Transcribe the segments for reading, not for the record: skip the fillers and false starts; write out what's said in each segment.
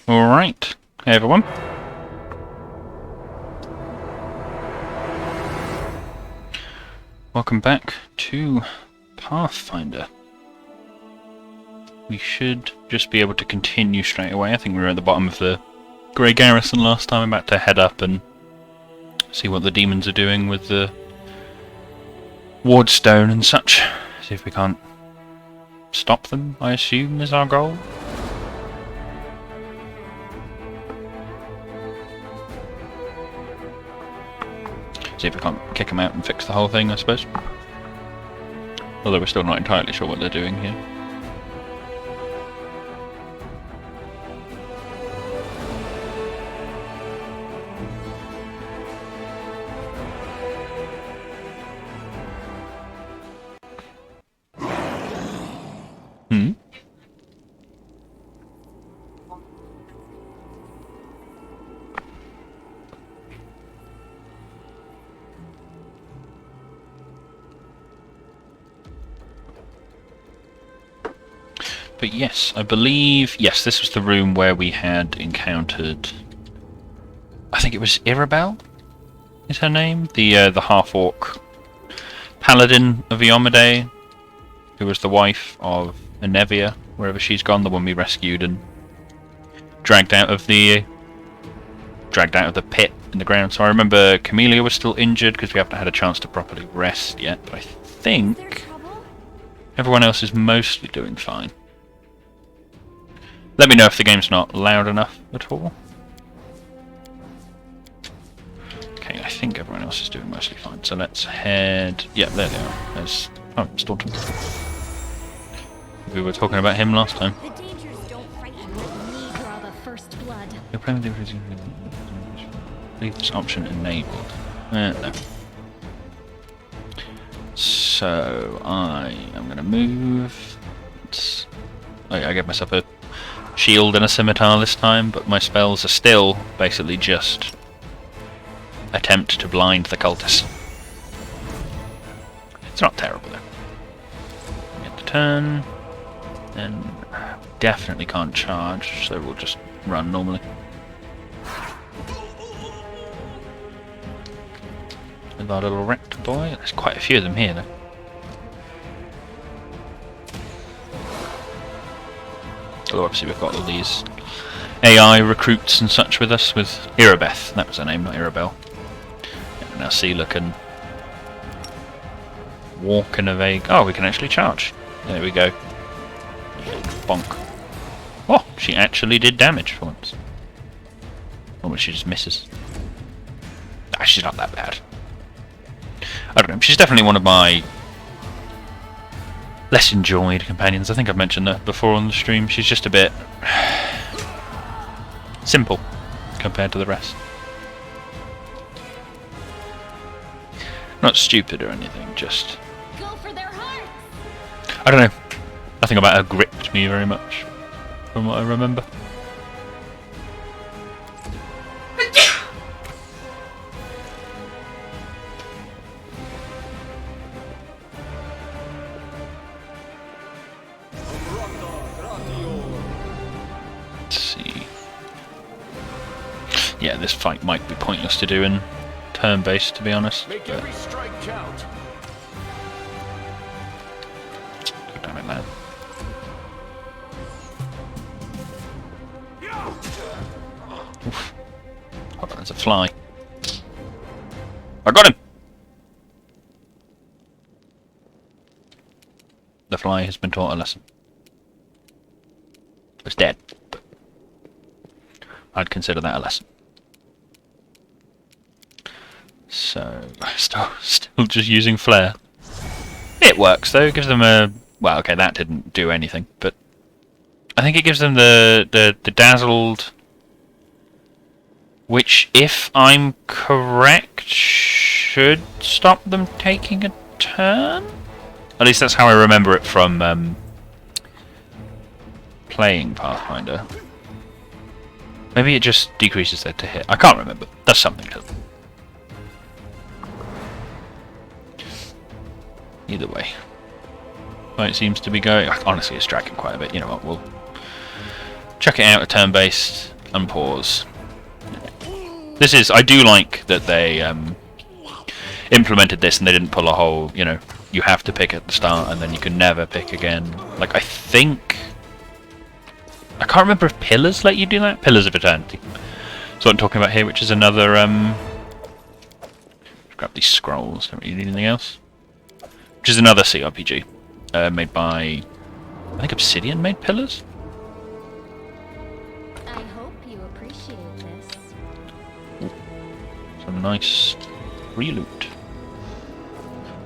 Alright, hey everyone. Welcome back to Pathfinder. We should just be able to continue straight away. I think we were at the bottom of the Grey Garrison last time. I'm about to head up and see what the demons are doing with the Wardstone and such. See if we can't stop them, I assume, is our goal. See if we can't kick them out and fix the whole thing, I suppose. Although we're still not entirely sure what they're doing here. But yes, I believe... Yes, this was the room where we had encountered... I think it was Irabel, is her name? The half-orc paladin of Iomade, who was the wife of Anevia, wherever she's gone, the one we rescued and dragged out of the pit in the ground. So I remember Camellia was still injured because we haven't had a chance to properly rest yet, but I think everyone else is mostly doing fine. Let me know if the game's not loud enough at all. Okay, I think everyone else is doing mostly fine. So let's head... Yeah, there they are. There's... Oh, Staunton. We were talking about him last time. The dangers don't frighten me, draw the first blood. You're playing with the... Leave this option enabled. No. So, I am going to move... I gave myself a shield and a scimitar this time, but my spells are still basically just attempt to blind the cultists. It's not terrible though. Get the turn, and definitely can't charge, so we'll just run normally. With our little rector boy, there's quite a few of them here though. Although obviously we've got all these AI recruits and such with us, with Irabeth, that was her name, not Irabel. And now Seela can walk in a vague... Oh, we can actually charge. There we go. Bonk. Oh, she actually did damage for once. Or she just misses. Ah, she's not that bad. I don't know, she's definitely one of my less enjoyed companions. I think I've mentioned that before on the stream. She's just a bit simple compared to the rest. Not stupid or anything, just... Go for their hearts. I don't know. Nothing about her gripped me very much, from what I remember. Yeah, this fight might be pointless to do in turn-based, to be honest. Make every strike count. God damn it, man. Oof. Hold on, there's a fly. I got him! The fly has been taught a lesson. It's dead, but I'd consider that a lesson. So, still just using flare. It works though, it gives them a... Well, okay, that didn't do anything, but I think it gives them the dazzled... Which, if I'm correct, should stop them taking a turn? At least that's how I remember it from playing Pathfinder. Maybe it just decreases their to hit. I can't remember. Does something to them. Either way. Well, it seems to be going... Honestly, it's dragging quite a bit. You know what, we'll chuck it out a turn-based, and pause. This is, I do like that they implemented this and they didn't pull a whole, you know, you have to pick at the start and then you can never pick again. Like, I can't remember if Pillars let you do that. Pillars of Eternity. That's what I'm talking about here, which is another, grab these scrolls, don't really need anything else. Which is another CRPG, made by, I think Obsidian made Pillars? I hope you appreciate this. Some nice free loot.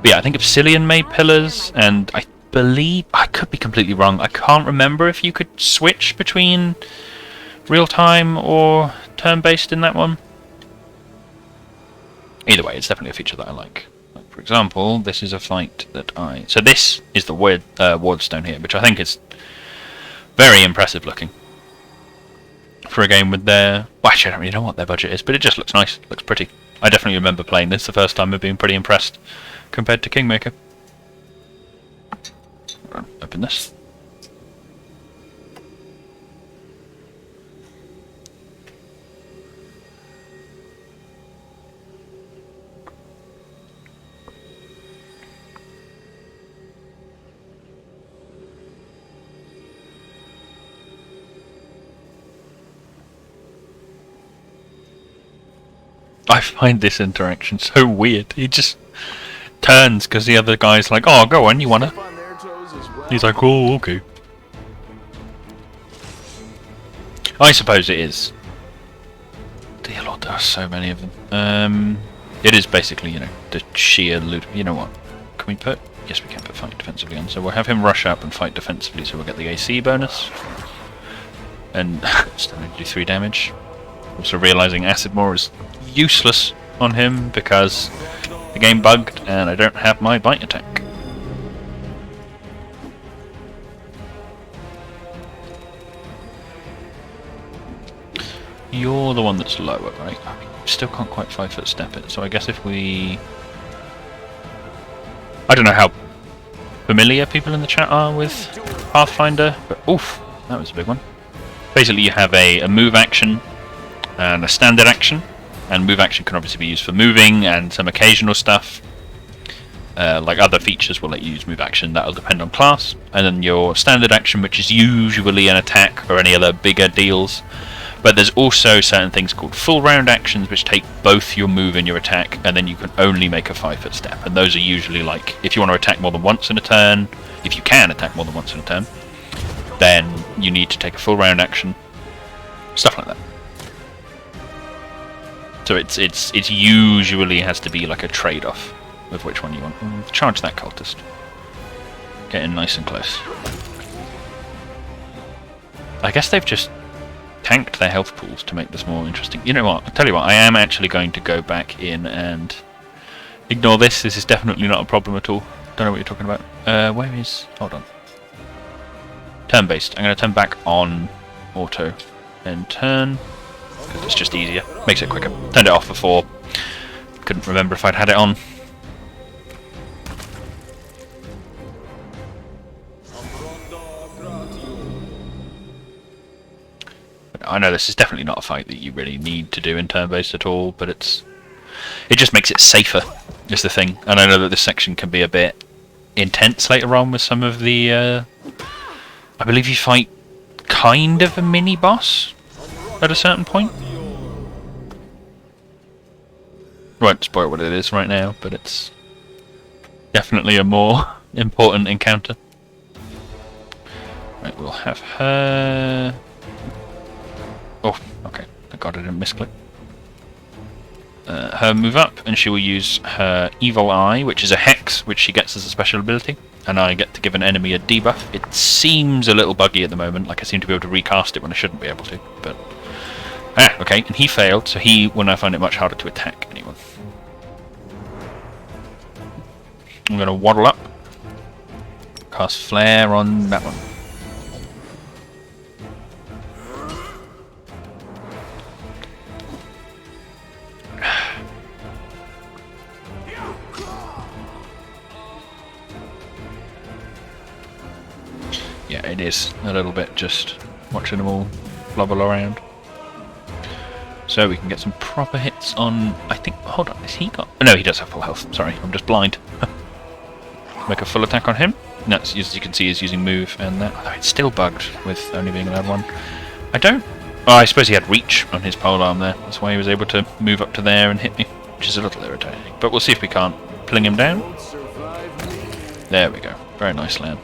But yeah, I think Obsidian made Pillars, and I believe, I could be completely wrong, I can't remember if you could switch between real-time or turn-based in that one. Either way, it's definitely a feature that I like. Like, for example, this is a fight that so this is the Wardstone here, which I think is very impressive looking. For a game with their... Well, actually, I don't really know what their budget is, but it just looks nice. It looks pretty. I definitely remember playing this the first time and being pretty impressed compared to Kingmaker. Open this. I find this interaction so weird. He just turns because the other guy's like, "Oh, go on, you wanna?" He's like, "Oh, okay." I suppose it is. Dear Lord, there are so many of them. It is basically, you know, the sheer loot. You know what? Can we put? Yes, we can put fight defensively on. So we'll have him rush up and fight defensively, so we'll get the AC bonus, and still only do 3 damage. Also realizing Acid Maw is useless on him because the game bugged and I don't have my bite attack. You're the one that's lower, right? I mean, still can't quite 5-foot step it, so I guess if we... I don't know how familiar people in the chat are with Pathfinder, but oof, that was a big one. Basically you have a move action and a standard action, and move action can obviously be used for moving and some occasional stuff. Like other features will let you use move action, that'll depend on class. And then your standard action, which is usually an attack or any other bigger deals. But there's also certain things called full round actions, which take both your move and your attack, and then you can only make a 5-foot step. And those are usually like, if you want to attack more than once in a turn, if you can attack more than once in a turn, then you need to take a full round action. Stuff like that. So it's usually has to be like a trade-off of which one you want. Charge that cultist. Getting nice and close. I guess they've just tanked their health pools to make this more interesting. You know what? I'll tell you what, I am actually going to go back in and ignore this. This is definitely not a problem at all. Don't know what you're talking about. Where is... Hold on. Turn-based. I'm going to turn back on auto. Then turn... because it's just easier. Makes it quicker. Turned it off before. Couldn't remember if I'd had it on. But I know this is definitely not a fight that you really need to do in turn-based at all, but it just makes it safer, is the thing. And I know that this section can be a bit intense later on with some of the... I believe you fight kind of a mini-boss at a certain point. Won't spoil what it is right now, but it's definitely a more important encounter. Right, we'll have her... Oh, okay. Thank God I didn't misclick. Her move up, and she will use her Evil Eye, which is a hex, which she gets as a special ability. And I get to give an enemy a debuff. It seems a little buggy at the moment, like I seem to be able to recast it when I shouldn't be able to, but... Ah, okay, and he failed, so he will now find it much harder to attack anyone. I'm going to waddle up. Cast Flare on that one. Yeah, it is a little bit just watching them all blubble around. So we can get some proper hits on... I think... Hold on, has he got... No, he does have full health. Sorry, I'm just blind. Make a full attack on him. That's, as you can see, is using move and that. Although it's still bugged with only being allowed one. I don't... Oh, I suppose he had reach on his polearm there. That's why he was able to move up to there and hit me. Which is a little irritating. But we'll see if we can't pulling him down. There we go. Very nice land.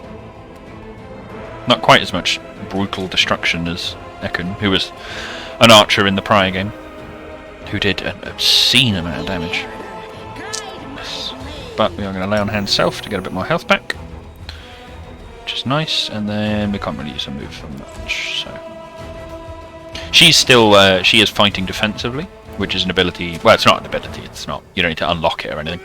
Not quite as much brutal destruction as Ekun, who was an archer in the prior game, who did an obscene amount of damage. Yes. But we are going to lay on hand self to get a bit more health back, which is nice, and then we can't really use a move for much, so... She's still, she is fighting defensively, which is an ability, well, it's not an ability, it's not, you don't need to unlock it or anything.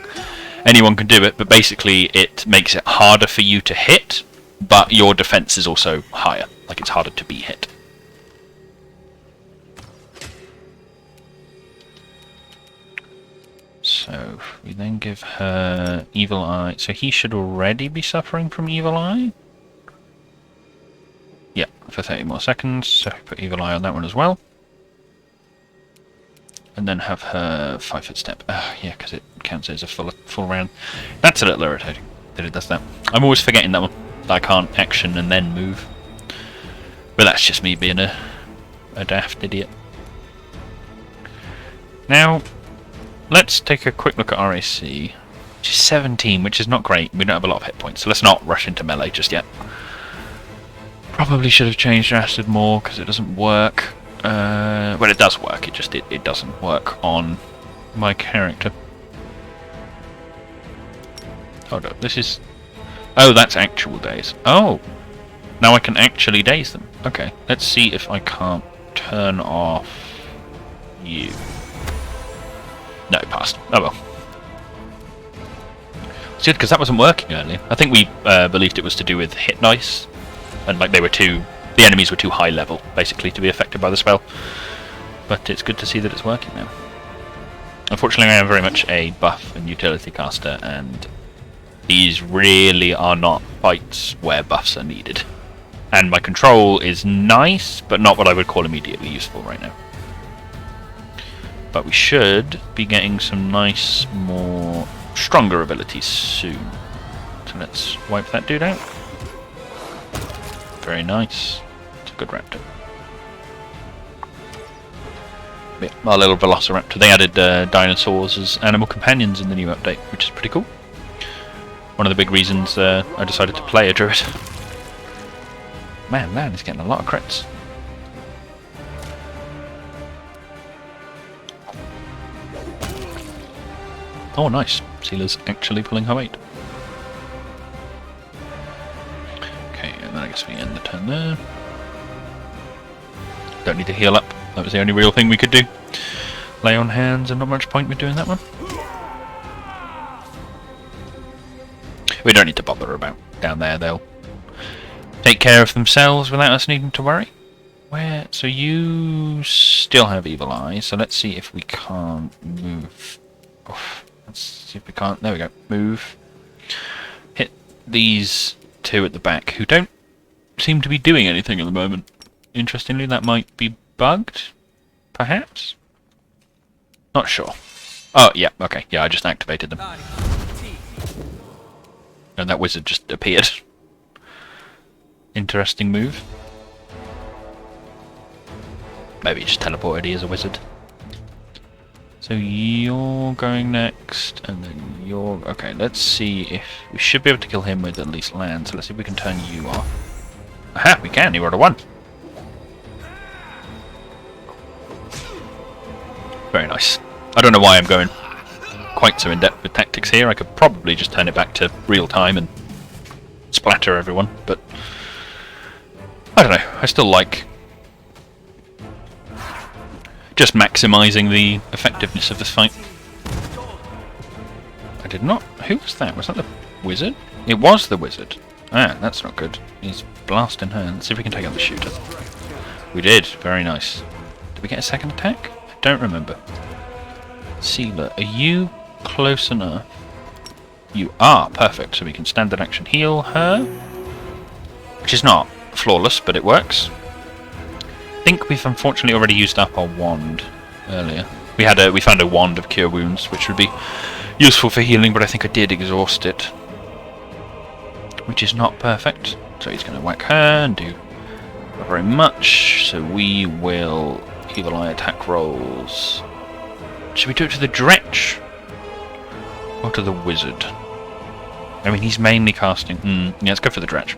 Anyone can do it, but basically it makes it harder for you to hit, but your defense is also higher, like it's harder to be hit. So, we then give her Evil Eye, so he should already be suffering from Evil Eye? Yeah, for 30 more seconds, so put Evil Eye on that one as well. And then have her 5-foot step. Yeah, because it counts as a full round. That's a little irritating that it does that. I'm always forgetting that one. That I can't action and then move. But that's just me being a daft idiot. Now, let's take a quick look at RAC. Which is 17, which is not great. We don't have a lot of hit points, so let's not rush into melee just yet. Probably should have changed Acid more because it doesn't work. Well, it does work. It just it doesn't work on my character. Hold up. This is. Oh, that's actual days. Oh, now I can actually daze them. Okay, let's see if I can't turn off you. No, it passed. Oh well. It's good because that wasn't working earlier. I think we believed it was to do with hit dice. And like the enemies were too high level, basically, to be affected by the spell. But it's good to see that it's working now. Unfortunately, I am very much a buff and utility caster, and these really are not fights where buffs are needed. And my control is nice, but not what I would call immediately useful right now. But we should be getting some nice, more stronger abilities soon. So let's wipe that dude out. Very nice. It's a good raptor. Yeah, our little velociraptor. They added dinosaurs as animal companions in the new update, which is pretty cool. One of the big reasons I decided to play a druid. Man, he's getting a lot of crits. Oh, nice. Seela's actually pulling her weight. Okay, and then I guess we end the turn there. Don't need to heal up. That was the only real thing we could do. Lay on hands, and not much point with doing that one. We don't need to bother about down there. They'll take care of themselves without us needing to worry. Where? So you still have Evil Eye, so let's see if we can't move. Oof. Let's see if we can't. There we go. Move. Hit these two at the back who don't seem to be doing anything at the moment. Interestingly, that might be bugged, perhaps? Not sure. Oh, yeah, okay. Yeah, I just activated them. And that wizard just appeared. Interesting move. Maybe he just teleported. He is a wizard. So you're going next, and then you're... Okay, let's see if... We should be able to kill him with at least land, so let's see if we can turn you off. Aha, we can! You rolled a 1! Very nice. I don't know why I'm going quite so in-depth with tactics here. I could probably just turn it back to real time and splatter everyone, but... I don't know, I still like... just maximising the effectiveness of this fight. I did not... Who was that? Was that the wizard? It was the wizard. Ah, that's not good. He's blasting her. Let's see if we can take out the shooter. We did. Very nice. Did we get a second attack? I don't remember. Sealer, are you close enough? You are. Perfect. So we can standard action heal her. Which is not flawless, but it works. I think we've unfortunately already used up our wand. earlier. We found a wand of cure wounds, which would be useful for healing, but I think I did exhaust it, which is not perfect. So he's going to whack her and do not very much. So we will evil eye attack rolls. Should we do it to the Dretch or to the wizard? I mean, he's mainly casting. Yeah, let's go for the Dretch.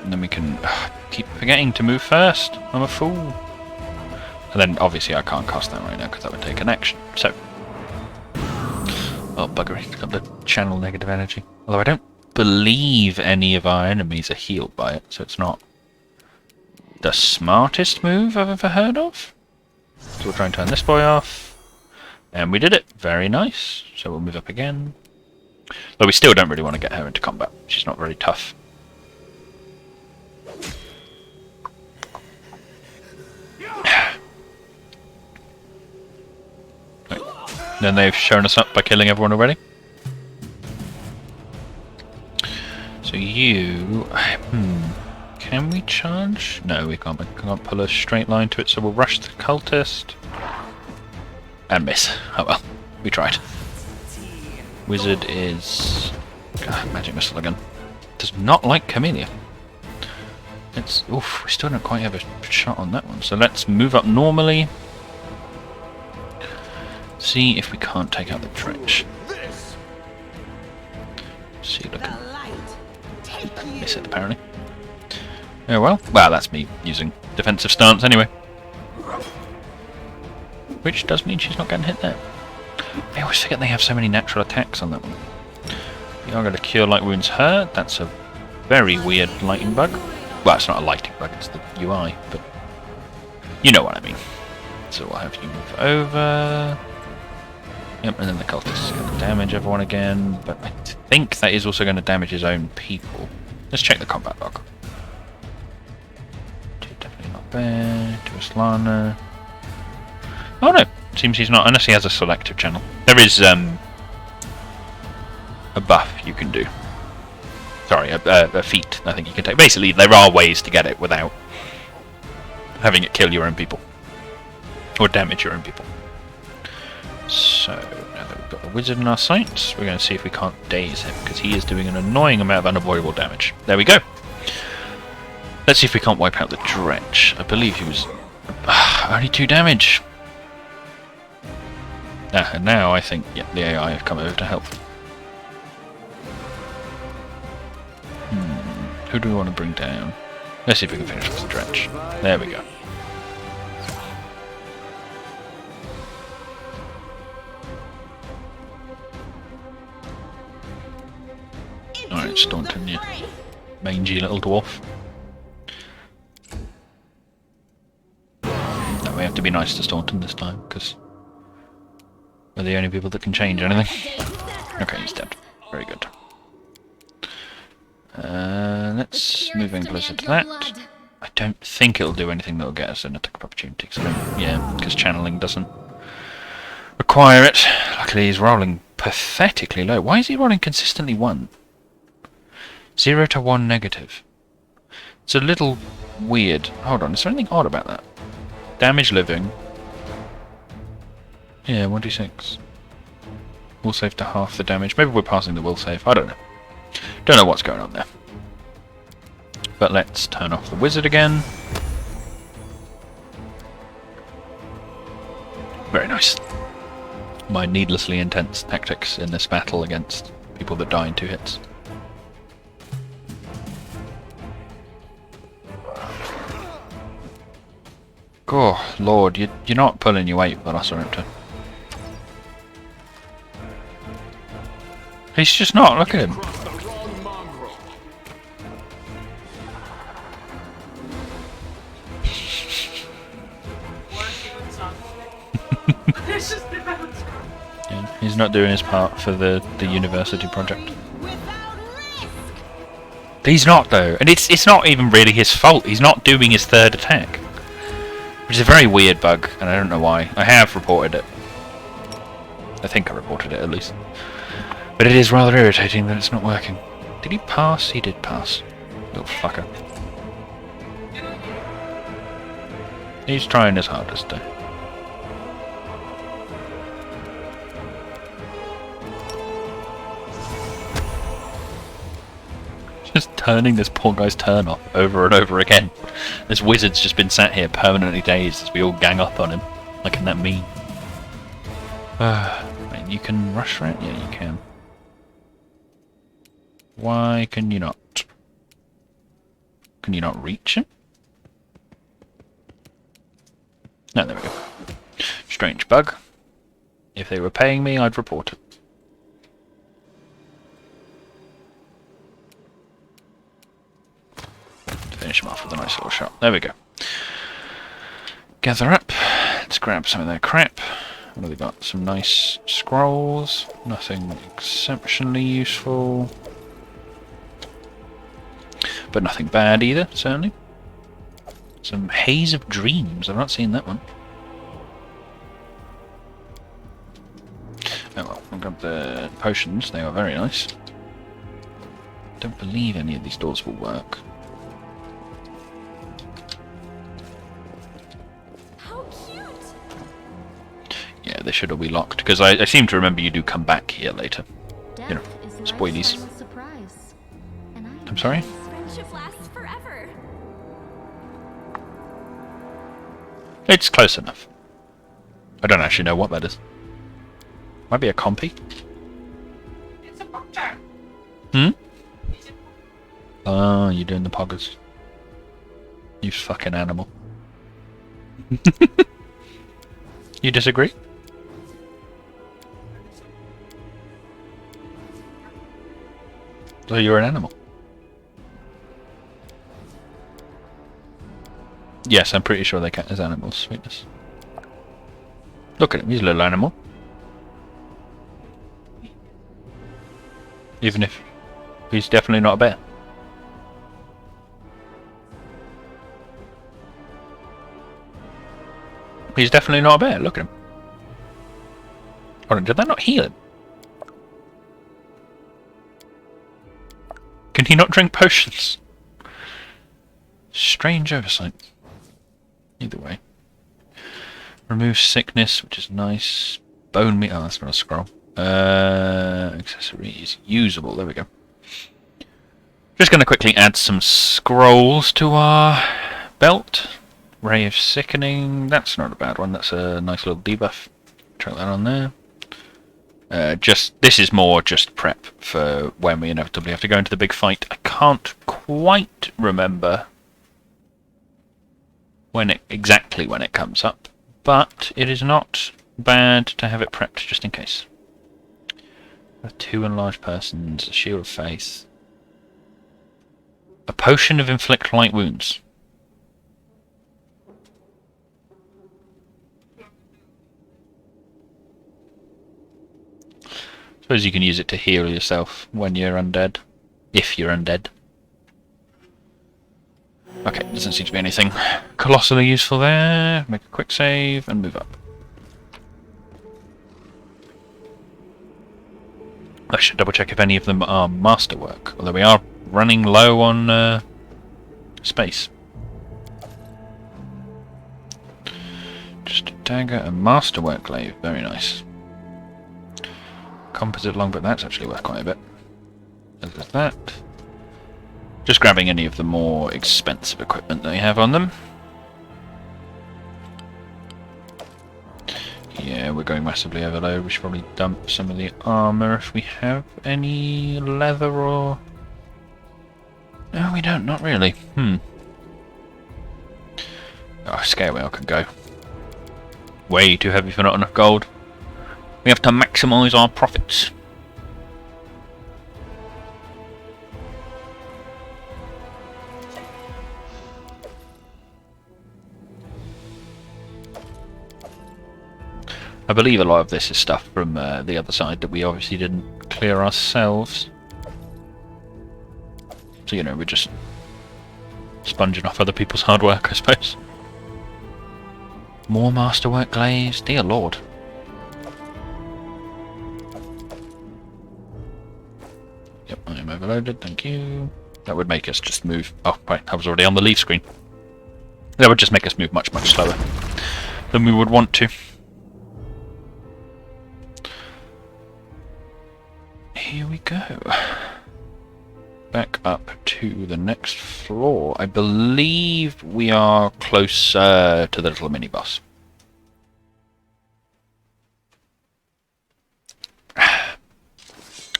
And then we can keep forgetting to move first. I'm a fool. And then obviously I can't cast that right now because that would take an action. So, oh buggery! Got the channel negative energy. Although I don't believe any of our enemies are healed by it, so it's not the smartest move I've ever heard of. So we'll try and turn this boy off. And we did it. Very nice. So we'll move up again. Though we still don't really want to get her into combat. She's not very tough. Right. Then they've shown us up by killing everyone already. So you... Can we charge? No, we can't. We can't pull a straight line to it, so we'll rush the cultist. And miss. Oh well, we tried. Wizard is... magic missile again. Does not like Camellia. It's... oof, we still don't quite have a shot on that one. So let's move up normally. See if we can't take out the Dretch. See, look at... miss it apparently. Oh well. Well, that's me using defensive stance anyway. Which does mean she's not getting hit there. I always forget they have so many natural attacks on that one. We are going to cure light wounds her. That's a very weird lightning bug. Well, it's not a lightning bug, it's the UI, but you know what I mean. So we'll have you move over. Yep, and then the cultist is going to damage everyone again, but I think that is also going to damage his own people. Let's check the combat log. Definitely not there. To Aslana. Oh no, seems he's not, unless he has a selective channel. There is a buff you can do. Sorry, a feat I think you can take. Basically, there are ways to get it without having it kill your own people. Or damage your own people. So, now that we've got the wizard in our sights, we're going to see if we can't daze him, because he is doing an annoying amount of unavoidable damage. There we go. Let's see if we can't wipe out the Dretch. I believe he was... only 2 damage. And now I think, yeah, the AI have come over to help. Who do we want to bring down? Let's see if we can finish with the Dretch. There we go. Alright, Staunton, you mangy little dwarf. No, we have to be nice to Staunton this time, because we're the only people that can change anything. Okay, he's dead. Very good. Let's move in closer to that. I don't think it'll do anything that'll get us an attack of opportunity. Yeah, because channeling doesn't require it. Luckily he's rolling pathetically low. Why is he rolling consistently 1? 0 to 1 negative. It's a little weird. Hold on, is there anything odd about that? Damage living. Yeah, 1d6. Will save to half the damage. Maybe we're passing the will save. I don't know. Don't know what's going on there. But let's turn off the wizard again. Very nice. My needlessly intense tactics in this battle against people that die in 2 hits. Oh, Lord, you're not pulling your weight, Velociraptor. He's just not, look at him. Yeah, he's not doing his part for the university project. He's not though, and it's not even really his fault. He's not doing his 3rd attack. Which is a very weird bug, and I don't know why. I have reported it. I think I reported it, at least. But it is rather irritating that it's not working. Did he pass? He did pass. Little fucker. He's trying his hardest to. Just turning this poor guy's turn off over and over again. This wizard's just been sat here permanently dazed as we all gang up on him, like in that meme. Wait, you can rush for it? Yeah, you can. Why can you not? Can you not reach him? No, there we go. Strange bug. If they were paying me, I'd report it. Finish him off with a nice little shot. There we go. Gather up. Let's grab some of their crap. What have we got? Some nice scrolls. Nothing exceptionally useful. But nothing bad either, certainly. Some Haze of Dreams. I've not seen that one. Oh well, I'll grab the potions. They are very nice. Don't believe any of these doors will work. How cute! Yeah, they should all be locked, because I seem to remember you do come back here later. Death You know, is spoilies. life's final surprise. And I'm sorry? Friendship lasts forever. It's close enough. I don't actually know what that is. Might be a compy? It's a doctor. Hmm? It's a Oh, you're doing the poggers. You fucking animal. You disagree? So you're an animal? Yes, I'm pretty sure they count as animals, sweetness. Look at him, he's a little animal. Even if he's definitely not a bear. He's definitely not a bear, look at him. Hold on, did that not heal him? Can he not drink potions? Strange oversight. Either way. Remove sickness, which is nice. Bone meat. Oh, that's not a scroll. Accessories. Usable. There we go. Just going to quickly add some scrolls to our belt. Ray of Sickening. That's not a bad one. That's a nice little debuff. Chuck that on there. This is more just prep for when we inevitably have to go into the big fight. I can't quite remember exactly when it comes up, but it is not bad to have it prepped just in case. 2 enlarged persons, a shield of faith, a potion of inflict light wounds. Suppose you can use it to heal yourself when you're undead, if you're undead. Okay, doesn't seem to be anything colossally useful there. Make a quick save and move up. I should double check if any of them are masterwork, although we are running low on space. Just a dagger and masterwork glaive, very nice. Composite longbow, that's actually worth quite a bit. There's that. Just grabbing any of the more expensive equipment they have on them. Yeah, we're going massively overload. We should probably dump some of the armour if we have any leather or... No, we don't, not really. Oh, scale wheel can go. Way too heavy for not enough gold. We have to maximise our profits. I believe a lot of this is stuff from the other side that we obviously didn't clear ourselves. So, you know, we're just sponging off other people's hard work, I suppose. More masterwork glaives, dear lord. Yep, I am overloaded, thank you. That would make us just move... Oh, right, I was already on the leave screen. That would just make us move much, much slower than we would want to. Here we go. Back up to the next floor. I believe we are closer to the little mini-boss.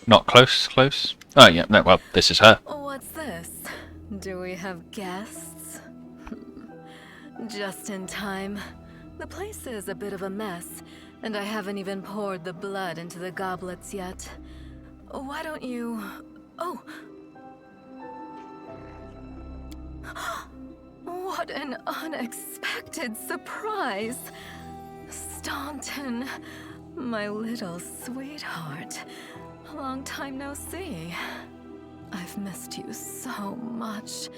Not close, close. Oh yeah, no, well, this is her. What's this? Do we have guests? Just in time. The place is a bit of a mess, and I haven't even poured the blood into the goblets yet. Why don't you... Oh! What an unexpected surprise! Staunton, my little sweetheart. Long time no see. I've missed you so much.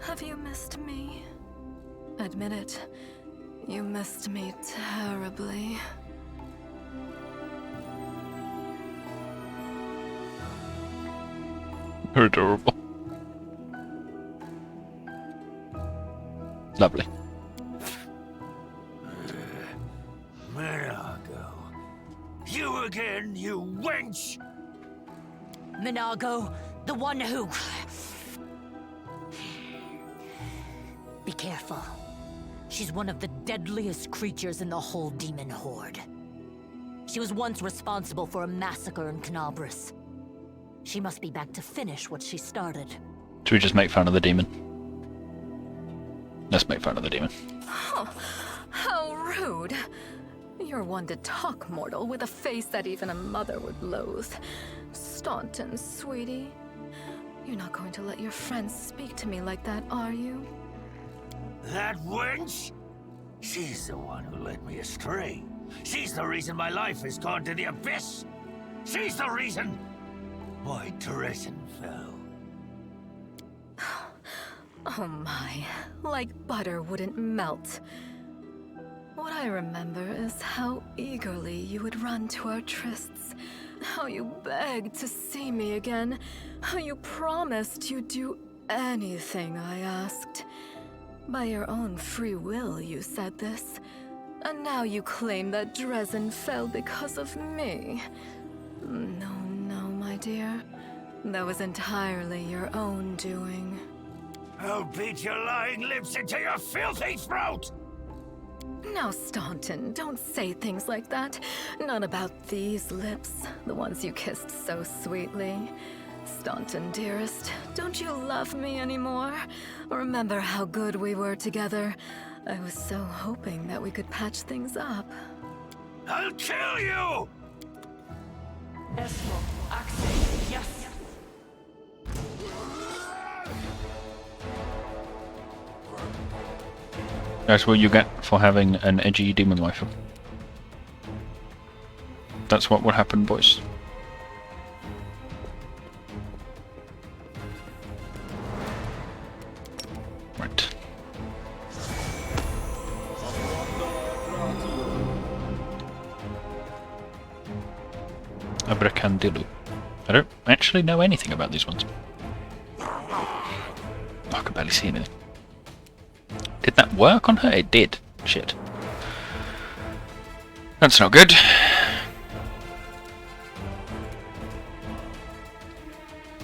Have you missed me? Admit it. You missed me terribly. You're adorable. Lovely. Minago. You again, you wench! Minago, the one who... Be careful. She's one of the deadliest creatures in the whole demon horde. She was once responsible for a massacre in Canabras. She must be back to finish what she started. Should we just make fun of the demon? Let's make fun of the demon. Oh, how rude. You're one to talk, mortal, with a face that even a mother would loathe. Staunton, sweetie. You're not going to let your friends speak to me like that, are you? That wench? She's the one who led me astray. She's the reason my life has gone to the abyss. She's the reason my Dresden fell. Oh my, like butter wouldn't melt. What I remember is how eagerly you would run to our trysts, how you begged to see me again, how you promised you'd do anything I asked. By your own free will, you said this. And now you claim that Dresden fell because of me. No, no, my dear. That was entirely your own doing. I'll beat your lying lips into your filthy throat! Now, Staunton, don't say things like that. Not about these lips, the ones you kissed so sweetly. Staunton, dearest, don't you love me anymore? Remember how good we were together? I was so hoping that we could patch things up. I'll kill you! Yes. That's what you get for having an edgy demon wife. That's what would happen, boys. Right. Abracandilu. I don't actually know anything about these ones. Oh, I can barely see anything. Did that work on her? It did. Shit. That's not good.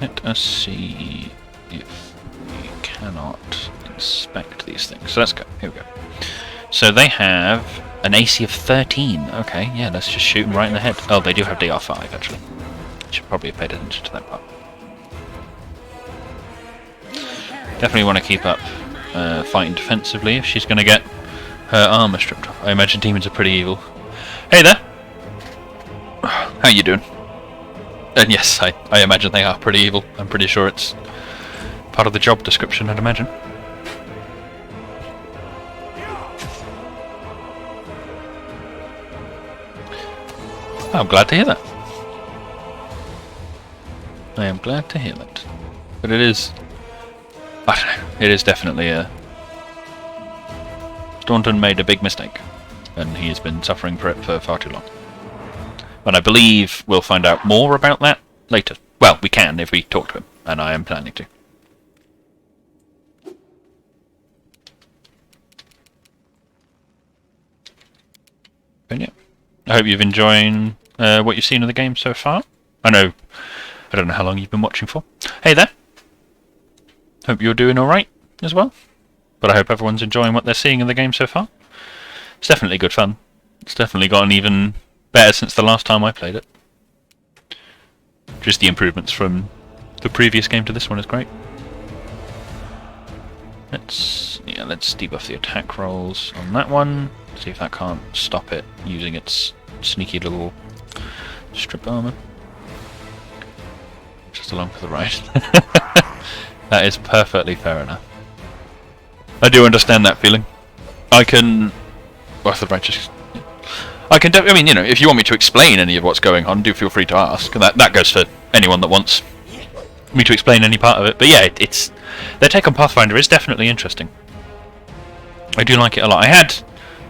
Let us see if we cannot inspect these things. So let's go. Here we go. So they have an AC of 13. Okay, yeah, let's just shoot them right in the head. Oh, they do have DR5, actually. Should probably have paid attention to that part. Definitely want to keep up fighting defensively if she's going to get her armor stripped off. I imagine demons are pretty evil. Hey there! How you doing? And yes, I imagine they are pretty evil. I'm pretty sure it's part of the job description, I'd imagine. I'm glad to hear that. I am glad to hear that. But it is... I don't know. It is definitely a... Staunton made a big mistake. And he has been suffering for it for far too long. And I believe we'll find out more about that later. Well, we can if we talk to him. And I am planning to. But yeah, I hope you've enjoyed what you've seen of the game so far. I don't know how long you've been watching for. Hey there. Hope you're doing alright as well. But I hope everyone's enjoying what they're seeing in the game so far. It's definitely good fun. It's definitely gotten even better since the last time I played it. Just the improvements from the previous game to this one is great. Let's debuff the attack rolls on that one. See if that can't stop it using its sneaky little strip armor. Just along for the ride. That is perfectly fair enough. I do understand that feeling. I can... What's the righteous... I can... I mean, you know, if you want me to explain any of what's going on, do feel free to ask. That goes for anyone that wants me to explain any part of it. But yeah, it's... Their take on Pathfinder is definitely interesting. I do like it a lot. I had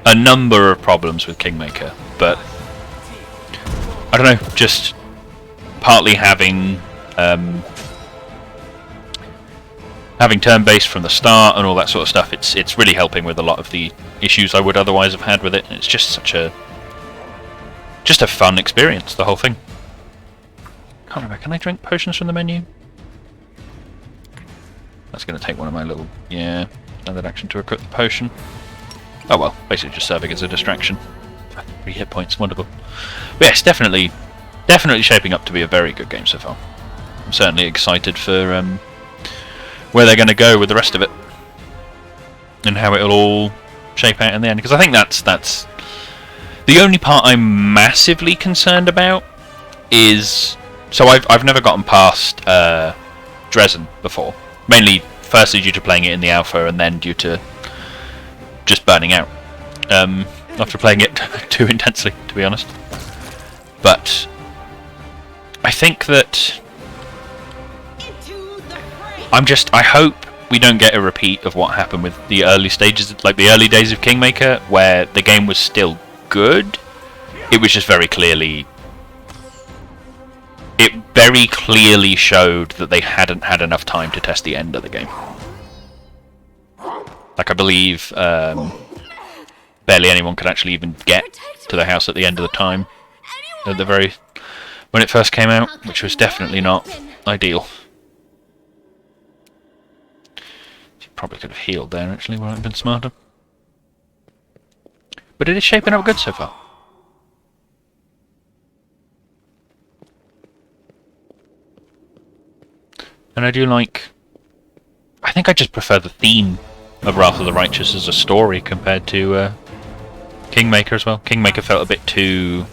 a number of problems with Kingmaker, but... I don't know, just... Partly having... having turn-based from the start and all that sort of stuff, it's really helping with a lot of the issues I would otherwise have had with it. It's just such a fun experience, the whole thing. Can't remember, can I drink potions from the menu? That's going to take one of my little... Yeah, another action to equip the potion. Oh well, basically just serving as a distraction. 3 hit points, wonderful. But yes, definitely shaping up to be a very good game so far. I'm certainly excited for where they're going to go with the rest of it. And how it'll all shape out in the end. Because I think that's the only part I'm massively concerned about is... So I've never gotten past Dresden before. Mainly, firstly due to playing it in the alpha, and then due to just burning out. After playing it too intensely, to be honest. But I think that I hope we don't get a repeat of what happened with the early stages, like the early days of Kingmaker, where the game was still good. It was just very clearly... It very clearly showed that they hadn't had enough time to test the end of the game. Like, I believe barely anyone could actually even get to the house at the end of the time. At the very... when it first came out, which was definitely not ideal. Probably could have healed there, actually, would I have been smarter. But it is shaping up good so far. And I do like... I think I just prefer the theme of Wrath of the Righteous as a story compared to Kingmaker as well. Kingmaker felt a bit too...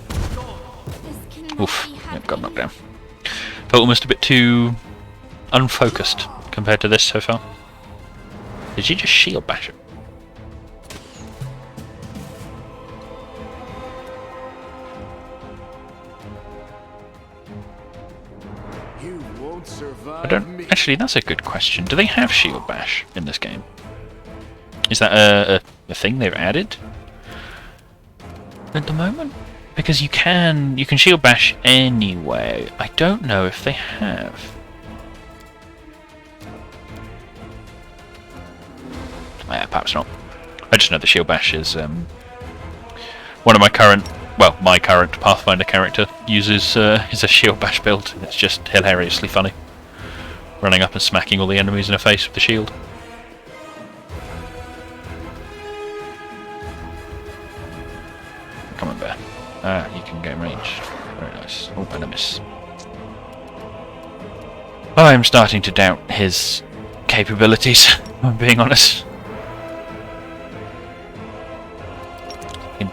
Oof, yep, got knocked down. Felt almost a bit too unfocused compared to this so far. Did you just shield bash it? You won't survive I don't... me. Actually, that's a good question. Do they have shield bash in this game? Is that a thing they've added at the moment? Because you can shield bash anyway. I don't know if they have. Yeah, perhaps not. I just know the shield bash is one of my current, well, my current Pathfinder character uses is a shield bash build. It's just hilariously funny, running up and smacking all the enemies in the face with the shield. Come on, bear. Ah, you can get range. Very nice. Oh, and a miss. I'm starting to doubt his capabilities, if I'm being honest.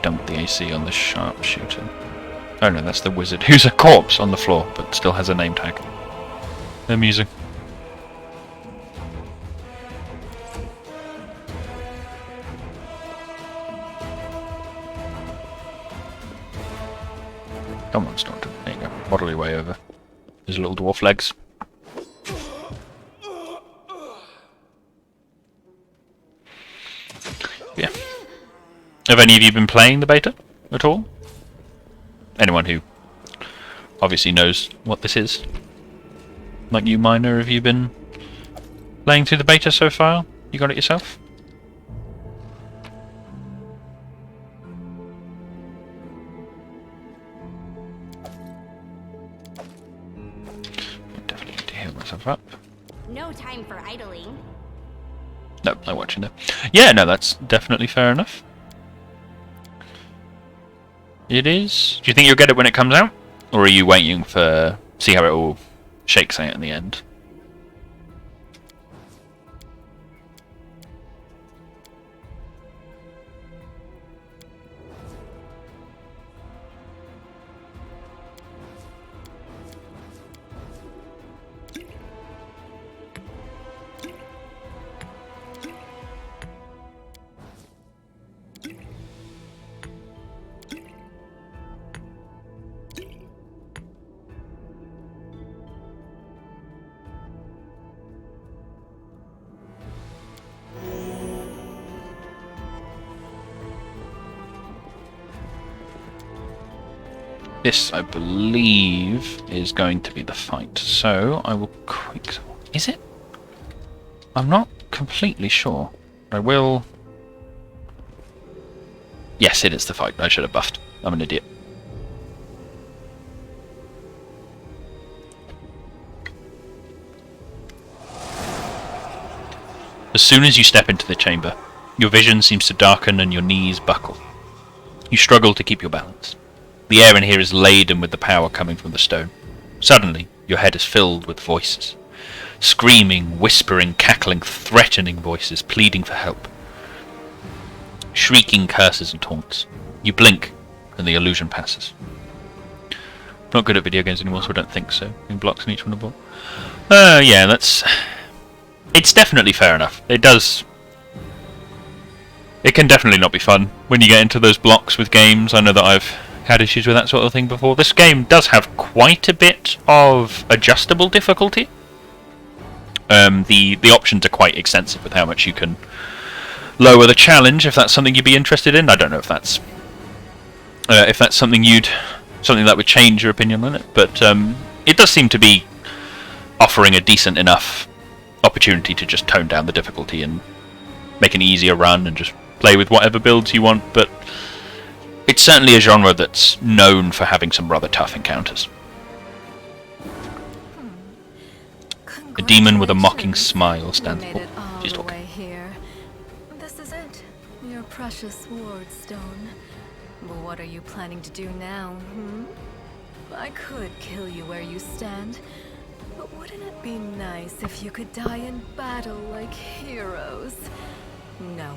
Dump the AC on the sharpshooter. Oh no, that's the wizard who's a corpse on the floor but still has a name tag. Amusing. Come on, Staunton. There you go. Waddle your way over. His little dwarf legs. Yeah. Have any of you been playing the beta at all? Anyone who obviously knows what this is? Like you, Miner, have you been playing through the beta so far? You got it yourself? myself up. No time for idling. Nope, no watching there. Yeah, no, that's definitely fair enough. It is. Do you think you'll get it when it comes out? Or are you waiting for... see how it all shakes out in the end? This, I believe, is going to be the fight. So, I will quick... Is it? I'm not completely sure. I will... Yes, it is the fight. I should have buffed. I'm an idiot. As soon as you step into the chamber, your vision seems to darken and your knees buckle. You struggle to keep your balance. The air in here is laden with the power coming from the stone. Suddenly, your head is filled with voices. Screaming, whispering, cackling, threatening voices, pleading for help. Shrieking curses and taunts. You blink, and the illusion passes. Not good at video games anymore, so I don't think so. It blocks in each one of them. Yeah, that's... It's definitely fair enough. It does... It can definitely not be fun when you get into those blocks with games. I know that I've had issues with that sort of thing before. This game does have quite a bit of adjustable difficulty. The options are quite extensive with how much you can lower the challenge, if that's something you'd be interested in. I don't know if that's something that would change your opinion on it, but it does seem to be offering a decent enough opportunity to just tone down the difficulty and make an easier run and just play with whatever builds you want. But it's certainly a genre that's known for having some rather tough encounters. A demon with a mocking smile stands You made forward. it all She's the talking. way here. This is it, your precious ward stone. But what are you planning to do now, I could kill you where you stand, but wouldn't it be nice if you could die in battle like heroes? No.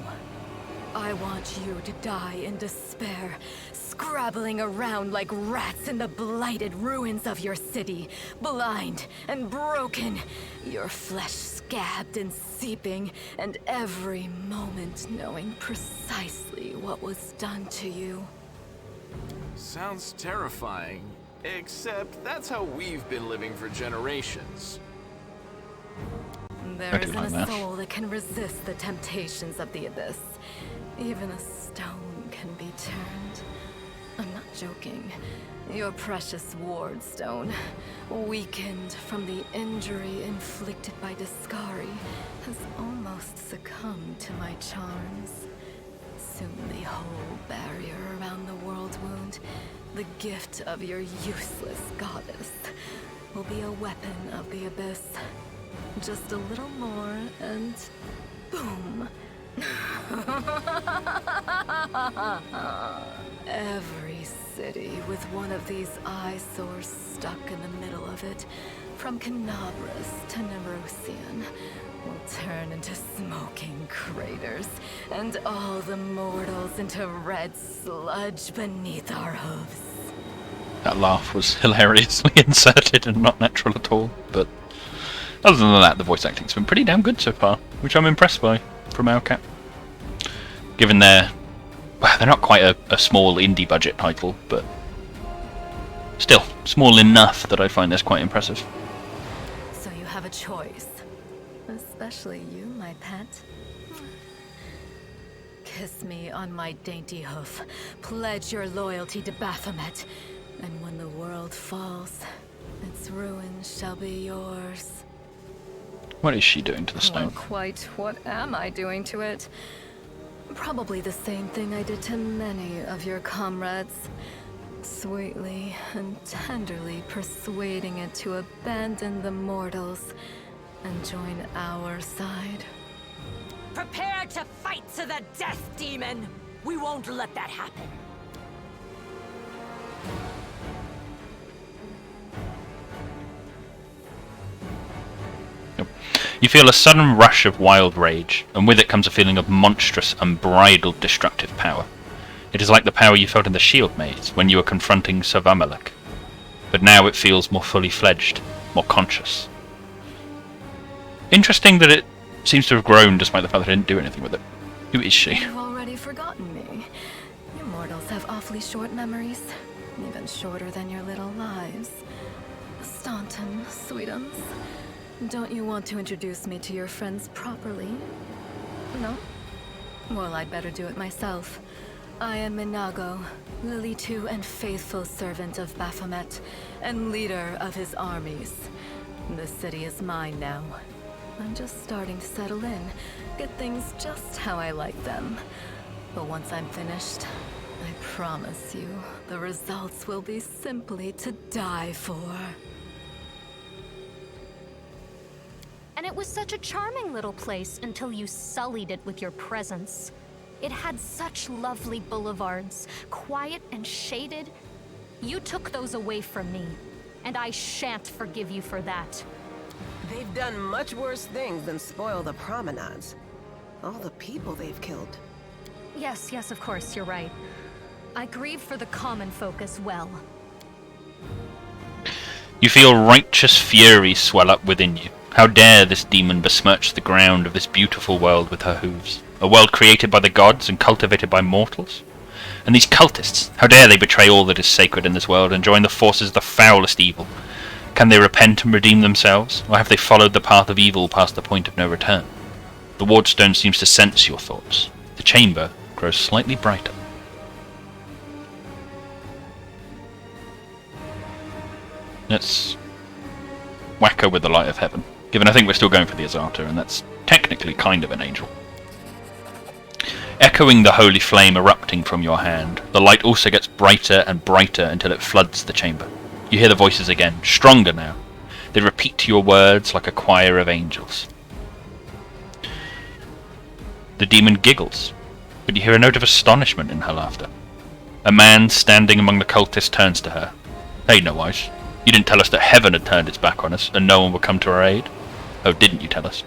I want you to die in despair, scrabbling around like rats in the blighted ruins of your city, blind and broken, your flesh scabbed and seeping, and every moment knowing precisely what was done to you. Sounds terrifying. Except that's how we've been living for generations. There I do isn't like a that. soul that can resist the temptations of the abyss. Even a stone can be turned. I'm not joking. Your precious ward stone, weakened from the injury inflicted by Discari, has almost succumbed to my charms. Soon the whole barrier around the world wound, the gift of your useless goddess, will be a weapon of the abyss. Just a little more and boom. Every city with one of these eyesores stuck in the middle of it, from Canabras to Nerusian, will turn into smoking craters, and all the mortals into red sludge beneath our hooves. That laugh was hilariously inserted and not natural at all, but other than that, the voice acting's been pretty damn good so far, which I'm impressed by from Owlcat. Given they're not quite a small indie budget title, but still small enough that I find this quite impressive. So you have a choice. Especially you, my pet. Kiss me on my dainty hoof. Pledge your loyalty to Baphomet. And when the world falls, its ruins shall be yours. What is she doing to the Well, stone? quite what am I doing to it? Probably the same thing I did to many of your comrades. sweetly and tenderly persuading it to abandon the mortals and join our side. Prepare to fight to the death, demon! We won't let that happen. You feel a sudden rush of wild rage, and with it comes a feeling of monstrous, unbridled destructive power. It is like the power you felt in the Shield Maze when you were confronting Savamalek. But now it feels more fully fledged, more conscious. Interesting that it seems to have grown despite the fact that I didn't do anything with it. Who is she? You've already forgotten me. You mortals have awfully short memories, even shorter than your little lives. Staunton, sweetums. Don't you want to introduce me to your friends properly? No? Well, I'd better do it myself. I am Minago, Lily II and faithful servant of Baphomet, and leader of his armies. The city is mine now. I'm just starting to settle in, get things just how I like them. But once I'm finished, I promise you, the results will be simply to die for. And it was such a charming little place until you sullied it with your presence. It had such lovely boulevards, quiet and shaded. You took those away from me, and I shan't forgive you for that. They've done much worse things than spoil the promenades. All the people they've killed. Yes, of course, you're right. I grieve for the common folk as well. You feel righteous fury swell up within you. How dare this demon besmirch the ground of this beautiful world with her hooves? A world created by the gods and cultivated by mortals? And these cultists, how dare they betray all that is sacred in this world and join the forces of the foulest evil? Can they repent and redeem themselves, or have they followed the path of evil past the point of no return? The wardstone seems to sense your thoughts. The chamber grows slightly brighter. Let's whack her with the light of heaven, given I think we're still going for the Azata, and that's technically kind of an angel. Echoing the holy flame erupting from your hand, the light also gets brighter and brighter until it floods the chamber. You hear the voices again, stronger now. They repeat your words like a choir of angels. The demon giggles, but you hear a note of astonishment in her laughter. A man standing among the cultists turns to her. Hey, No Eyes. You didn't tell us that heaven had turned its back on us, and no one would come to our aid? Oh, didn't you tell us?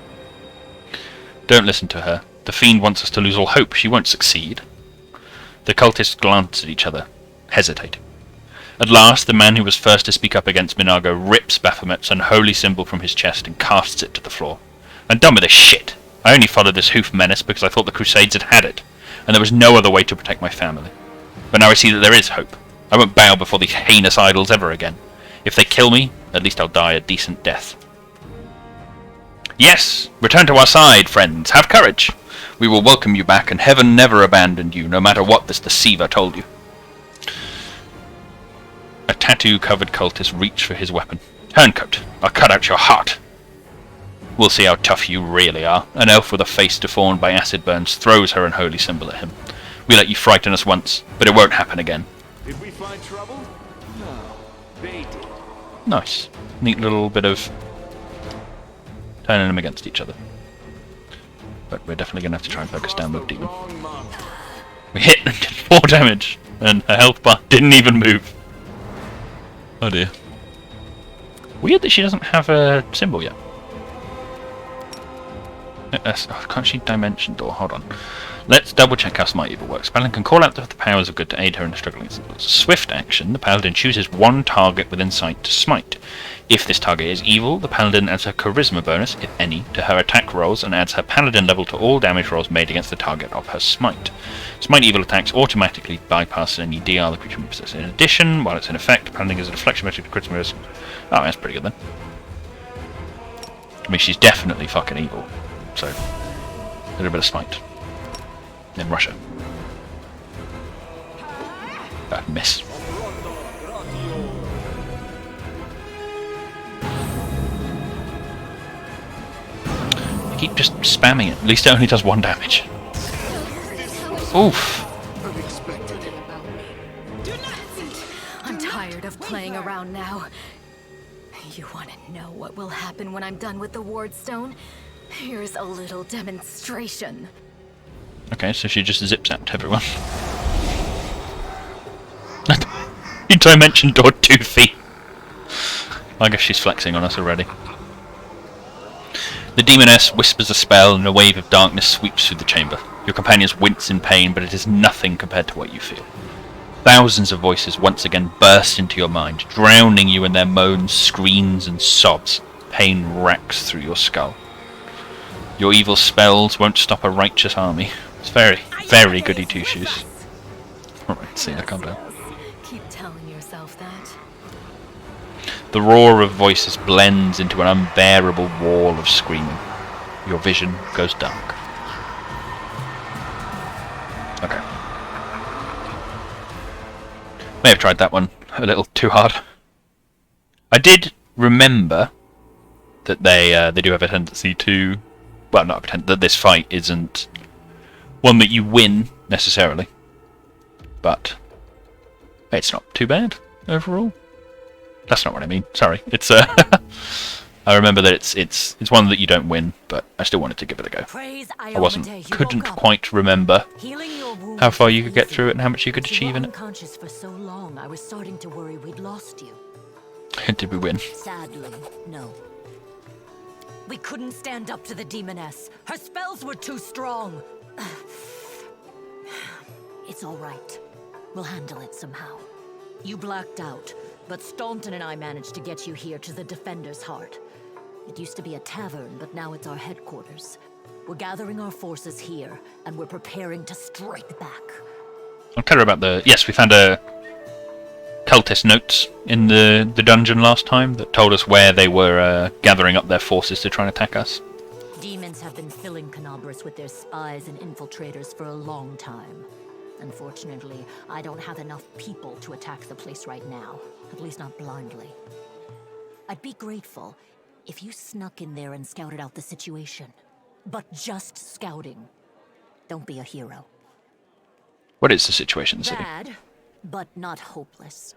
Don't listen to her. The fiend wants us to lose all hope. She won't succeed. The cultists glance at each other, hesitating. At last, the man who was first to speak up against Minago rips Baphomet's unholy symbol from his chest and casts it to the floor. I'm done with this shit. I only followed this hoof menace because I thought the Crusades had it, and there was no other way to protect my family. But now I see that there is hope. I won't bow before these heinous idols ever again. If they kill me, at least I'll die a decent death. Yes! Return to our side, friends. Have courage. We will welcome you back, and heaven never abandoned you, no matter what this deceiver told you. A tattoo-covered cultist reached for his weapon. Turncoat, I'll cut out your heart. We'll see how tough you really are. An elf with a face deformed by acid burns throws her unholy symbol at him. We let you frighten us once, but it won't happen again. Did we find trouble? No, they did. Nice. Neat little bit of turning them against each other. But we're definitely going to have to try and focus down with Demon. We hit and did 4 damage, and her health bar didn't even move. Oh dear. Weird that she doesn't have a symbol yet. Can't she dimension door? Hold on. Let's double check how Smite Evil works. Paladin can call out the powers of good to aid her in the struggle against evil. Swift action, the Paladin chooses one target within sight to smite. If this target is evil, the Paladin adds her Charisma bonus, if any, to her attack rolls and adds her Paladin level to all damage rolls made against the target of her Smite. Smite Evil attacks automatically bypass any DR the creature may possess. In addition, while it's in effect, Paladin gives a deflection metric to Charisma risk. Oh, that's pretty good then. I mean, she's definitely fucking evil. So, a little bit of Smite. Then Russia. Miss. I keep just spamming it. At least it only does 1 damage. Oof. I'm tired of playing around now. You want to know what will happen when I'm done with the Ward Stone? Here's a little demonstration. Okay, so she just zip-zapped everyone. You dimension door 2 feet. I guess she's flexing on us already. The demoness whispers a spell and a wave of darkness sweeps through the chamber. Your companions wince in pain, but it is nothing compared to what you feel. Thousands of voices once again burst into your mind, drowning you in their moans, screams, and sobs. Pain racks through your skull. Your evil spells won't stop a righteous army. It's very, very goody two-shoes. Alright, see, calm down. Keep telling yourself that. The roar of voices blends into an unbearable wall of screaming. Your vision goes dark. Okay. May have tried that one a little too hard. I did remember that they do have a tendency to... Well, not a tendency, that this fight isn't one that you win, necessarily. But it's not too bad, overall. That's not what I mean, sorry. It's I remember that it's one that you don't win, but I still wanted to give it a go. Couldn't quite remember how far you could get through it and how much you could achieve in it. Unconscious for so long, I was starting to worry we'd lost you. Did we win? Sadly, no. We couldn't stand up to the demoness. Her spells were too strong. It's all right. We'll handle it somehow. You blacked out, but Staunton and I managed to get you here to the Defender's Heart. It used to be a tavern, but now it's our headquarters. We're gathering our forces here, and we're preparing to strike back. I'll tell her about the... Yes, we found a cultist notes in the dungeon last time that told us where they were gathering up their forces to try and attack us. Demons have been filling Canobras with their spies and infiltrators for a long time. Unfortunately, I don't have enough people to attack the place right now. At least not blindly. I'd be grateful if you snuck in there and scouted out the situation. But just scouting. Don't be a hero. What is the situation in the city? Bad, but not hopeless.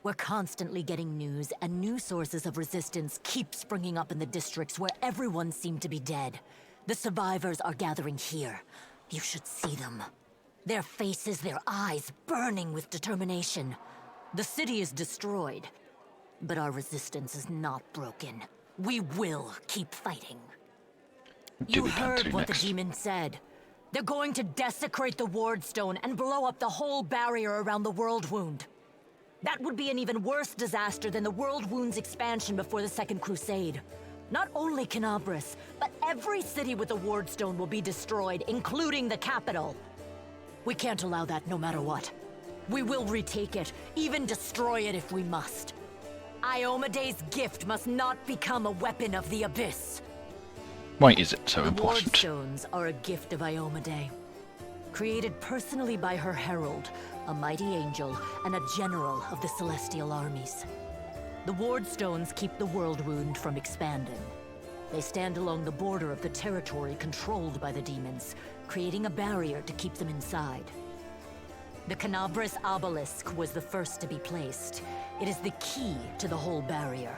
We're constantly getting news, and new sources of resistance keep springing up in the districts where everyone seemed to be dead. The survivors are gathering here. You should see them. Their faces, their eyes burning with determination. The city is destroyed, but our resistance is not broken. We will keep fighting. You heard what the demon said. They're going to desecrate the Ward Stone and blow up the whole barrier around the World Wound. That would be an even worse disaster than the World Wound's expansion before the Second Crusade. Not only Canobras, but every city with a Ward Stone will be destroyed, including the capital. We can't allow that no matter what. We will retake it, even destroy it if we must. Iomede's gift must not become a weapon of the Abyss. Why is it so The important? Ward Stones are a gift of Iomede. Created personally by her herald, a mighty angel, and a general of the Celestial armies. The Ward Stones keep the World Wound from expanding. They stand along the border of the territory controlled by the demons, creating a barrier to keep them inside. The Canobras Obelisk was the first to be placed. It is the key to the whole barrier.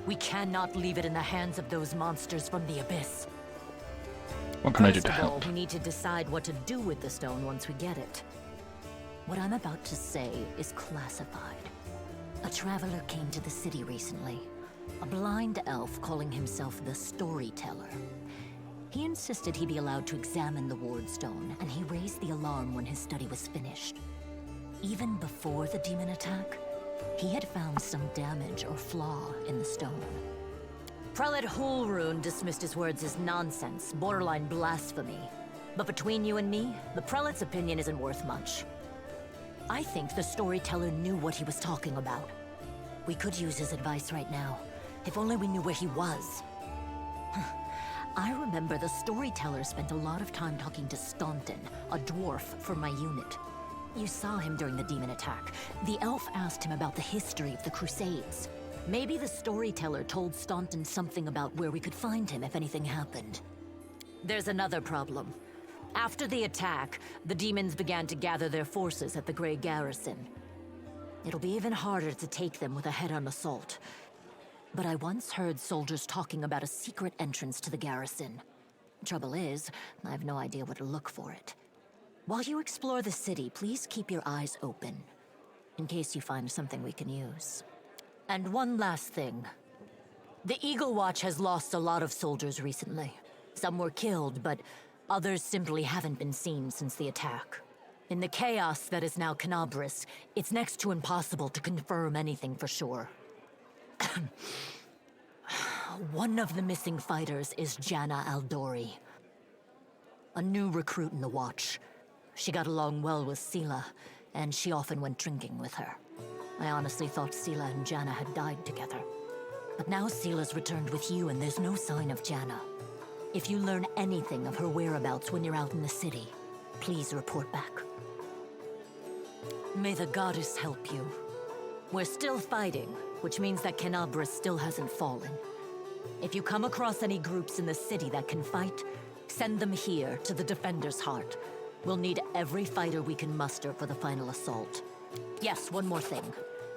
We cannot leave it in the hands of those monsters from the Abyss. What can I do First to of all, help? we need to decide what to do with the stone once we get it. What I'm about to say is classified. A traveler came to the city recently. A blind elf calling himself the Storyteller. He insisted he be allowed to examine the Ward Stone, and he raised the alarm when his study was finished. Even before the demon attack, he had found some damage or flaw in the stone. Prelate Hulrune dismissed his words as nonsense, borderline blasphemy. But between you and me, the prelate's opinion isn't worth much. I think the Storyteller knew what he was talking about. We could use his advice right now, if only we knew where he was. I remember the Storyteller spent a lot of time talking to Staunton, a dwarf from my unit. You saw him during the demon attack. The elf asked him about the history of the Crusades. Maybe the Storyteller told Staunton something about where we could find him if anything happened. There's another problem. After the attack, the demons began to gather their forces at the Grey Garrison. It'll be even harder to take them with a head-on assault. But I once heard soldiers talking about a secret entrance to the garrison. Trouble is, I have no idea where to look for it. While you explore the city, please keep your eyes open, in case you find something we can use. And one last thing. The Eagle Watch has lost a lot of soldiers recently. Some were killed, but others simply haven't been seen since the attack. In the chaos that is now Canabris, it's next to impossible to confirm anything for sure. One of the missing fighters is Janna Aldori, a new recruit in the Watch. She got along well with Sela, and she often went drinking with her. I honestly thought Sela and Janna had died together. But now Sela's returned with you, and there's no sign of Janna. If you learn anything of her whereabouts when you're out in the city, please report back. May the goddess help you. We're still fighting, which means that Canabris still hasn't fallen. If you come across any groups in the city that can fight, send them here to the Defender's Heart. We'll need every fighter we can muster for the final assault. Yes, one more thing.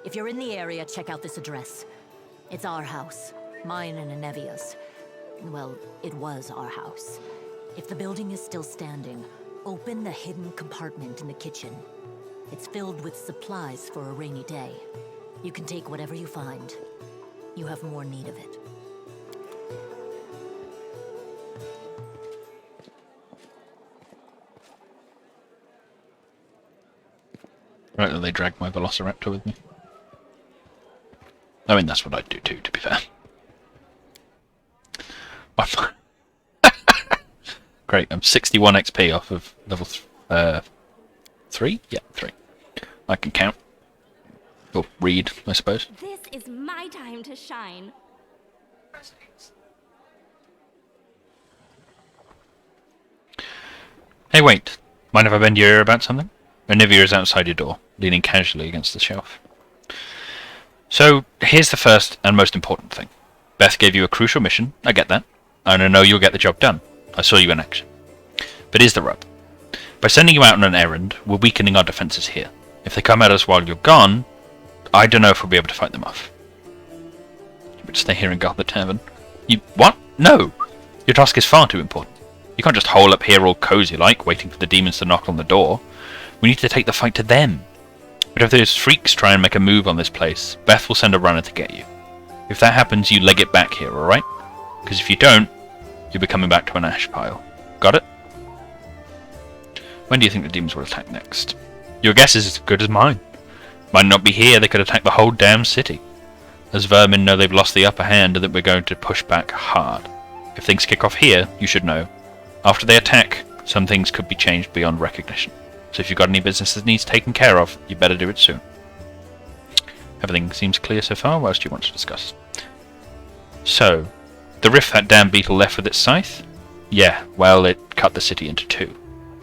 If you're in the area, check out this address. It's our house, mine and Anevia's. Well, it was our house. If the building is still standing, open the hidden compartment in the kitchen. It's filled with supplies for a rainy day. You can take whatever you find. You have more need of it. Right, that they dragged my Velociraptor with me. I mean, that's what I'd do too, to be fair. Great, I'm 61 XP off of level 3? Yeah, 3. I can count. Or read, I suppose. This is my time to shine. Hey, wait. Mind if I bend your ear about something? Anivia is outside your door, leaning casually against the shelf. So, here's the first and most important thing. Beth gave you a crucial mission, I get that, and I know you'll get the job done. I saw you in action. But here's the rub. By sending you out on an errand, we're weakening our defences here. If they come at us while you're gone, I don't know if we'll be able to fight them off. You would stay here and guard the tavern. You... what? No! Your task is far too important. You can't just hole up here all cozy-like, waiting for the demons to knock on the door. We need to take the fight to them. But if those freaks try and make a move on this place, Beth will send a runner to get you. If that happens, you leg it back here, alright? Because if you don't, you'll be coming back to an ash pile. Got it? When do you think the demons will attack next? Your guess is as good as mine. Might not be here, they could attack the whole damn city. As vermin know they've lost the upper hand and that we're going to push back hard. If things kick off here, you should know. After they attack, some things could be changed beyond recognition. So if you've got any business that needs taken care of, you better do it soon. Everything seems clear so far. What else do you want to discuss? So, the rift that damn beetle left with its scythe? Yeah, well, it cut the city into two.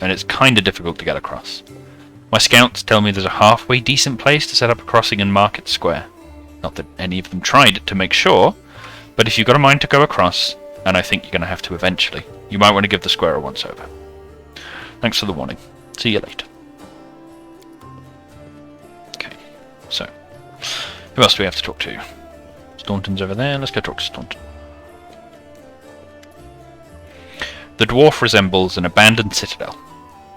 And it's kinda difficult to get across. My scouts tell me there's a halfway decent place to set up a crossing in Market Square. Not that any of them tried it to make sure, but if you've got a mind to go across, and I think you're going to have to eventually, you might want to give the square a once-over. Thanks for the warning. See you later. Okay, so, who else do we have to talk to? Staunton's over there, let's go talk to Staunton. The dwarf resembles an abandoned citadel,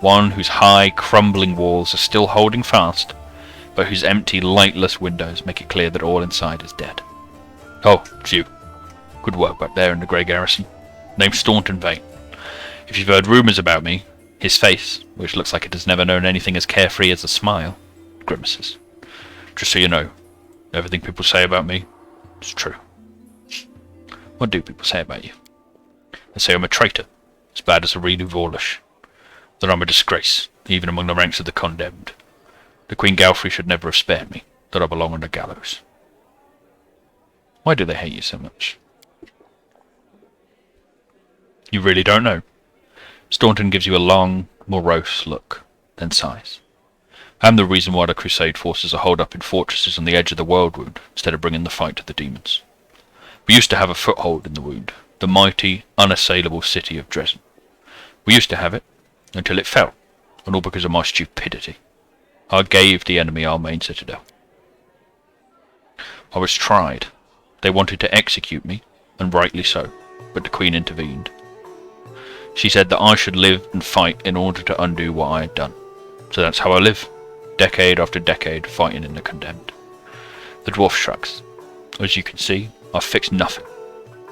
one whose high, crumbling walls are still holding fast, but whose empty, lightless windows make it clear that all inside is dead. Oh, it's you. Good work back there in the Grey Garrison. Name's Staunton Vane. If you've heard rumours about me, his face, which looks like it has never known anything as carefree as a smile, grimaces. Just so you know, everything people say about me is true. What do people say about you? They say I'm a traitor, as bad as a reed of Orlish. That I'm a disgrace, even among the ranks of the condemned. The Queen Galfrey should never have spared me, that I belong on the gallows. Why do they hate you so much? You really don't know? Staunton gives you a long, morose look, then sighs. I'm the reason why the Crusade forces are holed up in fortresses on the edge of the world wound, instead of bringing the fight to the demons. We used to have a foothold in the wound, the mighty, unassailable city of Dresden. We used to have it, until it fell, and all because of my stupidity. I gave the enemy our main citadel. I was tried. They wanted to execute me, and rightly so, but the Queen intervened. She said that I should live and fight in order to undo what I had done. So that's how I live, decade after decade, fighting in the condemned. The dwarf shrugs. As you can see, I've fixed nothing,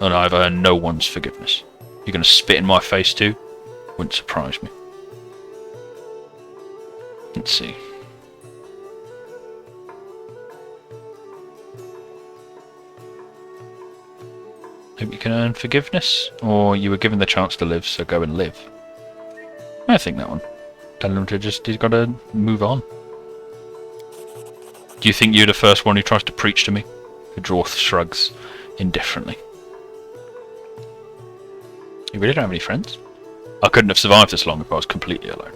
and I've earned no one's forgiveness. You're going to spit in my face too? Wouldn't surprise me. Let's see. Hope you can earn forgiveness, or you were given the chance to live, so go and live. I think that one. Tell him to just, he's got to move on. Do you think you're the first one who tries to preach to me? The dwarf shrugs indifferently. You really don't have any friends? I couldn't have survived this long if I was completely alone.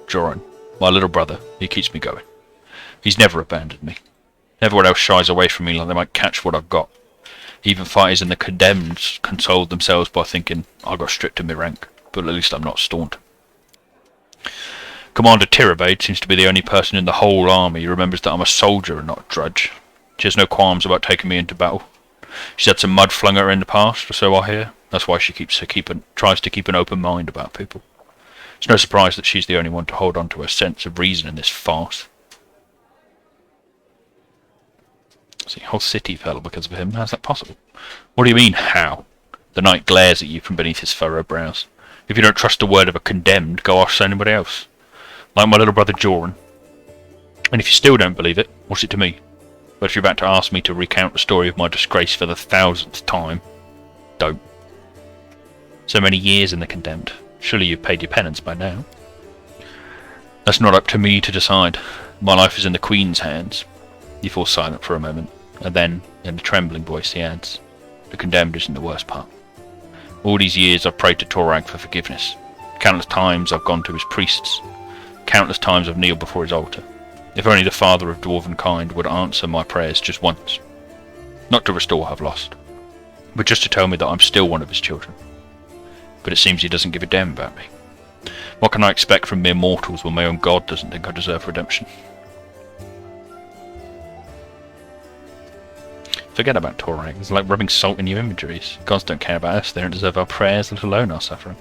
Joran, my little brother, he keeps me going. He's never abandoned me. Everyone else shies away from me like they might catch what I've got. Even fighters in the condemned consoled themselves by thinking, I got stripped of my rank, but at least I'm not staunted. Commander Tirabade seems to be the only person in the whole army who remembers that I'm a soldier and not a drudge. She has no qualms about taking me into battle. She's had some mud flung at her in the past, or so I hear. That's why she tries to keep an open mind about people. It's no surprise that she's the only one to hold on to her sense of reason in this farce. See, whole city fell because of him. How's that possible? What do you mean, how? The knight glares at you from beneath his furrowed brows. If you don't trust the word of a condemned, go ask anybody else. Like my little brother Joran. And if you still don't believe it, what's it to me? But if you're about to ask me to recount the story of my disgrace for the 1000th time, don't. So many years in the condemned. Surely you've paid your penance by now. That's not up to me to decide. My life is in the Queen's hands. He falls silent for a moment, and then, in a trembling voice, he adds, the condemned isn't the worst part. All these years I've prayed to Torag for forgiveness. Countless times I've gone to his priests. Countless times I've kneeled before his altar. If only the father of dwarven kind would answer my prayers just once. Not to restore what I've lost, but just to tell me that I'm still one of his children. But it seems he doesn't give a damn about me. What can I expect from mere mortals when my own god doesn't think I deserve redemption? Forget about Torag. It's like rubbing salt in your imageries. Gods don't care about us. They don't deserve our prayers, let alone our suffering.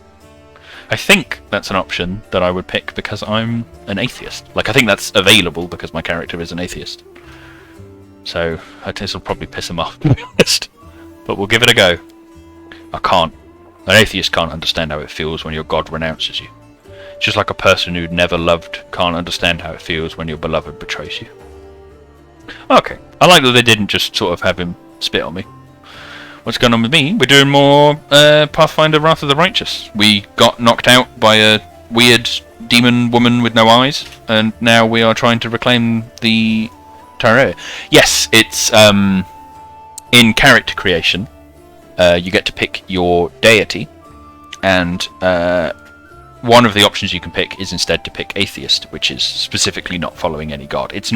I think that's an option that I would pick because I'm an atheist. Like, I think that's available because my character is an atheist. So, this will probably piss him off, to be honest. But we'll give it a go. I can't. An atheist can't understand how it feels when your god renounces you. Just like a person who'd never loved can't understand how it feels when your beloved betrays you. Okay, I like that they didn't just sort of have him spit on me. What's going on with me? We're doing more Pathfinder Wrath of the Righteous. We got knocked out by a weird demon woman with no eyes, and now we are trying to reclaim the Tyrell. Yes, it's in character creation. You get to pick your deity, and one of the options you can pick is instead to pick atheist, which is specifically not following any god. It's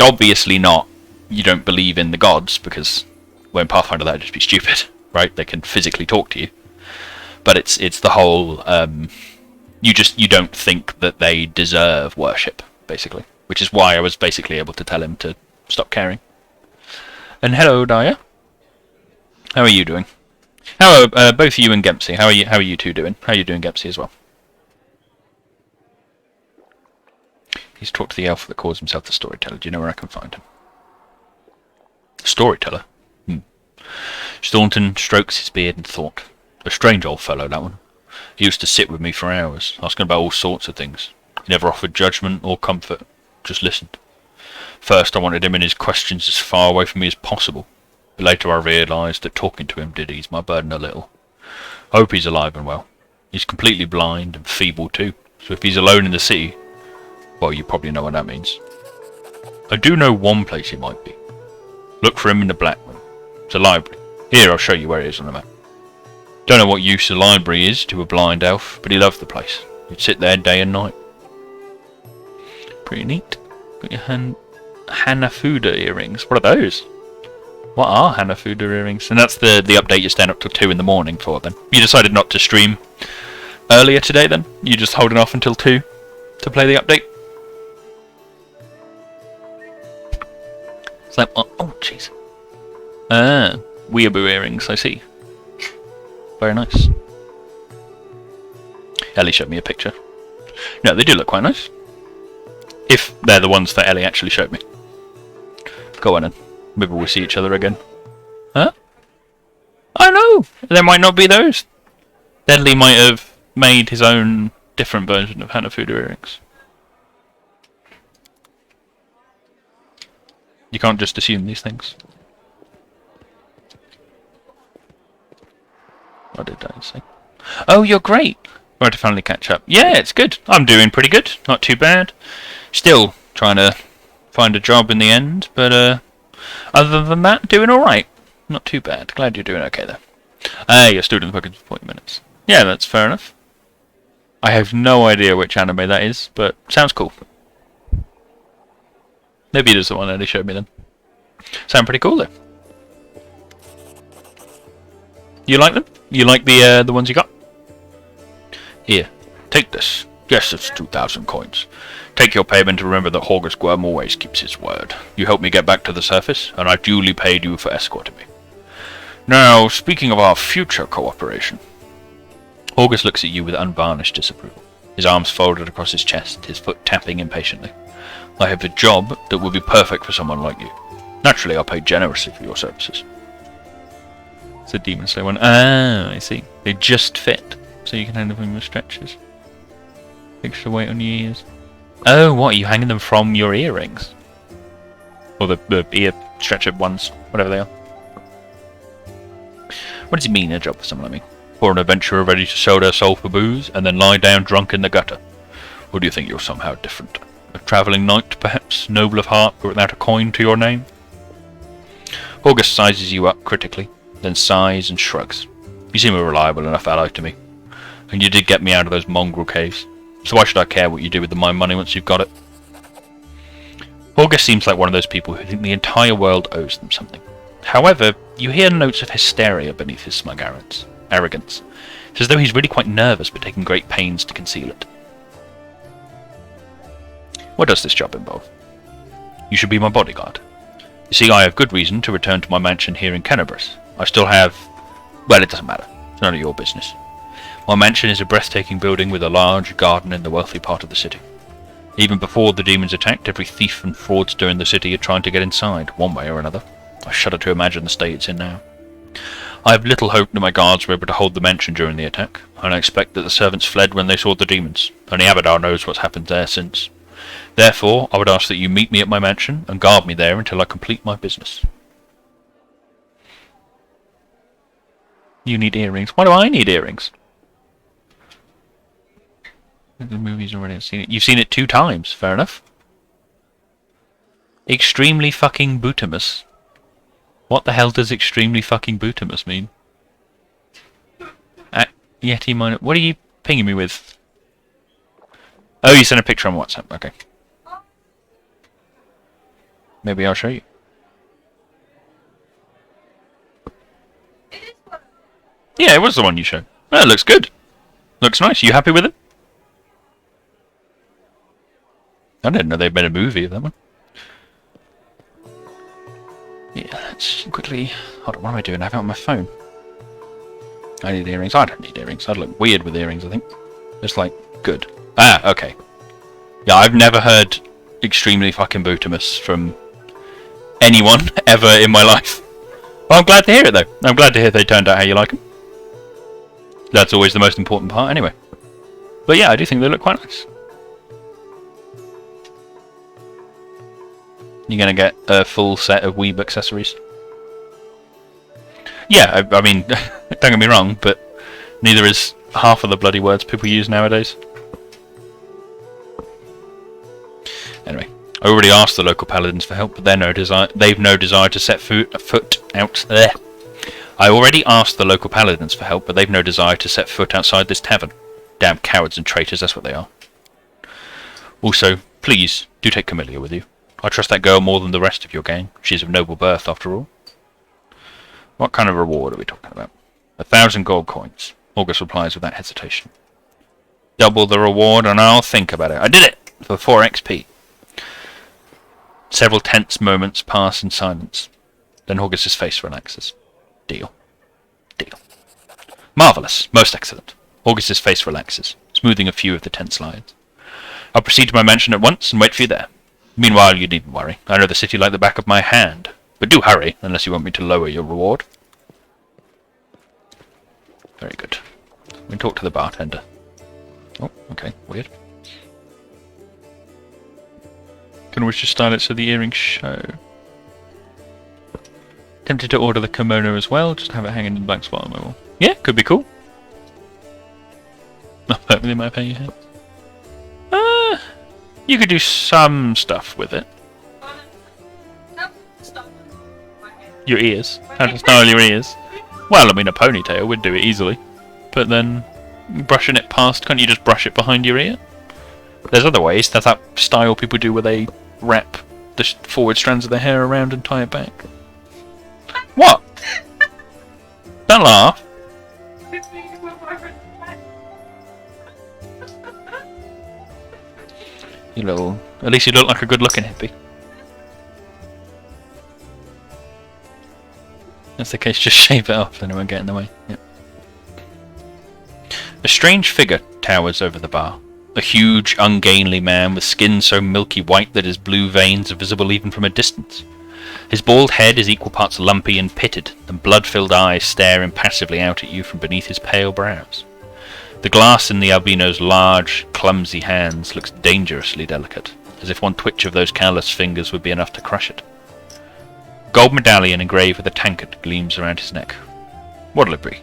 obviously not you don't believe in the gods, because when Pathfinder that would just be stupid, right? They can physically talk to you. But it's the whole you don't think that they deserve worship, basically. Which is why I was basically able to tell him to stop caring. And hello, Daya. How are you doing? Hello, both you and Gempsy. How are you two doing? How are you doing, Gempsy, as well? He's talked to the elf that calls himself the Storyteller. Do you know where I can find him? Storyteller? Staunton strokes his beard in thought. A strange old fellow, that one. He used to sit with me for hours, asking about all sorts of things. He never offered judgment or comfort, just listened. First I wanted him and his questions as far away from me as possible, but later I realised that talking to him did ease my burden a little. I hope he's alive and well. He's completely blind and feeble too, so if he's alone in the city, well, you probably know what that means. I do know one place he might be. Look for him in the Black Room. It's a library. Here, I'll show you where it is on the map. Don't know what use a library is to a blind elf, but he loved the place. He'd sit there day and night. Pretty neat. Got your Hanafuda earrings. What are those? What are Hanafuda earrings? And that's the update you stand up till 2 in the morning for then. You decided not to stream earlier today then? You're just holding off until 2 to play the update? It's like, oh, jeez. Ah, weeaboo earrings, I see. Very nice. Ellie showed me a picture. No, they do look quite nice. If they're the ones that Ellie actually showed me. Go on then. Maybe we'll see each other again. Huh? I know! There might not be those. Deadly might have made his own different version of Hanafuda earrings. You can't just assume these things. What did I say? Oh, you're great! Right to finally catch up. Yeah, it's good. I'm doing pretty good. Not too bad. Still trying to find a job in the end, but other than that, doing alright. Not too bad. Glad you're doing okay though. You're student focus for 40 minutes. Yeah, that's fair enough. I have no idea which anime that is, but sounds cool. Maybe it is the one that he showed me then. Sound pretty cool though. You like them? You like the ones you got? Here, take this. Yes, it's 2,000 coins. Take your payment and remember that Horgus Gworm always keeps his word. You helped me get back to the surface, and I duly paid you for escorting me. Now, speaking of our future cooperation. Horgus looks at you with unvarnished disapproval. His arms folded across his chest, his foot tapping impatiently. I have a job that will be perfect for someone like you. Naturally, I'll pay generously for your services. It's a Demon Slayer one. Ah, I see. They just fit, so you can handle them with stretchers. Extra weight on your ears. Oh, what? Are you hanging them from your earrings? Or the ear stretcher ones, whatever they are. What does it mean, a job for someone like me? For an adventurer ready to sell their soul for booze, and then lie down drunk in the gutter? Or do you think you're somehow different? A travelling knight, perhaps, noble of heart, but without a coin to your name? August sizes you up critically, then sighs and shrugs. You seem a reliable enough ally to me. And you did get me out of those mongrel caves. So why should I care what you do with my money once you've got it? August seems like one of those people who think the entire world owes them something. However, you hear notes of hysteria beneath his smug arrogance. It's as though he's really quite nervous but taking great pains to conceal it. What does this job involve? You should be my bodyguard. You see, I have good reason to return to my mansion here in Kenabris. I still have... well, it doesn't matter. It's none of your business. My mansion is a breathtaking building with a large garden in the wealthy part of the city. Even before the demons attacked, every thief and fraudster in the city had tried to get inside, one way or another. I shudder to imagine the state it's in now. I have little hope that my guards were able to hold the mansion during the attack, and I expect that the servants fled when they saw the demons. Only Abadar knows what's happened there since. Therefore, I would ask that you meet me at my mansion and guard me there until I complete my business. You need earrings. Why do I need earrings? The movie's already seen it. You've seen it 2 times. Fair enough. Extremely fucking Bootimus. What the hell does extremely fucking Bootimus mean? Yeti minor. What are you pinging me with? Oh, you sent a picture on WhatsApp. Okay. Maybe I'll show you. Yeah, it was the one you showed. Oh, it looks good. Looks nice. You happy with it? I didn't know they'd made a movie of that one. Yeah, let's quickly... hold on, what am I doing? I have it on my phone. I need earrings. I don't need earrings. I'd look weird with earrings, I think. Just like, good. Ah, okay. Yeah, I've never heard extremely fucking Bootimus from anyone ever in my life. Well, I'm glad to hear it, though. I'm glad to hear they turned out how you like them. That's always the most important part, anyway. But yeah, I do think they look quite nice. You're going to get a full set of Weeb accessories. Yeah, I mean, don't get me wrong, but neither is half of the bloody words people use nowadays. Anyway, I already asked the local paladins for help, but they've no desire to set foot out there. I already asked the local paladins for help, but they've no desire to set foot outside this tavern. Damn cowards and traitors, that's what they are. Also, please, do take Camilla with you. I trust that girl more than the rest of your gang. She's of noble birth, after all. What kind of reward are we talking about? 1,000 gold coins. August replies without hesitation. Double the reward and I'll think about it. I did it! For 4 XP. Several tense moments pass in silence. Then Augustus' face relaxes. Deal. Deal. Marvellous. Most excellent. Augustus' face relaxes, smoothing a few of the tense lines. I'll proceed to my mansion at once and wait for you there. Meanwhile, you needn't worry. I know the city like the back of my hand. But do hurry, unless you want me to lower your reward. Very good. We can talk to the bartender. Oh, okay. Weird. Can always just style it so the earrings show. Tempted to order the kimono as well, just have it hanging in the black spot on my wall. Yeah, could be cool. Not perfectly my pay your head. You could do some stuff with it. Your ears. How to style your ears. Well, I mean, a ponytail would do it easily. But then, brushing it past, can't you just brush it behind your ear? There's other ways. There's that style people do where they wrap the forward strands of their hair around and tie it back. What? Don't laugh. You little... At least you look like a good-looking hippie. That's the case, just shave it off, then it won't get in the way. Yep. A strange figure towers over the bar. A huge, ungainly man with skin so milky white that his blue veins are visible even from a distance. His bald head is equal parts lumpy and pitted, and blood-filled eyes stare impassively out at you from beneath his pale brows. The glass in the albino's large, clumsy hands looks dangerously delicate, as if one twitch of those callous fingers would be enough to crush it. A gold medallion engraved with a tankard gleams around his neck. What'll it be?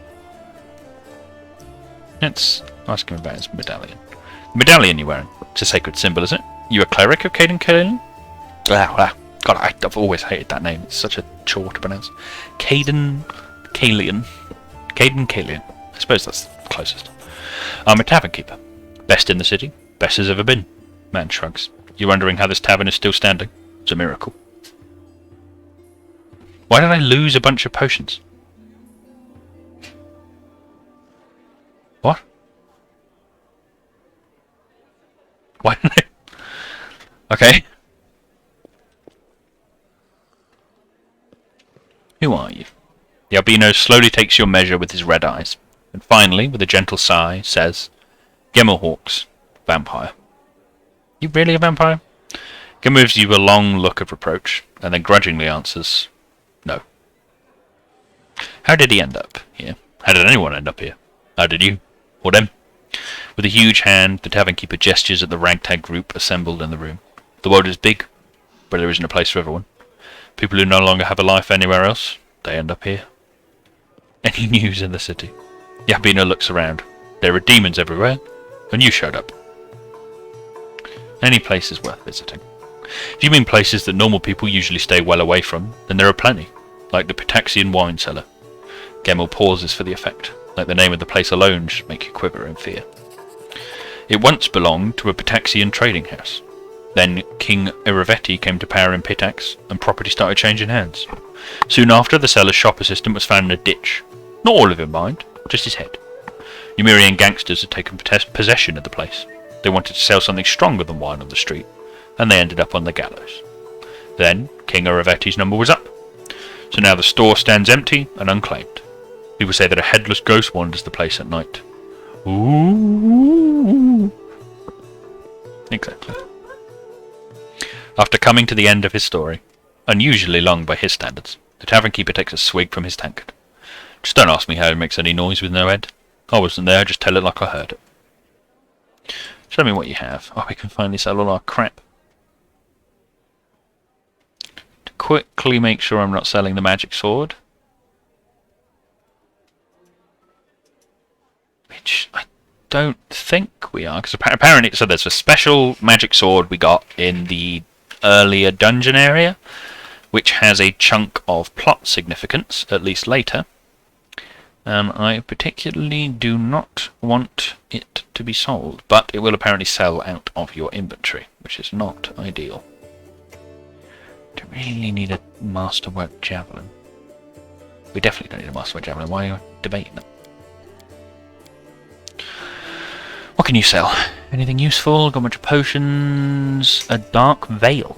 Let's ask him about his medallion. The medallion you're wearing, it's a sacred symbol, isn't it? You a cleric of Caden Kalian? God, I've always hated that name. It's such a chore to pronounce. Caden Kalian. Caden Kalian. I suppose that's the closest. I'm a tavern keeper. Best in the city. Best as ever been. Man shrugs. You're wondering how this tavern is still standing? It's a miracle. Why did I lose a bunch of potions? What? Why did I... Okay. Who are you? The albino slowly takes your measure with his red eyes, and finally, with a gentle sigh, says, Gemmelhawks, vampire. You really a vampire? Gemmel gives you a long look of reproach, and then grudgingly answers, no. How did he end up here? How did anyone end up here? How did you? Or them? With a huge hand, the tavern keeper gestures at the ragtag group assembled in the room. The world is big, but there isn't a place for everyone. People who no longer have a life anywhere else, they end up here. Any news in the city? The albino looks around. There are demons everywhere, and you showed up. Any place is worth visiting. If you mean places that normal people usually stay well away from, then there are plenty, like the Pitaxian wine cellar. Gemmel pauses for the effect, like the name of the place alone should make you quiver in fear. It once belonged to a Pitaxian trading house. Then King Iravetti came to power in Pitax, and property started changing hands. Soon after, the seller's shop assistant was found in a ditch. Not all of him, mind, just his head. Numerian gangsters had taken possession of the place. They wanted to sell something stronger than wine on the street, and they ended up on the gallows. Then, King Iravetti's number was up. So now the store stands empty and unclaimed. People say that a headless ghost wanders the place at night. Ooh. Exactly. After coming to the end of his story, unusually long by his standards, the tavern keeper takes a swig from his tankard. Just don't ask me how he makes any noise with no head. I wasn't there, just tell it like I heard it. Show me what you have. Oh, we can finally sell all our crap. To quickly make sure I'm not selling the magic sword. Which I don't think we are, because apparently, so there's a special magic sword we got in the earlier dungeon area, which has a chunk of plot significance, at least later. I particularly do not want it to be sold, but it will apparently sell out of your inventory, which is not ideal. Do really need a masterwork javelin? We definitely don't need a masterwork javelin. Why are you debating them? What can you sell? Anything useful? Got a bunch of potions. A dark veil.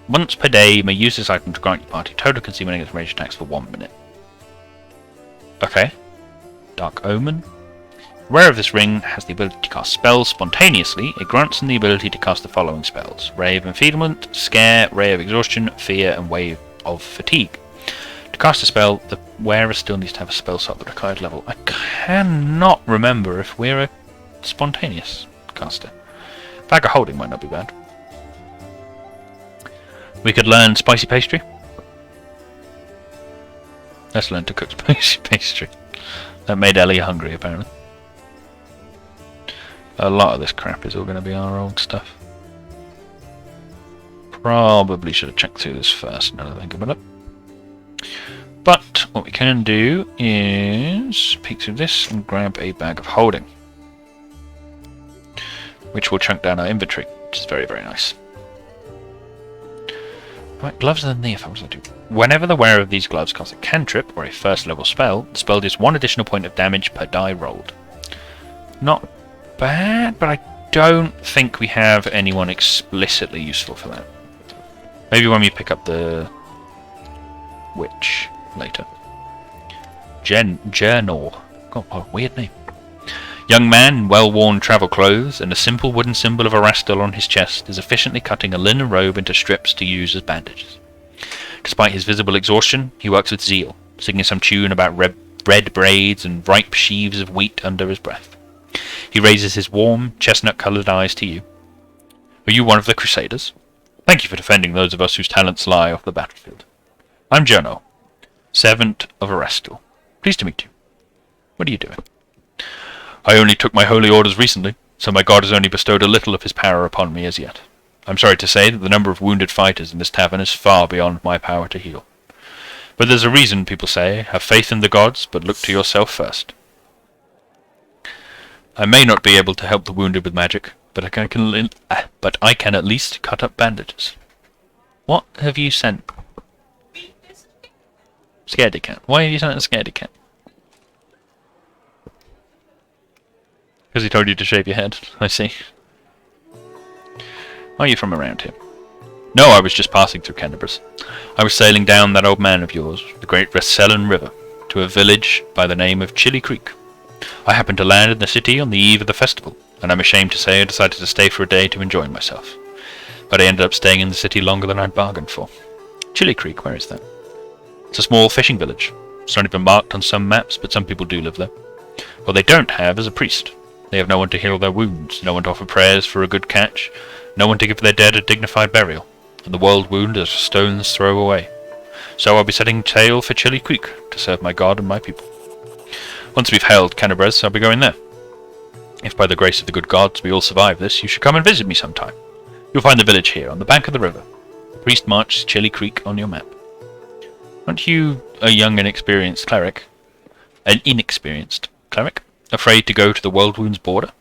Once per day, you may use this item to grant your party total concealment against ranged attacks for 1 minute. Okay. Dark Omen. The wearer of this ring has the ability to cast spells spontaneously. It grants them the ability to cast the following spells: Ray of Enfeeblement, Scare, Ray of Exhaustion, Fear, and Wave of Fatigue. To cast a spell, the wearer still needs to have a spell slot at a required level. I cannot remember if we're a spontaneous caster. Bag of Holding might not be bad. We could learn Spicy Pastry. Let's learn to cook Spicy Pastry. That made Ellie hungry, apparently. A lot of this crap is all going to be our old stuff. Probably should have checked through this first, now that I think about it. But what we can do is peek through this and grab a Bag of Holding, which will chunk down our inventory, which is very, very nice. Right, gloves and the what do? Whenever the wearer of these gloves casts a cantrip or a first level spell, the spell deals 1 additional point of damage per die rolled. Not bad, but I don't think we have anyone explicitly useful for that. Maybe when we pick up the witch later. Journal. God, what a weird name. Young man in well-worn travel clothes and a simple wooden symbol of Erastil on his chest is efficiently cutting a linen robe into strips to use as bandages. Despite his visible exhaustion, he works with zeal, singing some tune about red braids and ripe sheaves of wheat under his breath. He raises his warm, chestnut-coloured eyes to you. Are you one of the Crusaders? Thank you for defending those of us whose talents lie off the battlefield. I'm Jono, servant of Erastil. Pleased to meet you. What are you doing? I only took my holy orders recently, so my god has only bestowed a little of his power upon me as yet. I'm sorry to say that the number of wounded fighters in this tavern is far beyond my power to heal. But there's a reason people say, have faith in the gods, but look to yourself first. I may not be able to help the wounded with magic, but I can at least cut up bandages. What have you sent? Scaredy cat. Why have you sent a scaredy cat? Because he told you to shave your head, I see. Are you from around here? No, I was just passing through Canterbury. I was sailing down that old man of yours, the great Ressellan River, to a village by the name of Chilly Creek. I happened to land in the city on the eve of the festival, and I'm ashamed to say I decided to stay for a day to enjoy myself. But I ended up staying in the city longer than I'd bargained for. Chilly Creek, where is that? It's a small fishing village. It's not even marked on some maps, but some people do live there. What they don't have is a priest. They have no one to heal their wounds, no one to offer prayers for a good catch, no one to give their dead a dignified burial, and the world wound is a stone's throw away. So I'll be setting sail for Chilly Creek to serve my god and my people. Once we've held Canterbury, I'll be going there. If by the grace of the good gods we all survive this, you should come and visit me sometime. You'll find the village here, on the bank of the river. The priest marched Chilly Creek on your map. Aren't you a young and inexperienced cleric? An inexperienced cleric? Afraid to go to the World Wound's border?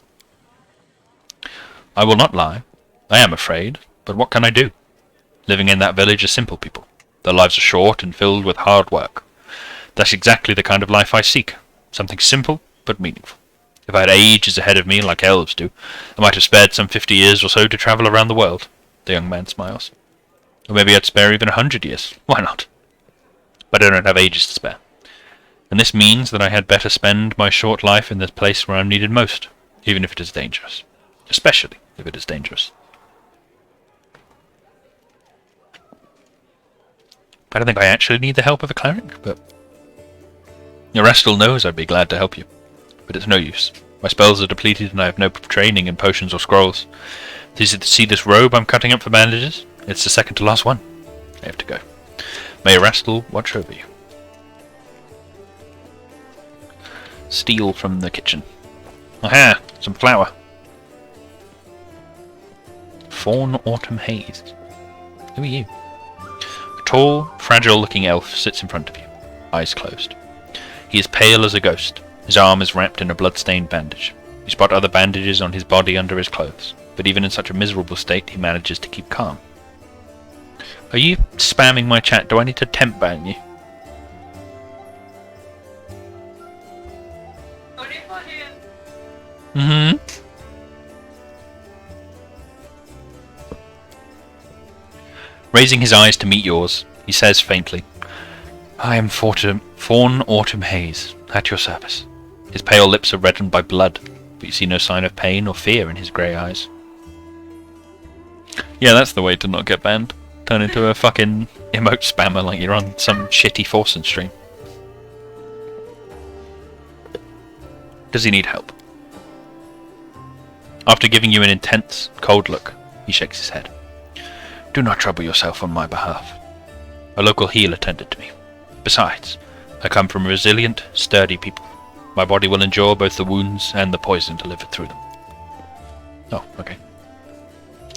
I will not lie. I am afraid, but what can I do? Living in that village are simple people. Their lives are short and filled with hard work. That's exactly the kind of life I seek. Something simple, but meaningful. If I had ages ahead of me, like elves do, I might have spared some 50 years or so to travel around the world. The young man smiles. Or maybe I'd spare even 100 years. Why not? But I don't have ages to spare. And this means that I had better spend my short life in the place where I'm needed most, even if it is dangerous. Especially if it is dangerous. I don't think I actually need the help of a cleric, but Erastil knows I'd be glad to help you. But it's no use. My spells are depleted and I have no training in potions or scrolls. See this robe I'm cutting up for bandages? It's the second to last one. I have to go. May Erastil watch over you. Steal from the kitchen. Aha! Some flour. Fawn Autumn Haze. Who are you? A tall, fragile-looking elf sits in front of you, eyes closed. He is pale as a ghost. His arm is wrapped in a blood-stained bandage. You spot other bandages on his body under his clothes, but even in such a miserable state he manages to keep calm. Are you spamming my chat? Do I need to temp ban you? Mm-hmm. Raising his eyes to meet yours, he says faintly, I am Fawn Autumn Haze, at your service. His pale lips are reddened by blood, but you see no sign of pain or fear in his grey eyes. Yeah, that's the way to not get banned. Turn into a fucking emote spammer like you're on some shitty Forsen stream. Does he need help? After giving you an intense, cold look, he shakes his head. Do not trouble yourself on my behalf. A local healer tended to me. Besides, I come from resilient, sturdy people. My body will endure both the wounds and the poison delivered through them. Oh, okay.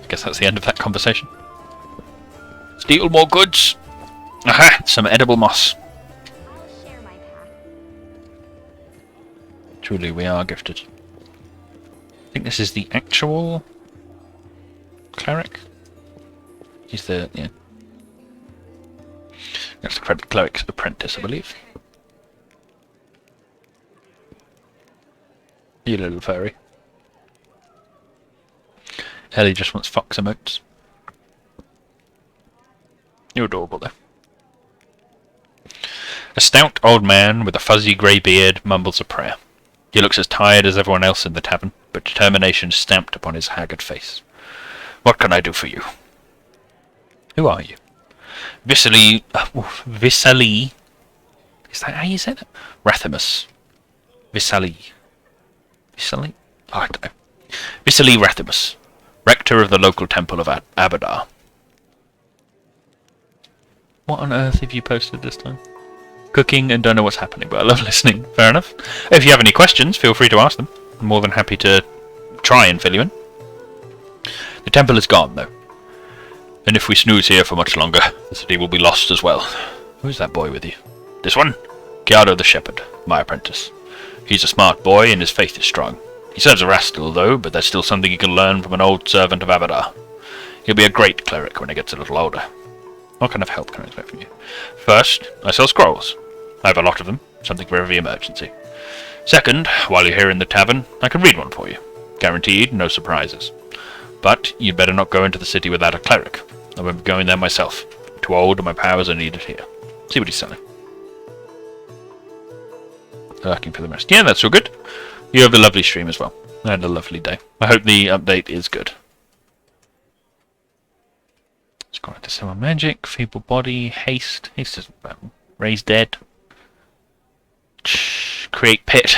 I guess that's the end of that conversation. Steal more goods! Aha! Some edible moss. I'll share my pack. Truly, we are gifted. I think this is the actual cleric. He's the, yeah. That's the cleric's apprentice, I believe. You little fairy. Ellie just wants fox emotes. You're adorable, though. A stout old man with a fuzzy grey beard mumbles a prayer. He looks as tired as everyone else in the tavern, but determination stamped upon his haggard face. What can I do for you? Who are you? Viscally... Is that how you say that? Rathimus. Viscally. Oh, I don't know. Viscally Rathimus, rector of the local temple of Abadar. What on earth have you posted this time? Cooking and don't know what's happening, but I love listening. Fair enough. If you have any questions, feel free to ask them. I'm more than happy to try and fill you in. The temple is gone, though. And if we snooze here for much longer, the city will be lost as well. Who's that boy with you? This one? Kiado the Shepherd, my apprentice. He's a smart boy and his faith is strong. He serves a rascal, though, but there's still something he can learn from an old servant of Abadar. He'll be a great cleric when he gets a little older. What kind of help can I expect from you? First, I sell scrolls. I have a lot of them, something for every emergency. Second, while you're here in the tavern, I can read one for you. Guaranteed, no surprises. But you'd better not go into the city without a cleric. I won't be going there myself. I'm too old and my powers are needed here. See what he's selling. Lurking for the rest. Yeah, that's all good. You have a lovely stream as well. And a lovely day. I hope the update is good. Let's go into Summer Magic, Feeble Body, Haste. Haste is Raise Dead. Create Pit.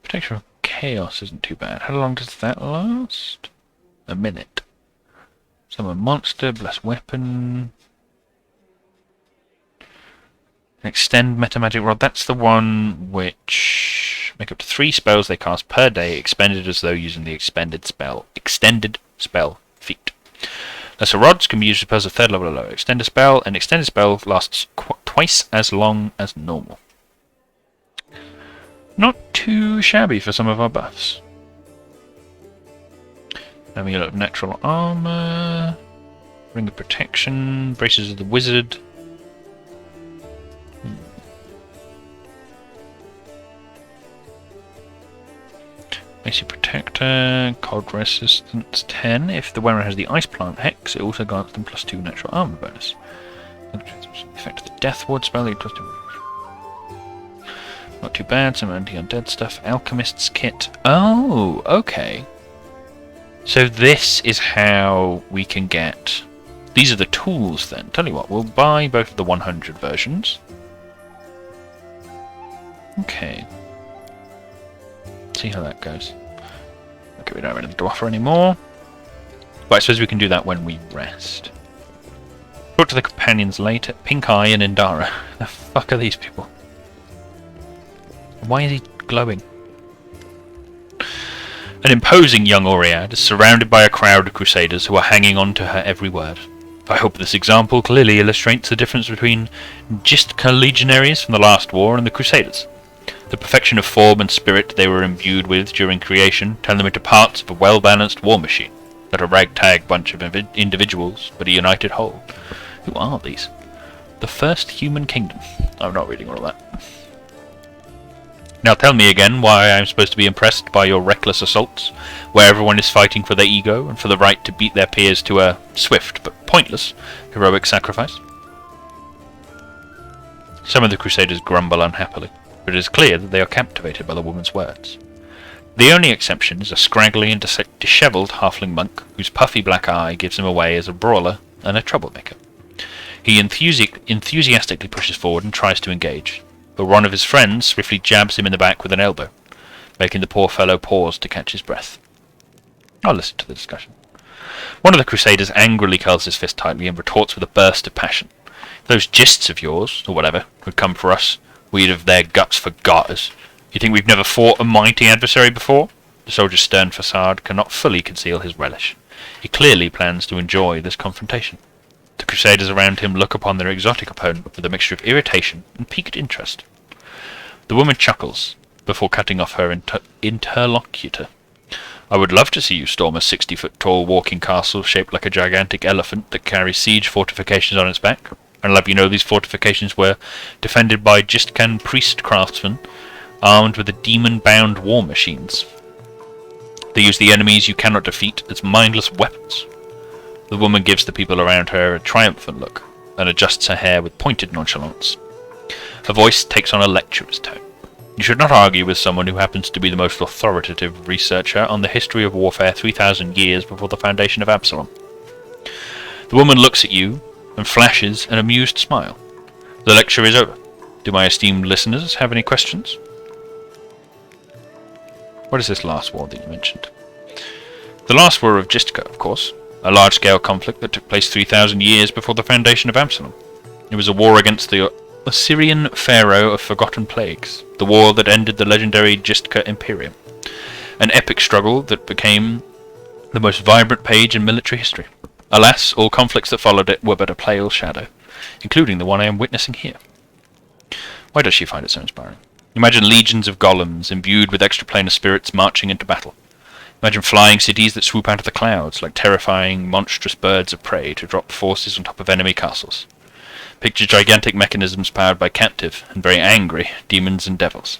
Protection of Chaos isn't too bad. How long does that last? A minute. Summon Monster, Bless Weapon. Extend Metamagic Rod. That's the one which make up to 3 spells they cast per day, expended as though using the extended spell feat. Lesser rods can be used to spells of 3rd level or lower. Extended spell. An extended spell lasts twice as long as normal. Not too shabby for some of our buffs. Amulet of Natural Armor, Ring of Protection, Braces of the Wizard. Basic Protector, Cold Resistance 10. If the wearer has the Ice Plant Hex, it also grants them +2 natural armor bonus. Effect of the Death Ward spell, +2. Not too bad, some anti-undead stuff. Alchemist's Kit. Oh, okay. So this is how we can get... These are the tools then. Tell you what, we'll buy both of the 100 versions. Okay. See how that goes. Okay, we don't have anything to offer anymore. But I suppose we can do that when we rest. Talk to the companions later. Pink Eye and Indara. The fuck are these people? Why is he glowing? An imposing young Oread is surrounded by a crowd of crusaders who are hanging on to her every word. I hope this example clearly illustrates the difference between Gistka legionaries from the last war and the crusaders. The perfection of form and spirit they were imbued with during creation turned them into parts of a well-balanced war machine, not a ragtag bunch of individuals, but a united whole. Who are these? The First Human Kingdom. I'm not reading all of that. Now tell me again why I'm supposed to be impressed by your reckless assaults, where everyone is fighting for their ego and for the right to beat their peers to a swift but pointless heroic sacrifice. Some of the Crusaders grumble unhappily, but it is clear that they are captivated by the woman's words. The only exception is a scraggly and dishevelled halfling monk, whose puffy black eye gives him away as a brawler and a troublemaker. He enthusiastically pushes forward and tries to engage, but one of his friends swiftly jabs him in the back with an elbow, making the poor fellow pause to catch his breath. I'll listen to the discussion. One of the Crusaders angrily curls his fist tightly and retorts with a burst of passion. If those gists of yours, or whatever, would come for us, we'd have their guts for garters. You think we've never fought a mighty adversary before? The soldier's stern facade cannot fully conceal his relish. He clearly plans to enjoy this confrontation. The Crusaders around him look upon their exotic opponent with a mixture of irritation and piqued interest. The woman chuckles, before cutting off her interlocutor. I would love to see you storm a 60-foot-tall walking castle shaped like a gigantic elephant that carries siege fortifications on its back. And I'll have you know these fortifications were defended by Jistkan priest craftsmen, armed with the demon-bound war machines. They use the enemies you cannot defeat as mindless weapons. The woman gives the people around her a triumphant look, and adjusts her hair with pointed nonchalance. Her voice takes on a lecturer's tone. You should not argue with someone who happens to be the most authoritative researcher on the history of warfare 3,000 years before the foundation of Absalom. The woman looks at you, and flashes an amused smile. The lecture is over. Do my esteemed listeners have any questions? What is this last war that you mentioned? The last war of Gistka, of course. A large-scale conflict that took place 3,000 years before the foundation of Absalom. It was a war against the Assyrian pharaoh of forgotten plagues. The war that ended the legendary Gistka Imperium. An epic struggle that became the most vibrant page in military history. Alas, all conflicts that followed it were but a pale shadow, including the one I am witnessing here. Why does she find it so inspiring? Imagine legions of golems imbued with extraplanar spirits marching into battle. Imagine flying cities that swoop out of the clouds like terrifying, monstrous birds of prey to drop forces on top of enemy castles. Picture gigantic mechanisms powered by captive and very angry demons and devils.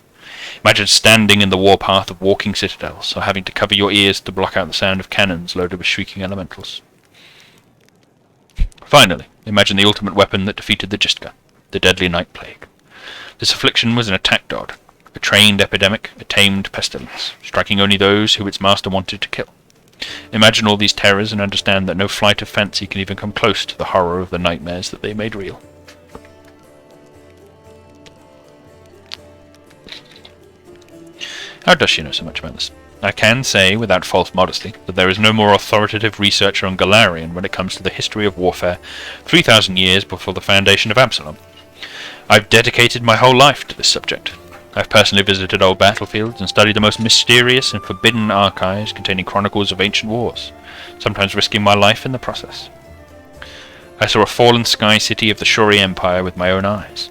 Imagine standing in the warpath of walking citadels, or having to cover your ears to block out the sound of cannons loaded with shrieking elementals. Finally, imagine the ultimate weapon that defeated the Gistka, the deadly night plague. This affliction was an attack dog, a trained epidemic, a tamed pestilence, striking only those who its master wanted to kill. Imagine all these terrors and understand that no flight of fancy can even come close to the horror of the nightmares that they made real. How does she know so much about this? I can say, without false modesty, that there is no more authoritative researcher on Galarian when it comes to the history of warfare 3,000 years before the foundation of Absalom. I've dedicated my whole life to this subject. I've personally visited old battlefields and studied the most mysterious and forbidden archives containing chronicles of ancient wars, sometimes risking my life in the process. I saw a fallen sky city of the Shuri Empire with my own eyes.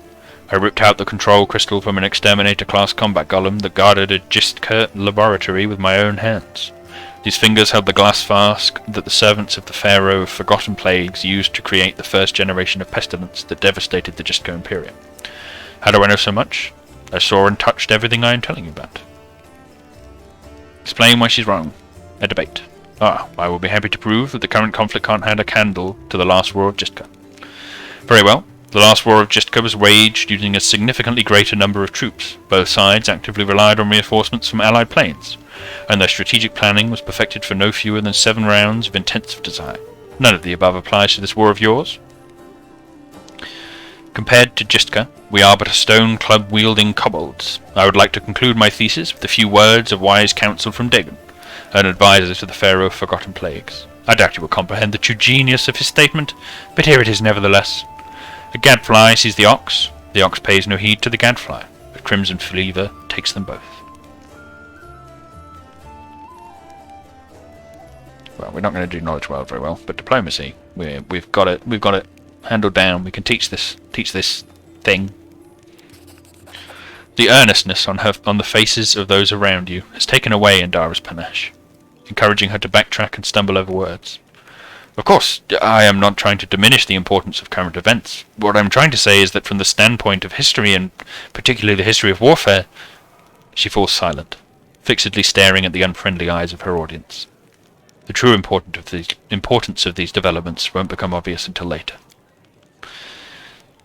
I ripped out the control crystal from an exterminator-class combat golem that guarded a Gistka laboratory with my own hands. These fingers held the glass flask that the servants of the pharaoh of forgotten plagues used to create the first generation of pestilence that devastated the Gistka Imperium. How do I know so much? I saw and touched everything I am telling you about. Explain why she's wrong. A debate. I will be happy to prove that the current conflict can't hand a candle to the last war of Gistka. Very well. The last war of Gistka was waged using a significantly greater number of troops. Both sides actively relied on reinforcements from allied planes, and their strategic planning was perfected for no fewer than 7 rounds of intensive design. None of the above applies to this war of yours. Compared to Gistka, we are but a stone club-wielding kobolds. I would like to conclude my thesis with a few words of wise counsel from Dagon, an advisor to the Pharaoh of Forgotten Plagues. I doubt you will comprehend the true genius of his statement, but here it is nevertheless. A gadfly sees the ox pays no heed to the gadfly, but crimson fever takes them both. Well, we're not going to do knowledge world very well, but diplomacy, we've got it handled down. We can teach this thing. The earnestness on the faces of those around you has taken away Indara's panache, encouraging her to backtrack and stumble over words. Of course, I am not trying to diminish the importance of current events. What I'm trying to say is that from the standpoint of history, and particularly the history of warfare, She falls silent, fixedly staring at the unfriendly eyes of her audience. The true importance of these developments won't become obvious until later.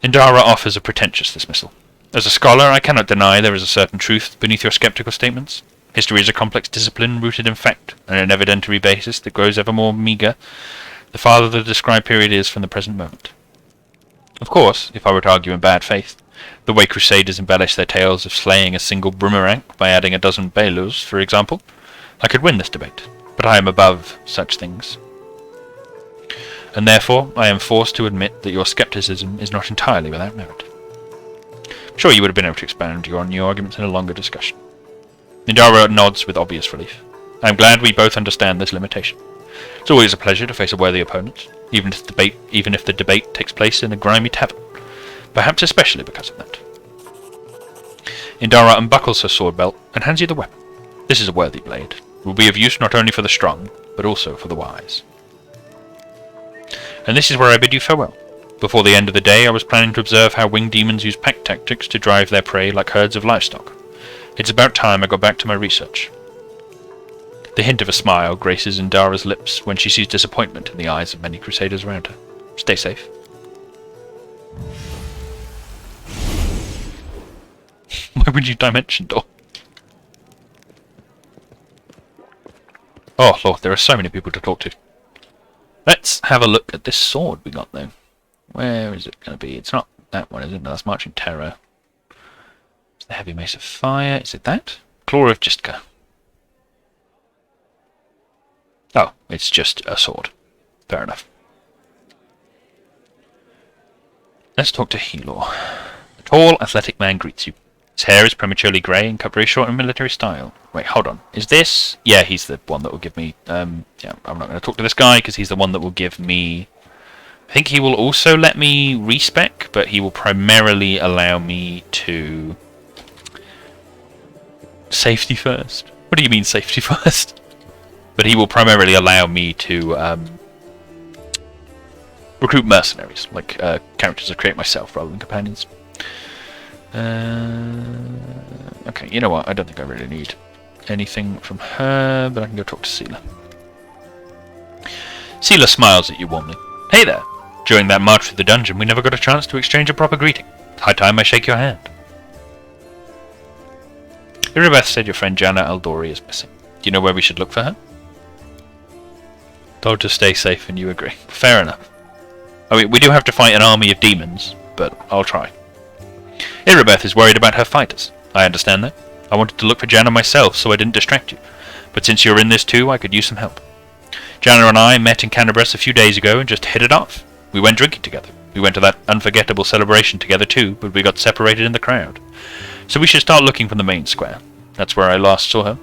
Indara offers a pretentious dismissal. As a scholar, I cannot deny there is a certain truth beneath your skeptical statements. History is a complex discipline rooted in fact, and an evidentiary basis that grows ever more meagre the farther the described period is from the present moment. Of course, if I were to argue in bad faith, the way Crusaders embellish their tales of slaying a single Brumarank by adding a dozen Belus, for example, I could win this debate, but I am above such things. And therefore, I am forced to admit that your skepticism is not entirely without merit. I'm sure you would have been able to expound on your arguments in a longer discussion. Indara nods with obvious relief. I am glad we both understand this limitation. It's always a pleasure to face a worthy opponent, even if the debate takes place in a grimy tavern. Perhaps especially because of that. Indara unbuckles her sword belt and hands you the weapon. This is a worthy blade. It will be of use not only for the strong, but also for the wise. And this is where I bid you farewell. Before the end of the day, I was planning to observe how winged demons use pack tactics to drive their prey like herds of livestock. It's about time I got back to my research. The hint of a smile graces Indara's lips when she sees disappointment in the eyes of many Crusaders around her. Stay safe. Why would you dimension door? Oh lord, there are so many people to talk to. Let's have a look at this sword we got though. Where is it going to be? It's not that one, is it? No, that's Marching Terror. It's the Heavy Mace of Fire. Is it that? Claw of Jistka. Oh, it's just a sword. Fair enough. Let's talk to Helor. A tall, athletic man greets you. His hair is prematurely grey and cut very short in military style. Wait, hold on. Is this... Yeah, he's the one that will give me... yeah, I'm not going to talk to this guy because he's the one that will give me... I think he will also let me respec, but he will primarily allow me to... Safety first? What do you mean safety first? But he will primarily allow me to recruit mercenaries, like characters I create myself rather than companions. Okay, you know what? I don't think I really need anything from her, but I can go talk to Seela. Seela smiles at you warmly. Hey there! During that march through the dungeon, we never got a chance to exchange a proper greeting. High time I shake your hand. Iribeth said your friend Jana Aldori is missing. Do you know where we should look for her? Told to stay safe and you agree. Fair enough. I mean, we do have to fight an army of demons, but I'll try. Iribeth is worried about her fighters. I understand that. I wanted to look for Jana myself, so I didn't distract you. But since you're in this too, I could use some help. Jana and I met in Canabras a few days ago and just hit it off. We went drinking together. We went to that unforgettable celebration together too, but we got separated in the crowd. So we should start looking from the main square. That's where I last saw her.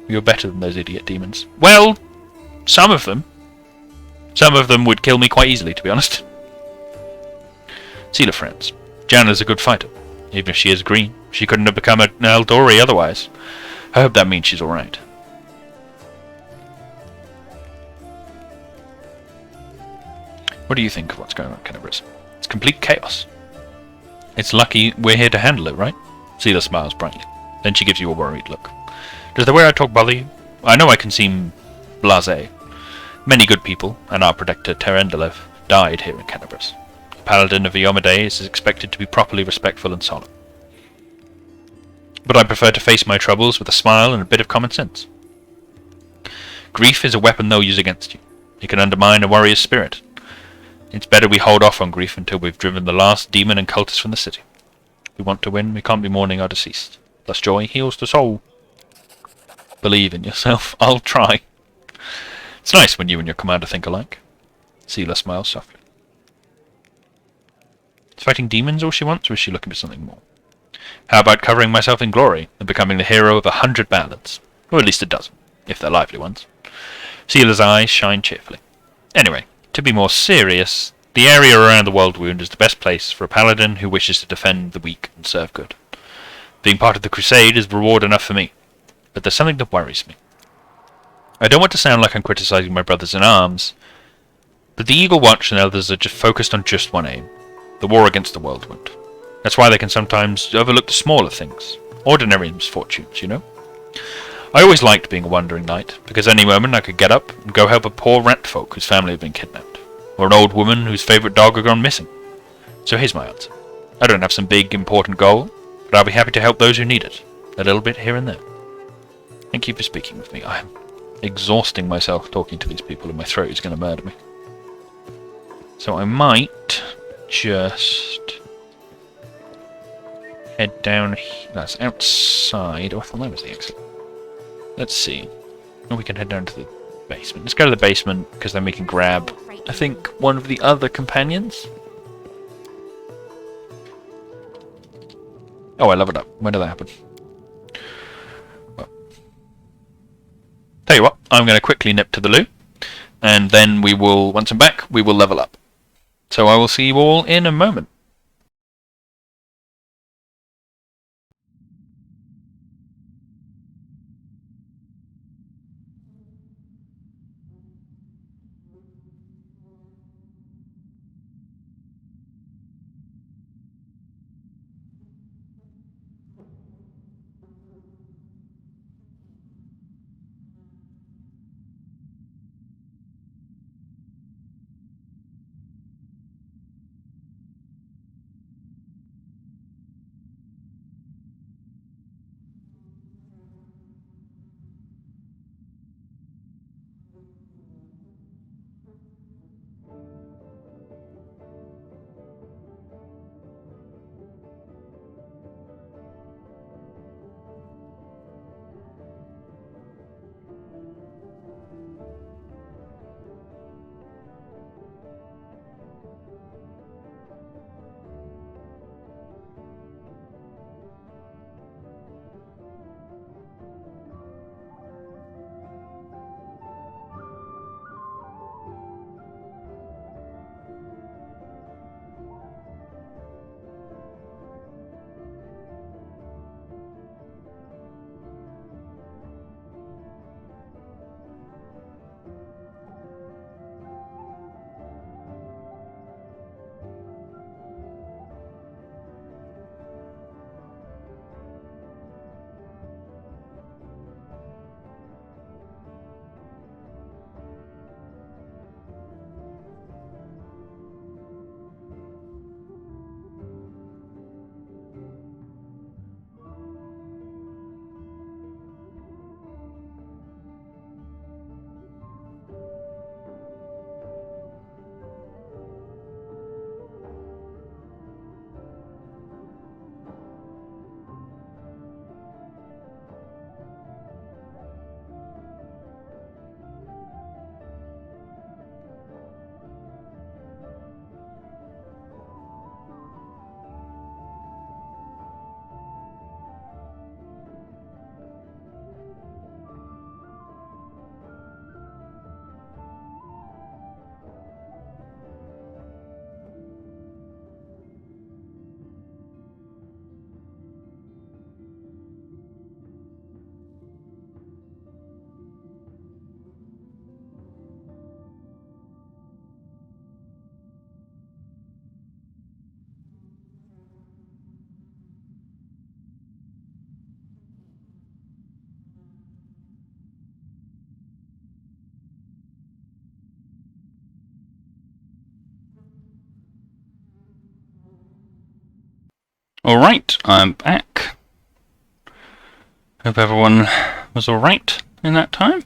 You're better than those idiot demons. Well, some of them. Some of them would kill me quite easily, to be honest. Seela friends. Jana's a good fighter. Even if she is green, she couldn't have become an Eldori otherwise. I hope that means she's alright. What do you think of what's going on, Canabras? It's complete chaos. It's lucky we're here to handle it, right? Seela smiles brightly. Then she gives you a worried look. Does the way I talk bother you? I know I can seem blasé. Many good people, and our protector Terendelev, died here in Canabras. A paladin of Iomedes is expected to be properly respectful and solemn. But I prefer to face my troubles with a smile and a bit of common sense. Grief is a weapon they'll use against you. It can undermine a warrior's spirit. It's better we hold off on grief until we've driven the last demon and cultist from the city. If we want to win, we can't be mourning our deceased. Thus joy heals the soul. Believe in yourself. I'll try. It's nice when you and your commander think alike. Seela smiles softly. Is fighting demons all she wants, or is she looking for something more? How about covering myself in glory and becoming the hero of 100 ballads? Or at least a dozen, if they're lively ones. Seela's eyes shine cheerfully. Anyway, to be more serious, the area around the World Wound is the best place for a paladin who wishes to defend the weak and serve good. Being part of the crusade is reward enough for me, but there's something that worries me. I don't want to sound like I'm criticizing my brothers in arms, but the Eagle Watch and others are just focused on just one aim, the war against the World Wound. That's why they can sometimes overlook the smaller things, ordinary misfortunes, you know? I always liked being a wandering knight, because any moment I could get up and go help a poor rat folk whose family had been kidnapped, or an old woman whose favourite dog had gone missing. So here's my answer. I don't have some big, important goal, but I'll be happy to help those who need it, a little bit here and there. Thank you for speaking with me. I'm exhausting myself talking to these people, and my throat is going to murder me. So I might just head down. That's outside. Oh, I thought that was the exit. Let's see. Oh, we can head down to the basement. Let's go to the basement, because then we can grab, I think, one of the other companions. Oh, I leveled up. When did that happen? Well, tell you what, I'm going to quickly nip to the loo, and then we will, once I'm back, we will level up. So I will see you all in a moment. Alright, I'm back. Hope everyone was alright in that time.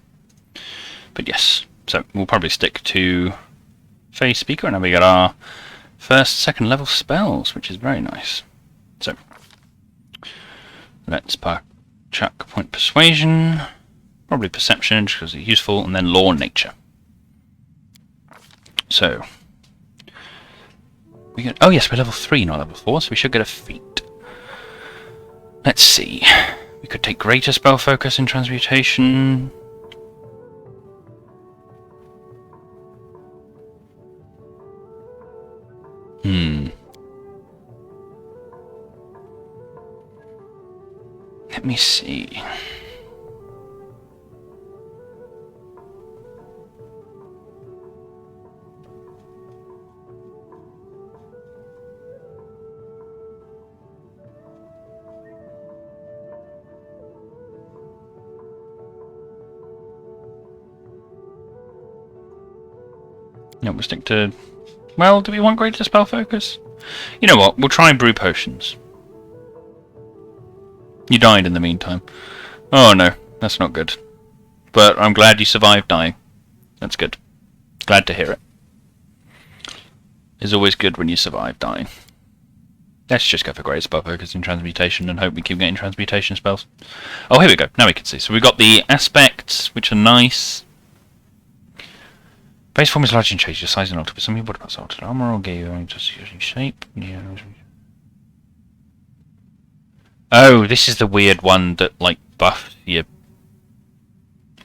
But yes, so we'll probably stick to phase speaker, and then we get our first, second level spells, which is very nice. So, let's chuck point persuasion, probably perception because it's useful, and then law nature. So, we get, oh yes, we're level 3, not level 4, so we should get a feat. Let's see. We could take greater spell focus in transmutation. Let me see. No, we'll stick to... Well, do we want greater spell focus? You know what? We'll try and brew potions. You died in the meantime. Oh no, that's not good. But I'm glad you survived dying. That's good. Glad to hear it. It's always good when you survive dying. Let's just go for greater spell focus in transmutation and hope we keep getting transmutation spells. Oh, here we go. Now we can see. So we've got the aspects, which are nice. Base form is large and changes your size and alter. But some people what about altered armor or gave you just using shape? Yeah. Oh, this is the weird one that like buffs your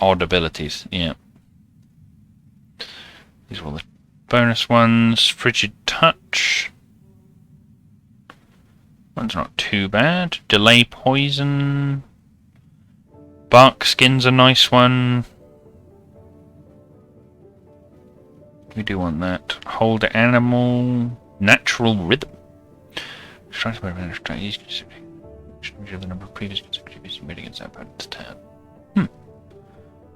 odd abilities. Yeah. These are all the bonus ones. Frigid touch. One's not too bad. Delay poison. Bark skin's a nice one. We do want that. Hold animal. Natural rhythm. Strike by the number of previous consecutive made against that opponent's turn.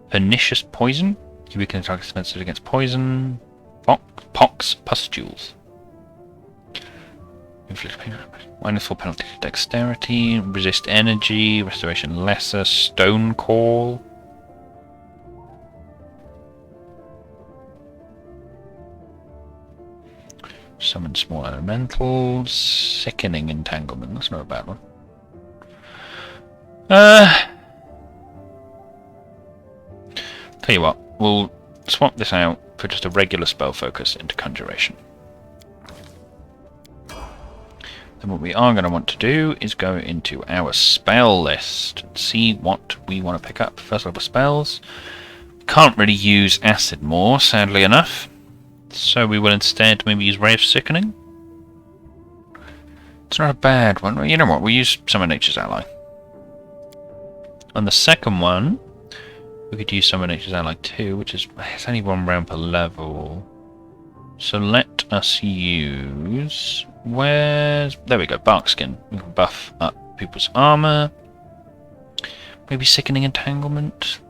Pernicious poison. You weaken the target's defenses against poison. Pox pustules. Inflict pain. Minus 4 penalty to dexterity. Resist energy. Restoration lesser. Stone call. Summon small elementals. Sickening entanglement. That's not a bad one. Tell you what, we'll swap this out for just a regular spell focus into conjuration. Then what we are going to want to do is go into our spell list and see what we want to pick up. First level spells. Can't really use acid more, sadly enough. So we will instead maybe use Ray of Sickening. It's not a bad one. You know what, we'll use Summon Nature's Ally. On the second one, we could use Summon Nature's Ally 2, which is it's only 1 round per level. So let us use... Where's... There we go, Barkskin. We can buff up people's armor. Maybe Sickening Entanglement.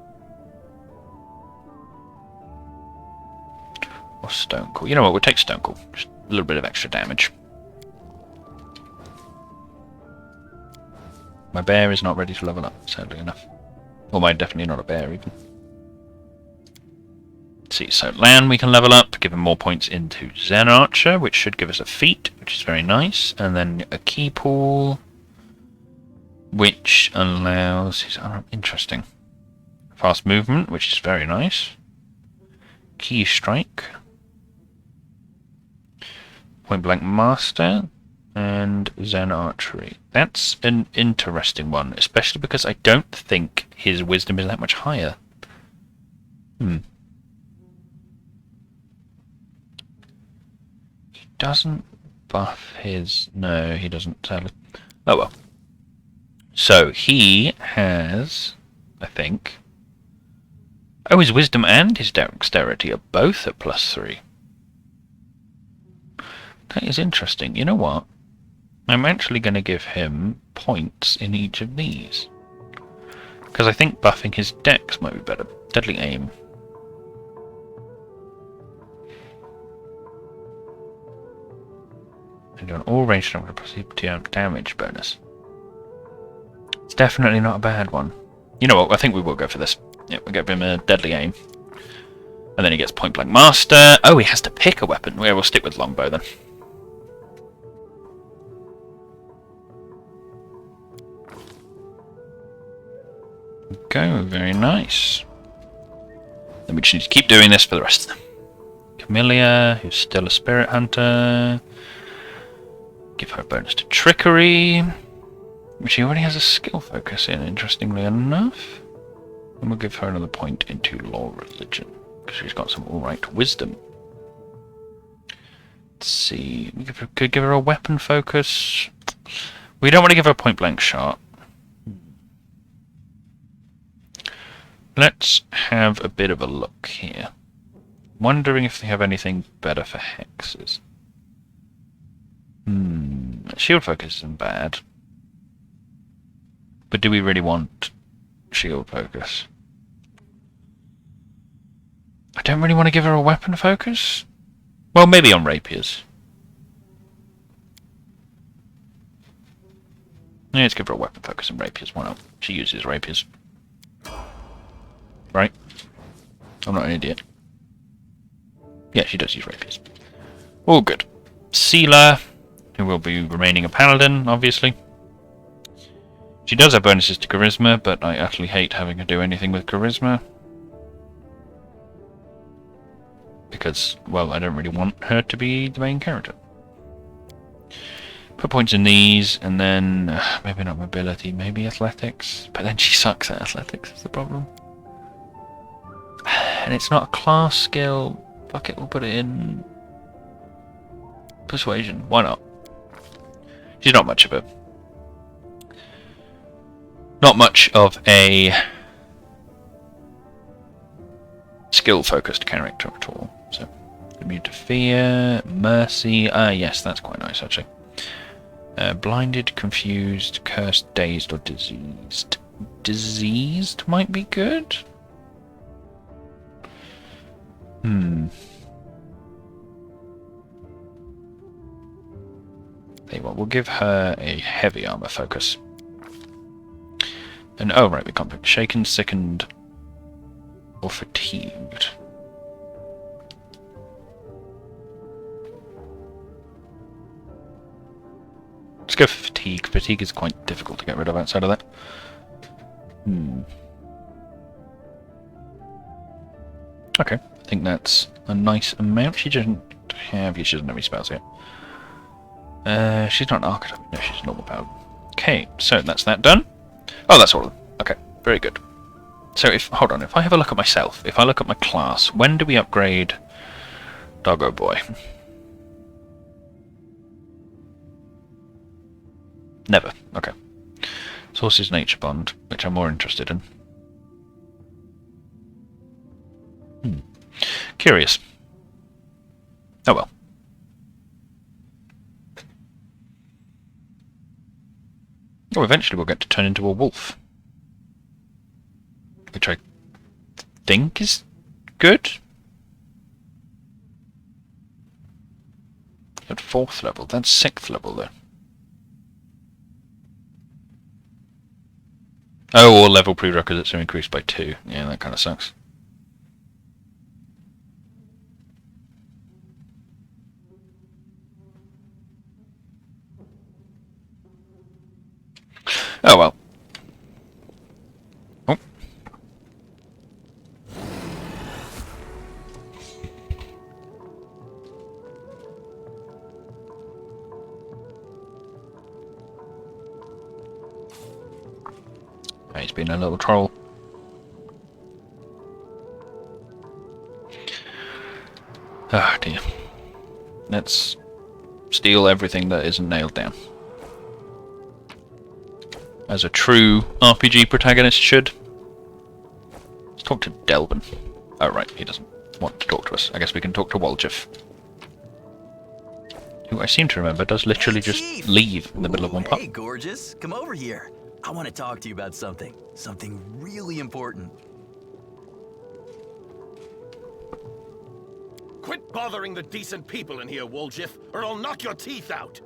Or Stone Call. You know what, we'll take Stone Call. Just a little bit of extra damage. My bear is not ready to level up, sadly enough. Or mine definitely not a bear even. Let's see, so Lan we can level up, give him more points into Zen Archer, which should give us a feat, which is very nice. And then a key pool, which allows his interesting. Fast movement, which is very nice. Key strike. Point blank master. And Zen Archery. That's an interesting one, especially because I don't think his wisdom is that much higher. He doesn't buff his... No, he doesn't, sadly. Oh well. So, he has, I think... Oh, his wisdom and his dexterity are both at +3. That is interesting. You know what? I'm actually going to give him points in each of these. Because I think buffing his dex might be better. Deadly aim. And do an all range damage bonus. It's definitely not a bad one. You know what? I think we will go for this. Yeah, we'll give him a deadly aim. And then he gets point blank master. Oh, he has to pick a weapon. Yeah, we'll stick with longbow then. Go, very nice. Then we just need to keep doing this for the rest of them. Camellia, who's still a spirit hunter. Give her a bonus to trickery, which she already has a skill focus in, interestingly enough. And we'll give her another point into law religion, because she's got some alright wisdom. Let's see, we could give her a weapon focus. We don't want to give her a point blank shot. Let's have a bit of a look here. Wondering if they have anything better for hexes. Shield focus isn't bad. But do we really want shield focus? I don't really want to give her a weapon focus. Well, maybe on rapiers. Yeah, let's give her a weapon focus on rapiers. Why not? She uses rapiers. Right? I'm not an idiot. Yeah, she does use rapiers. All good. Seela, who will be remaining a paladin, obviously. She does have bonuses to charisma, but I utterly hate having her do anything with charisma. Because, well, I don't really want her to be the main character. Put points in these, and then maybe not mobility, maybe athletics. But then she sucks at athletics, is the problem. And it's not a class skill. Fuck it, we'll put it in persuasion. Why not? She's not much of a... Not much of a skill-focused character at all. So, immune to fear, mercy. Ah, yes, that's quite nice actually. Blinded, confused, cursed, dazed, or diseased. Diseased might be good. There you go. We'll give her a heavy armor focus. And oh right, we can't pick shaken, sickened, or fatigued. Let's go for fatigue. Fatigue is quite difficult to get rid of outside of that. Okay, I think that's a nice amount. She doesn't have... She doesn't have any spells yet. She's not an archetype. No, she's a normal paladin. Okay, so that's that done. Oh, that's all of them. Okay, very good. So if... Hold on, if I have a look at myself, if I look at my class, when do we upgrade Doggo Boy? Never. Okay. Sources Nature Bond, which I'm more interested in. Curious. Oh well. Oh, eventually we'll get to turn into a wolf. Which I think is good. At 4th level. That's 6th level though. Oh, all level prerequisites are increased by 2. Yeah, that kind of sucks. Oh well. Oh. He's been a little troll. Oh dear. Let's steal everything that isn't nailed down. As a true RPG protagonist should. Let's talk to Delvin. Oh right, he doesn't want to talk to us. I guess we can talk to Woljif. Who I seem to remember does literally just leave in the middle of one part. Hey, gorgeous. Come over here. I want to talk to you about something. Something really important. Quit bothering the decent people in here, Woljif, or I'll knock your teeth out!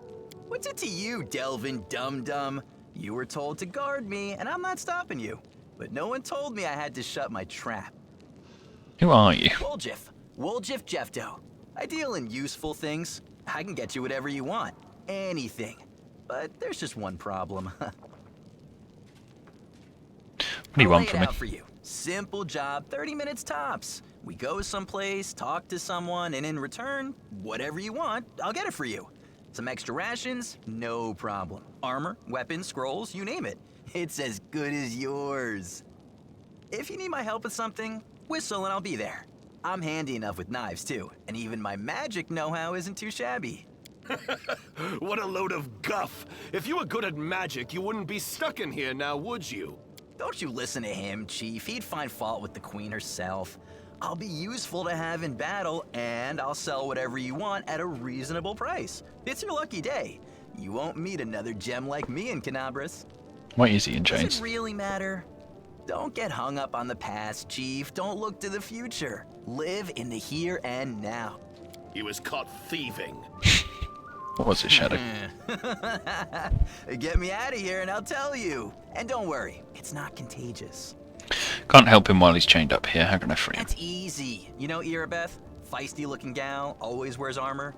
What's it to you, Delvin Dum-Dum? You were told to guard me, and I'm not stopping you. But no one told me I had to shut my trap. Who are you? Woljif. Woljif Jefto. I deal in useful things. I can get you whatever you want. Anything. But there's just one problem. What do you want from me? For you. Simple job, 30 minutes tops. We go someplace, talk to someone, and in return, whatever you want, I'll get it for you. Some extra rations? No problem. Armor, weapons, scrolls, you name it. It's as good as yours. If you need my help with something, whistle and I'll be there. I'm handy enough with knives too, and even my magic know-how isn't too shabby. What a load of guff! If you were good at magic, you wouldn't be stuck in here now, would you? Don't you listen to him, Chief. He'd find fault with the Queen herself. I'll be useful to have in battle, and I'll sell whatever you want at a reasonable price. It's your lucky day. You won't meet another gem like me in Canabras. Why is he in chains? Does it really matter? Don't get hung up on the past, Chief. Don't look to the future. Live in the here and now. He was caught thieving. What was it, Shadow? Get me out of here and I'll tell you. And don't worry, it's not contagious. Can't help him while he's chained up here. How can I free him? That's easy. You know Irabeth? Feisty looking gal, always wears armor.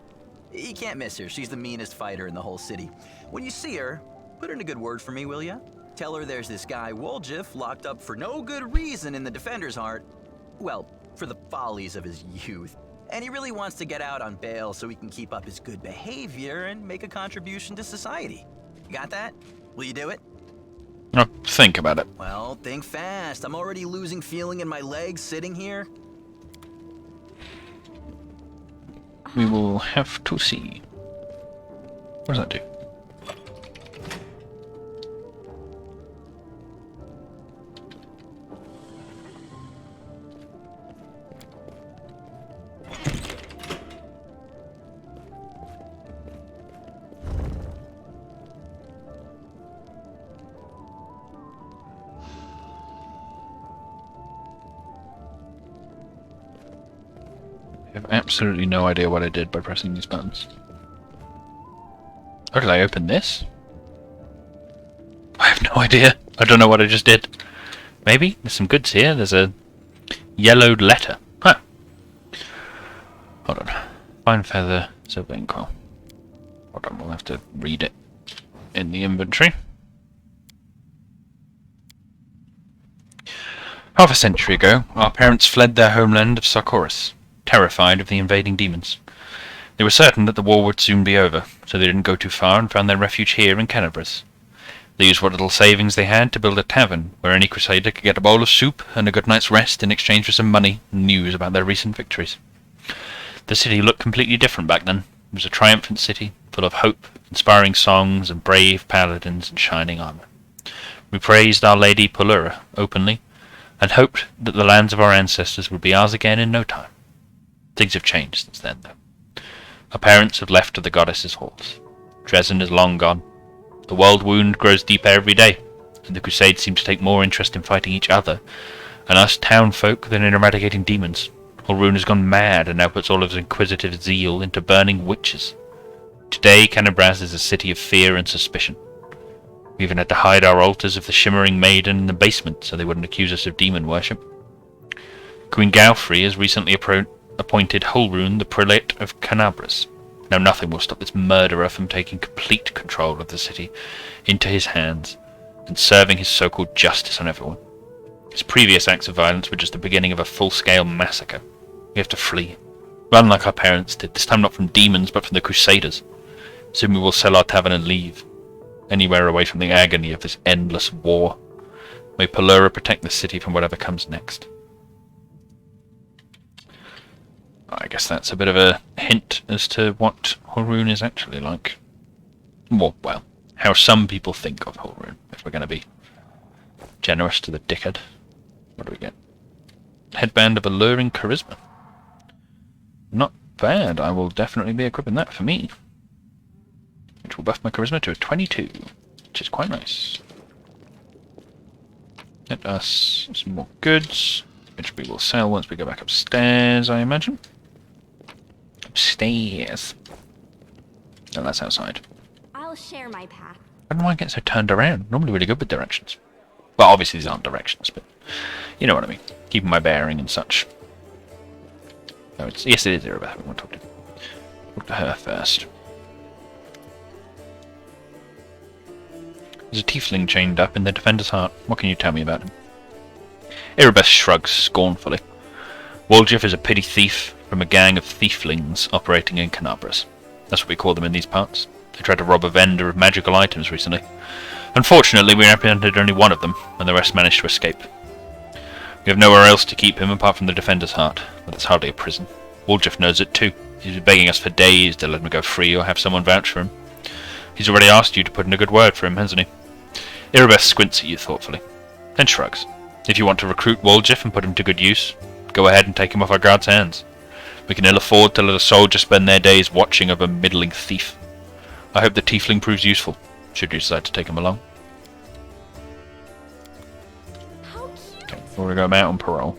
You can't miss her. She's the meanest fighter in the whole city. When you see her, put in a good word for me, will ya? Tell her there's this guy Woljif locked up for no good reason in the Defender's Heart. Well, for the follies of his youth. And he really wants to get out on bail so he can keep up his good behavior and make a contribution to society. You got that? Will you do it? I'll think about it. Well, think fast. I'm already losing feeling in my legs sitting here. We will have to see. What does that do? I have absolutely no idea what I did by pressing these buttons. Oh, did I open this? I have no idea. I don't know what I just did. Maybe? There's some goods here. There's a yellowed letter. Huh. Hold on. Fine feather, silver inkwell. Hold on, we'll have to read it in the inventory. Half a century ago, our parents fled their homeland of Sarkoris, terrified of the invading demons. They were certain that the war would soon be over, so they didn't go too far and found their refuge here in Canabras. They used what little savings they had to build a tavern where any crusader could get a bowl of soup and a good night's rest in exchange for some money and news about their recent victories. The city looked completely different back then. It was a triumphant city, full of hope, inspiring songs, and brave paladins in shining armor. We praised Our Lady Polura openly, and hoped that the lands of our ancestors would be ours again in no time. Things have changed since then, though. Our parents have left to the goddess's halls. Dresden is long gone. The world wound grows deeper every day, and the Crusades seem to take more interest in fighting each other and us town folk than in eradicating demons. Holrune has gone mad and now puts all of his inquisitive zeal into burning witches. Today, Canabras is a city of fear and suspicion. We even had to hide our altars of the Shimmering Maiden in the basement so they wouldn't accuse us of demon worship. Queen Galfrey has recently appointed Holrune the prelate of Canabras. Now nothing will stop this murderer from taking complete control of the city into his hands and serving his so-called justice on everyone. His previous acts of violence were just the beginning of a full-scale massacre. We have to flee. Run like our parents did, this time not from demons but from the Crusaders. Soon we will sell our tavern and leave. Anywhere away from the agony of this endless war. May Polura protect the city from whatever comes next. I guess that's a bit of a hint as to what Holrune is actually like. Well, how some people think of Holrune, if we're going to be generous to the dickhead. What do we get? Headband of Alluring Charisma. Not bad. I will definitely be equipping that for me. Which will buff my charisma to a 22, which is quite nice. Get us some more goods, which we will sell once we go back upstairs, I imagine. Upstairs. No, that's outside. I'll share my path. I don't know why I get so turned around. Normally really good with directions. Well, obviously these aren't directions, but you know what I mean. Keeping my bearing and such. Oh, yes, it is Irabeth. We want to talk to her first. There's a tiefling chained up in the Defender's Heart. What can you tell me about him? Irabeth shrugs scornfully. Woljif is a petty thief from a gang of thieflings operating in Canabras. That's what we call them in these parts. They tried to rob a vendor of magical items recently. Unfortunately, we apprehended only one of them, and the rest managed to escape. We have nowhere else to keep him apart from the Defender's Heart, but that's hardly a prison. Woljif knows it too. He's been begging us for days to let him go free or have someone vouch for him. He's already asked you to put in a good word for him, hasn't he? Irabeth squints at you thoughtfully, then shrugs. If you want to recruit Woljif and put him to good use, go ahead and take him off our guard's hands. We can ill afford to let a soldier spend their days watching over a middling thief. I hope the tiefling proves useful, should you decide to take him along. Okay, before we go out on parole.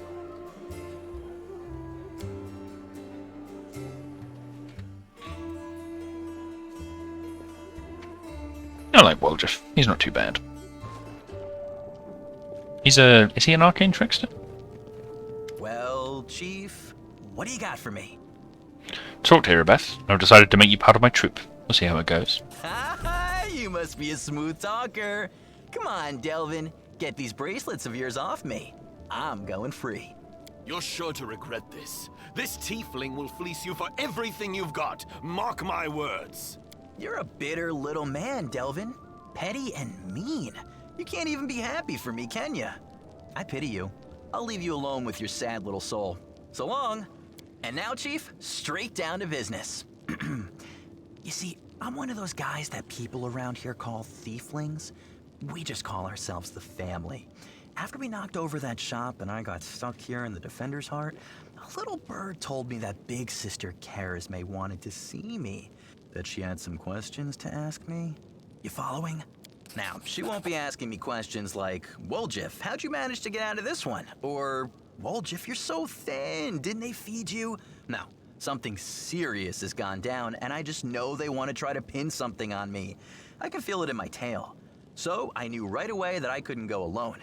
I like Woljif. He's not too bad. Is he an arcane trickster? Well, Chief, what do you got for me? Talked to Erebeth. I've decided to make you part of my troop. We'll see how it goes. Ha! You must be a smooth talker. Come on, Delvin. Get these bracelets of yours off me. I'm going free. You're sure to regret this. This tiefling will fleece you for everything you've got. Mark my words. You're a bitter little man, Delvin. Petty and mean. You can't even be happy for me, can ya? I pity you. I'll leave you alone with your sad little soul. So long. And now, Chief, straight down to business. You see, I'm one of those guys that people around here call thieflings. We just call ourselves the family. After we knocked over that shop and I got stuck here in the Defender's Heart, a little bird told me that Big Sister Charisme wanted to see me. That she had some questions to ask me. You following? Now, she won't be asking me questions like, Woljif, how'd you manage to get out of this one? Or, Woljif, you're so thin, didn't they feed you? No, something serious has gone down, and I just know they want to try to pin something on me. I can feel it in my tail. So, I knew right away that I couldn't go alone.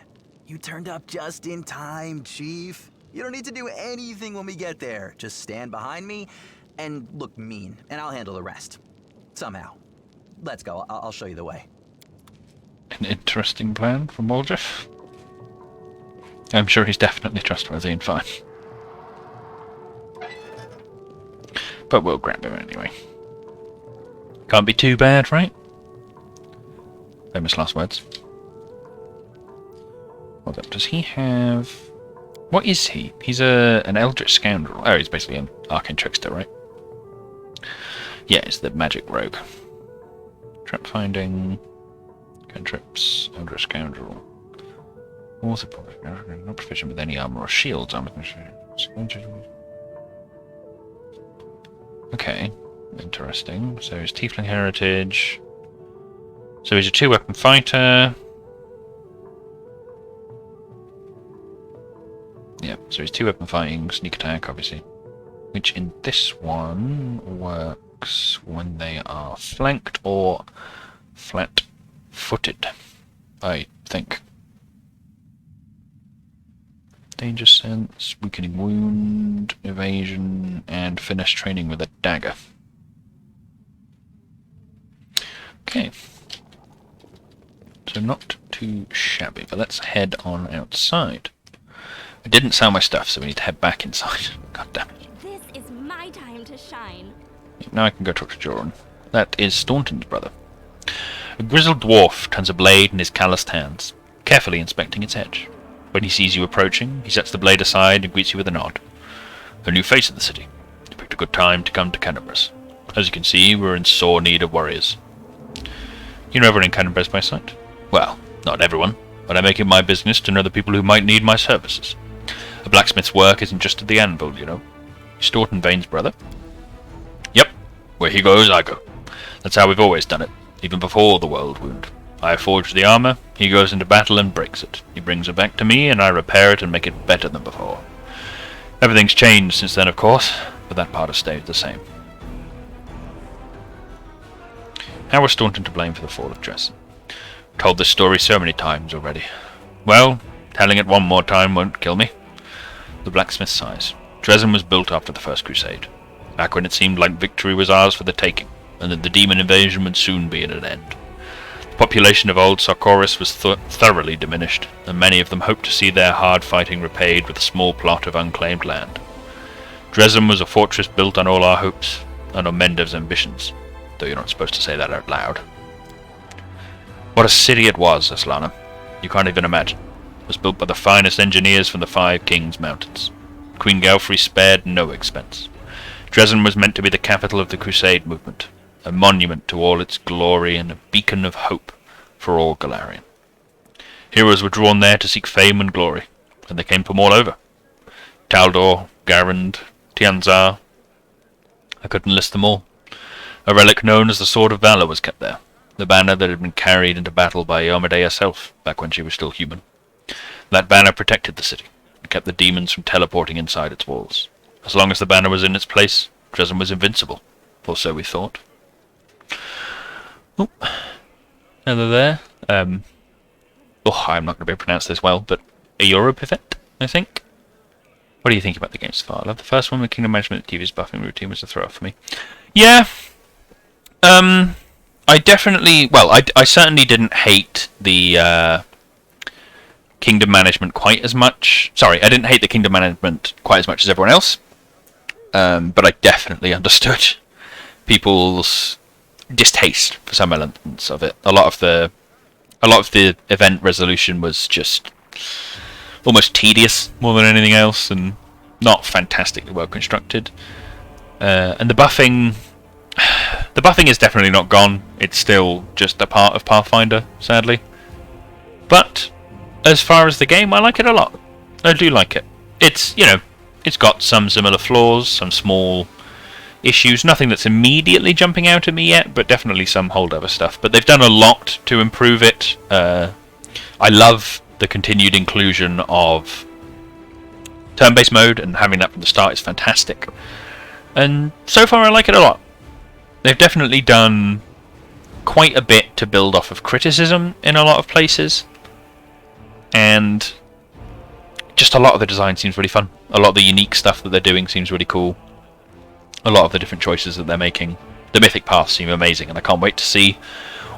You turned up just in time, Chief. You don't need to do anything when we get there. Just stand behind me and look mean, and I'll handle the rest. Somehow. Let's go, I'll show you the way. An interesting plan from Woljif. I'm sure he's definitely trustworthy and fine. But we'll grab him anyway. Can't be too bad, right? Famous last words. Well, then, does he have... What is he? He's an eldritch scoundrel. Oh, he's basically an arcane trickster, right? Yeah, he's the magic rogue. Trap finding... Cantrips, eldritch scoundrel. Also, not proficient with any armor or shields. Okay, interesting. So his tiefling heritage. So he's a 2-weapon fighter. Yeah, so he's 2-weapon fighting, sneak attack, obviously. Which in this one works when they are flanked or flat-footed, I think. Danger sense, weakening wound, evasion, and finish training with a dagger. Okay. So not too shabby, but let's head on outside. I didn't sell my stuff, so we need to head back inside. God damn it. This is my time to shine. Now I can go talk to Joran. That is Staunton's brother. A grizzled dwarf turns a blade in his calloused hands, carefully inspecting its edge. When he sees you approaching, he sets the blade aside and greets you with a nod. A new face of the city. You picked a good time to come to Canterbury. As you can see, we're in sore need of warriors. You know everyone in Canterbury by sight? Well, not everyone, but I make it my business to know the people who might need my services. A blacksmith's work isn't just at the anvil, you know. Staunton Vane's brother? Yep. Where he goes, I go. That's how we've always done it, even before the world wound. I forge the armor, he goes into battle and breaks it. He brings it back to me, and I repair it and make it better than before. Everything's changed since then, of course, but that part has stayed the same. How was Staunton to blame for the fall of Dresden? Told this story so many times already. Well, telling it one more time won't kill me. The blacksmith sighs. Dresden was built after the First Crusade, back when it seemed like victory was ours for the taking, and that the demon invasion would soon be at an end. The population of old Sarkoris was thoroughly diminished, and many of them hoped to see their hard fighting repaid with a small plot of unclaimed land. Dresden was a fortress built on all our hopes, and on Mendev's ambitions, though you're not supposed to say that out loud. What a city it was, Aslana. You can't even imagine. It was built by the finest engineers from the Five Kings Mountains. Queen Galfrey spared no expense. Dresden was meant to be the capital of the Crusade movement, a monument to all its glory and a beacon of hope for all Galarian. Heroes were drawn there to seek fame and glory, and they came from all over. Taldor, Garand, Tianzar. I couldn't list them all. A relic known as the Sword of Valor was kept there, the banner that had been carried into battle by Iomedae herself, back when she was still human. That banner protected the city, and kept the demons from teleporting inside its walls. As long as the banner was in its place, Dresden was invincible, or so we thought. Oh. there. I'm not going to be able to pronounce this well, but Europivit, I think. What do you think about the game so far? I love the first one with Kingdom Management. TV's buffing routine was a throw off for me. Yeah. I definitely... Well, I certainly didn't hate the Kingdom Management quite as much. Sorry, I didn't hate the Kingdom Management quite as much as everyone else. But I definitely understood people's distaste for some elements of it. A lot of the event resolution was just almost tedious more than anything else, and not fantastically well constructed. And the buffing is definitely not gone. It's still just a part of Pathfinder, sadly. But as far as the game, I like it a lot. I do like it. It's got some similar flaws, some small issues, nothing that's immediately jumping out at me yet, but definitely some holdover stuff. But they've done a lot to improve it. I love the continued inclusion of turn-based mode, and having that from the start is fantastic. And so far I like it a lot. They've definitely done quite a bit to build off of criticism in a lot of places. And just a lot of the design seems really fun. A lot of the unique stuff that they're doing seems really cool. A lot of the different choices that they're making. The Mythic Paths seem amazing, and I can't wait to see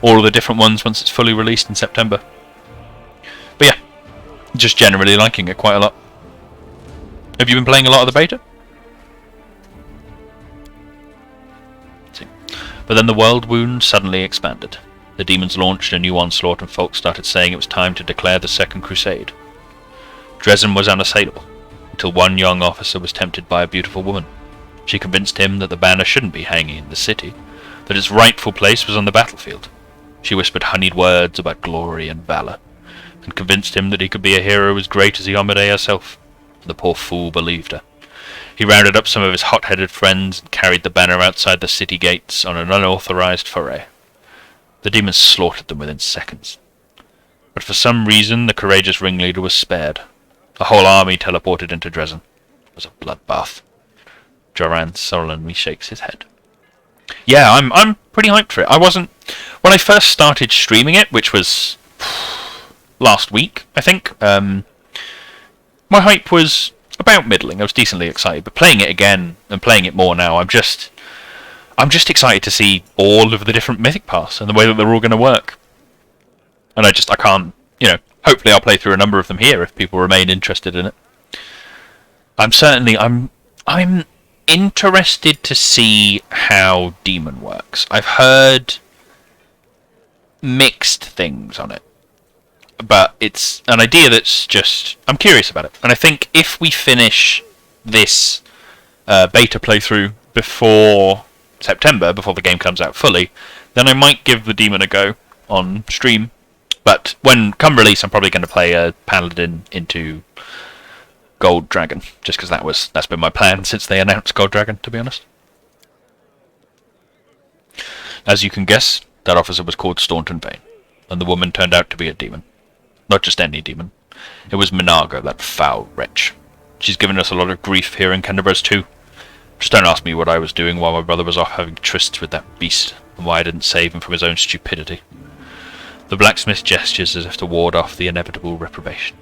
all of the different ones once it's fully released in September. But yeah, just generally liking it quite a lot. Have you been playing a lot of the beta? Let's see. But then the world wound suddenly expanded. The demons launched a new onslaught, and folks started saying it was time to declare the Second Crusade. Dresden was unassailable, until one young officer was tempted by a beautiful woman. She convinced him that the banner shouldn't be hanging in the city, that its rightful place was on the battlefield. She whispered honeyed words about glory and valor, and convinced him that he could be a hero as great as Iomade herself. The poor fool believed her. He rounded up some of his hot-headed friends and carried the banner outside the city gates on an unauthorized foray. The demons slaughtered them within seconds. But for some reason, the courageous ringleader was spared. A whole army teleported into Dresden. It was a bloodbath. Joran sullenly shakes his head. Yeah, I'm pretty hyped for it. I wasn't... When I first started streaming it, which was last week, I think, my hype was about middling. I was decently excited, but playing it again and playing it more now, I'm just excited to see all of the different Mythic Paths and the way that they're all going to work. And I can't, hopefully I'll play through a number of them here if people remain interested in it. I'm interested to see how Demon works. I've heard mixed things on it, but it's an idea that's just... I'm curious about it. And I think if we finish this beta playthrough before September, before the game comes out fully, then I might give the Demon a go on stream. But come release, I'm probably going to play a Paladin into Gold Dragon, just because that's been my plan since they announced Gold Dragon, to be honest. As you can guess, that officer was called Staunton Vane, and the woman turned out to be a demon. Not just any demon. It was Minago, that foul wretch. She's given us a lot of grief here in Canterbury's too. Just don't ask me what I was doing while my brother was off having trysts with that beast, and why I didn't save him from his own stupidity. The blacksmith gestures as if to ward off the inevitable reprobation.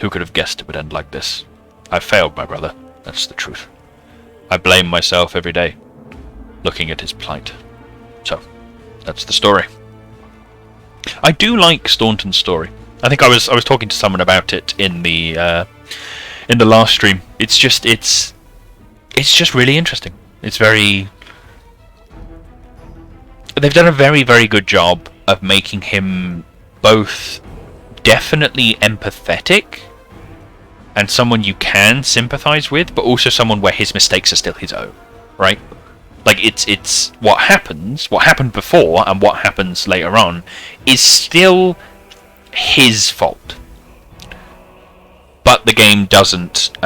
Who could have guessed it would end like this? I failed my brother, that's the truth. I blame myself every day, looking at his plight. So, that's the story. I do like Staunton's story. I think I was talking to someone about it in the last stream. It's just really interesting. It's very... They've done a very, very good job of making him both definitely empathetic and someone you can sympathize with, but also someone where his mistakes are still his own, right? Like, it's what happened before and what happens later on is still his fault. But the game doesn't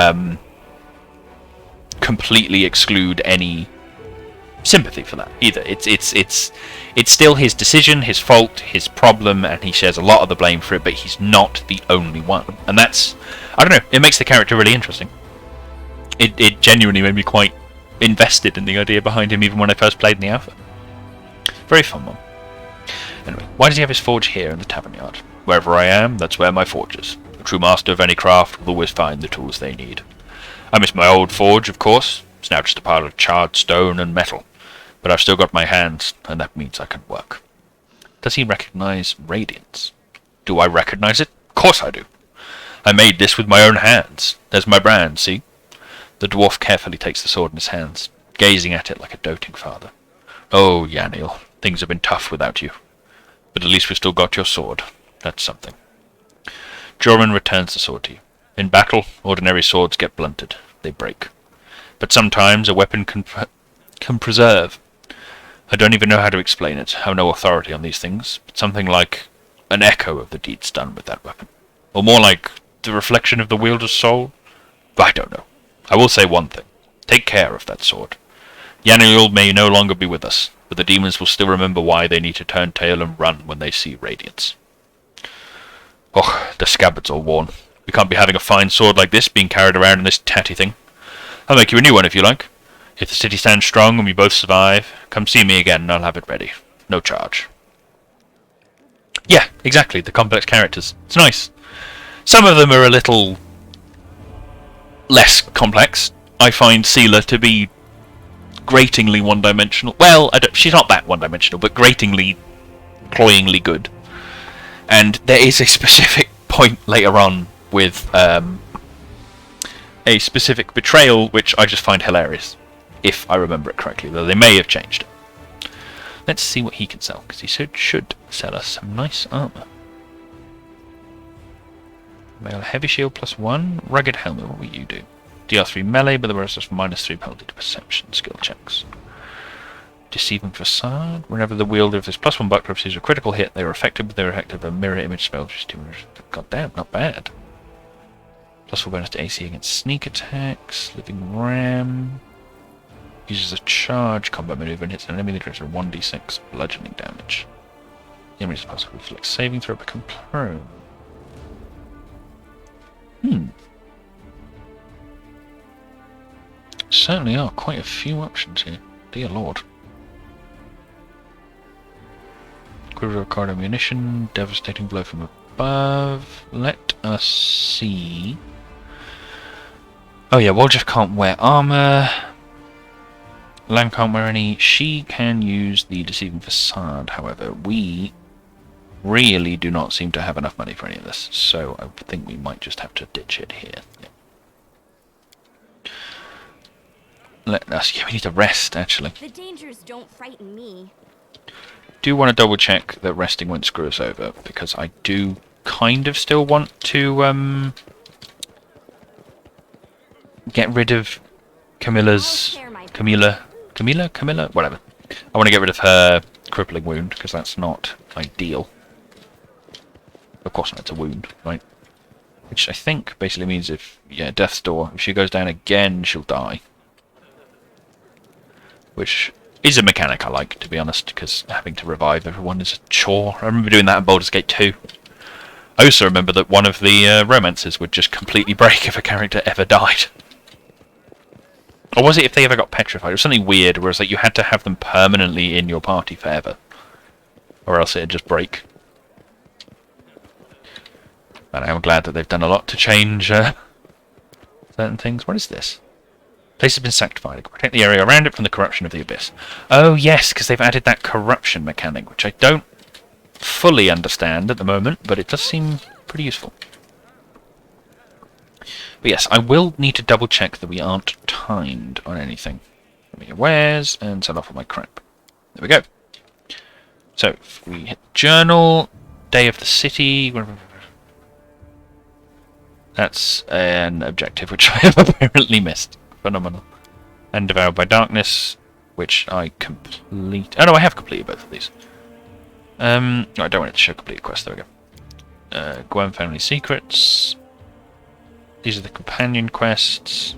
completely exclude any sympathy for that either. It's still his decision, his fault, his problem, and he shares a lot of the blame for it, but he's not the only one. And that's, I don't know, it makes the character really interesting. It genuinely made me quite invested in the idea behind him even when I first played in the alpha. Very fun one. Anyway, Why does he have his forge here in the tavern yard? Wherever I am, that's where my forge is. A true master of any craft will always find the tools they need. I miss my old forge, of course. It's now just a pile of charred stone and metal. But I've still got my hands, and that means I can work. Does he recognize radiance? Do I recognize it? Of course I do. I made this with my own hands. There's my brand, see? The dwarf carefully takes the sword in his hands, gazing at it like a doting father. Oh, Yaniel, things have been tough without you. But at least we've still got your sword. That's something. Jorman returns the sword to you. In battle, ordinary swords get blunted. They break. But sometimes a weapon can preserve. I don't even know how to explain it. I have no authority on these things. But something like an echo of the deeds done with that weapon. Or more like the reflection of the wielder's soul. I don't know. I will say one thing. Take care of that sword. Yaniel may no longer be with us, but the demons will still remember why they need to turn tail and run when they see radiance. Oh, the scabbard's all worn. We can't be having a fine sword like this being carried around in this tatty thing. I'll make you a new one if you like. If the city stands strong and we both survive, come see me again and I'll have it ready. No charge. Yeah, exactly, the complex characters. It's nice. Some of them are a little less complex. I find Seela to be gratingly one-dimensional. Well, she's not that one-dimensional, but gratingly, cloyingly good. And there is a specific point later on with a specific betrayal which I just find hilarious, if I remember it correctly, though they may have changed it. Let's see what he can sell, because he should sell us some nice armour. Mail heavy shield +1, rugged helmet, what will you do? DR3 melee, but the rest is -3 penalty to perception skill checks. Deceiving facade. Whenever the wielder of this +1 buckler receives a critical hit, they are affected with their effect of a mirror image spell, which is 200. God damn, not bad. +4 bonus to AC against sneak attacks. Living ram. Uses a charge combat maneuver and hits an enemy that creates a 1d6 bludgeoning damage. The enemy is supposed to reflect saving throw, become prone. Certainly are quite a few options here. Dear lord. Quiver of card ammunition, devastating blow from above. Let us see. Oh yeah, Woljef can't wear armor. Lan can't wear any. She can use the deceiving facade, however. We really do not seem to have enough money for any of this, so I think we might just have to ditch it here. Yeah. Let us. Yeah, we need to rest, actually. The dangers don't frighten me. Do want to double check that resting won't screw us over, because I do kind of still want to get rid of Camilla's Camilla, whatever. I want to get rid of her crippling wound, because that's not ideal. Of course not, it's a wound, right? Which I think basically means if death's door, if she goes down again, she'll die. Which is a mechanic I like, to be honest, because having to revive everyone is a chore. I remember doing that in Baldur's Gate 2. I also remember that one of the romances would just completely break if a character ever died. Or was it if they ever got petrified? It was something weird, where it's like you had to have them permanently in your party forever. Or else it'd just break. And I'm glad that they've done a lot to change certain things. What is this? Place has been sanctified. Protect the area around it from the corruption of the abyss. Oh yes, because they've added that corruption mechanic, which I don't fully understand at the moment, but it does seem pretty useful. But yes, I will need to double check that we aren't timed on anything. Let me wares and sell off all my crap. There we go. So, if we hit journal, day of the city. That's an objective which I have apparently missed. Phenomenal. And Devoured by Darkness, which I complete. Oh no, I have completed both of these. No, I don't want it to show complete quest. There we go. Gwen Family Secrets. These are the companion quests.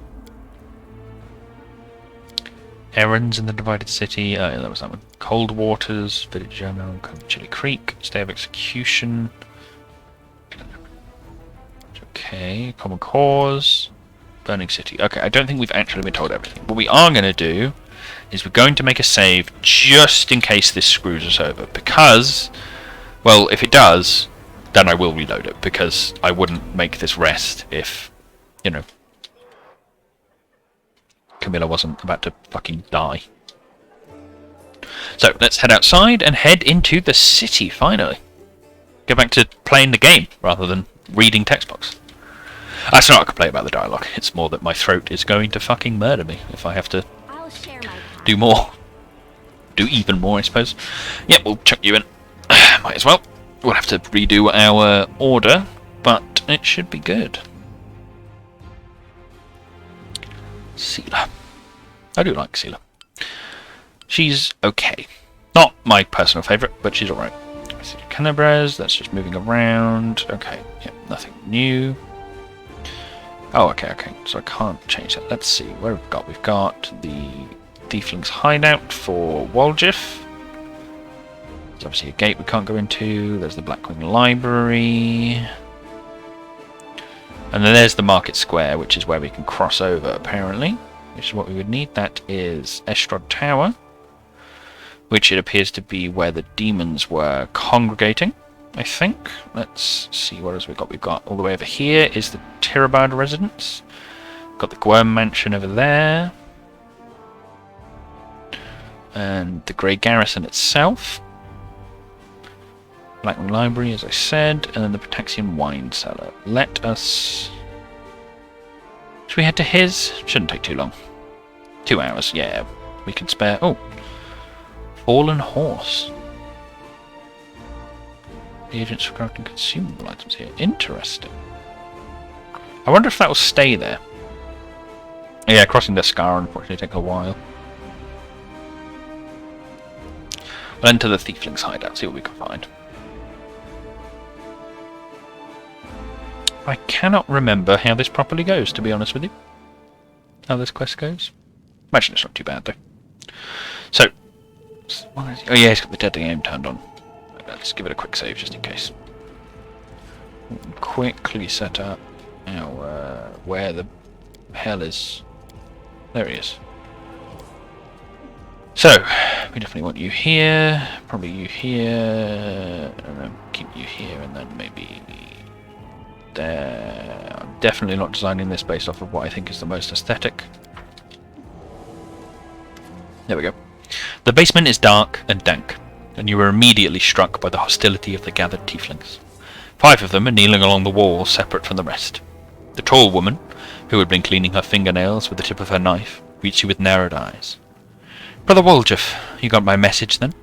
Errands in the Divided City. Yeah, that was that one. Cold Waters, Village Journal, Chili Creek, Stay of Execution. Okay, Common Cause. Burning City. Okay, I don't think we've actually been told everything. What we are going to do is we're going to make a save just in case this screws us over, because Well, if it does, then I will reload it, because I wouldn't make this rest if, you know, Camilla wasn't about to fucking die. So, let's head outside and head into the city, finally. Get back to playing the game, rather than reading text box. That's not a complaint about the dialogue, it's more that my throat is going to fucking murder me if I have to do more. Do even more, I suppose. Yep, we'll chuck you in. Might as well. We'll have to redo our order, but it should be good. Seela. I do like Seela. She's okay. Not my personal favourite, but she's alright. Canabres, that's just moving around. Okay, yep, nothing new. Oh, okay. So I can't change that. Let's see, where we've got? We've got the Thiefling's hideout for Woljif. There's obviously a gate we can't go into. There's the Blackwing Library. And then there's the Market Square, which is where we can cross over, apparently. Which is what we would need. That is Estrad Tower, which it appears to be where the demons were congregating, I think. Let's see what else we've got. We've got all the way over here is the Tirabard residence. Got the Gwyrm mansion over there. And the Grey Garrison itself. Blackwing Library, as I said, and then the Pataxian Wine Cellar. Let us... Should we head to his? Shouldn't take too long. 2 hours, yeah. We can spare... Oh! Fallen Horse. The agents for crafting consumable items here. Interesting. I wonder if that will stay there. Yeah, crossing the Scar unfortunately take a while. We'll enter the Thiefling's hideout, see what we can find. I cannot remember how this properly goes, to be honest with you. How this quest goes. Imagine it's not too bad, though. So, oh yeah, it's got the deadly aim turned on. Let's give it a quick save, just in case. Quickly set up our... where the hell is... There he is. So, we definitely want you here, probably you here, and then keep you here, and then maybe... there. I'm definitely not designing this based off of what I think is the most aesthetic. There we go. The basement is dark and dank, and you are immediately struck by the hostility of the gathered tieflings. 5 of them are kneeling along the wall, separate from the rest. The tall woman, who had been cleaning her fingernails with the tip of her knife, greets you with narrowed eyes. Brother Woljif, you got my message then?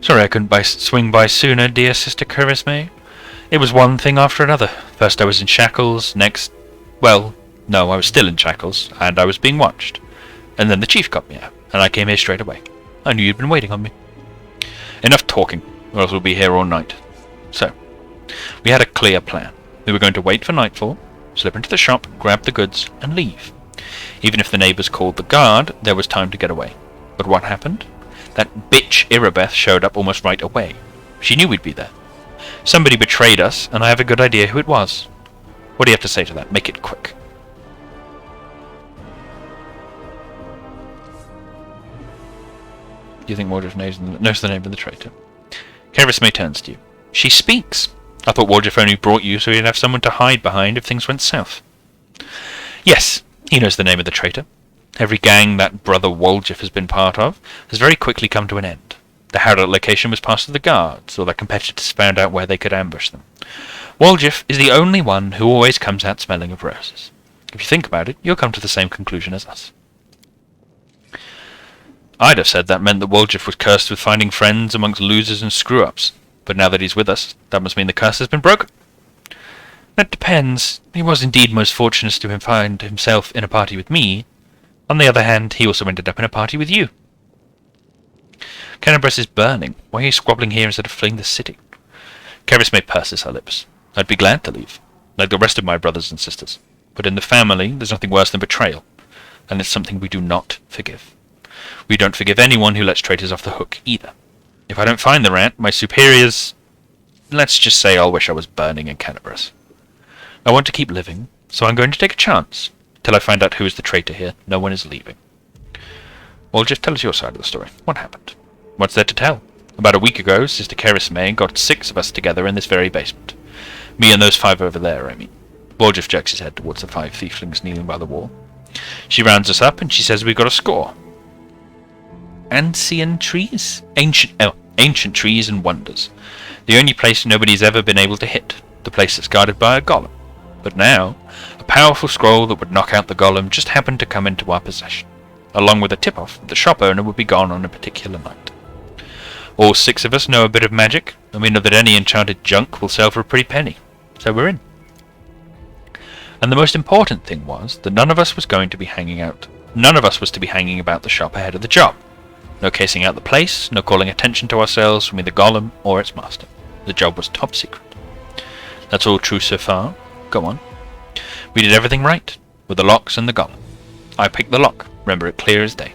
Sorry I couldn't swing by sooner, dear Sister Charisme. It was one thing after another. First I was in shackles, next... Well, no, I was still in shackles, and I was being watched. And then the chief got me out, and I came here straight away. I knew you'd been waiting on me. Enough talking, or else we'll be here all night. So, we had a clear plan. We were going to wait for nightfall, slip into the shop, grab the goods, and leave. Even if the neighbours called the guard, there was time to get away. But what happened? That bitch Irabeth showed up almost right away. She knew we'd be there. Somebody betrayed us, and I have a good idea who it was. What do you have to say to that? Make it quick. Do you think Woljif knows the name of the traitor? Charisme turns to you. She speaks. I thought Woljif only brought you so he'd have someone to hide behind if things went south. Yes, he knows the name of the traitor. Every gang that Brother Woljif has been part of has very quickly come to an end. The hideout location was passed to the guards, or their competitors found out where they could ambush them. Woljif is the only one who always comes out smelling of roses. If you think about it, you'll come to the same conclusion as us. I'd have said that meant that Woljif was cursed with finding friends amongst losers and screw-ups, but now that he's with us, that must mean the curse has been broken. That depends. He was indeed most fortunate to find himself in a party with me. On the other hand, he also ended up in a party with you. Canabres is burning. Why are you squabbling here instead of fleeing the city? Charisme purses her lips. I'd be glad to leave, like the rest of my brothers and sisters. But in the family, there's nothing worse than betrayal, and it's something we do not forgive. We don't forgive anyone who lets traitors off the hook, either. If I don't find the rat, my superiors... Let's just say I'll wish I was burning in Canabres. I want to keep living, so I'm going to take a chance. Till I find out who is the traitor here, no one is leaving. Well, just tell us your side of the story. What happened? What's there to tell? About a week ago, Sister Kerisme got 6 of us together in this very basement. Me and those 5 over there, I mean. Woljif jerks his head towards the 5 thieflings kneeling by the wall. She rounds us up and she says we got a score. Ancient trees? Ancient trees and wonders. The only place nobody's ever been able to hit. The place that's guarded by a golem. But now, a powerful scroll that would knock out the golem just happened to come into our possession. Along with a tip-off that the shop owner would be gone on a particular night. All 6 of us know a bit of magic, and we know that any enchanted junk will sell for a pretty penny. So we're in. And the most important thing was that none of us was to be hanging about the shop ahead of the job. No casing out the place, no calling attention to ourselves from either golem or its master. The job was top secret. That's all true so far. Go on. We did everything right, with the locks and the golem. I picked the lock, remember it clear as day.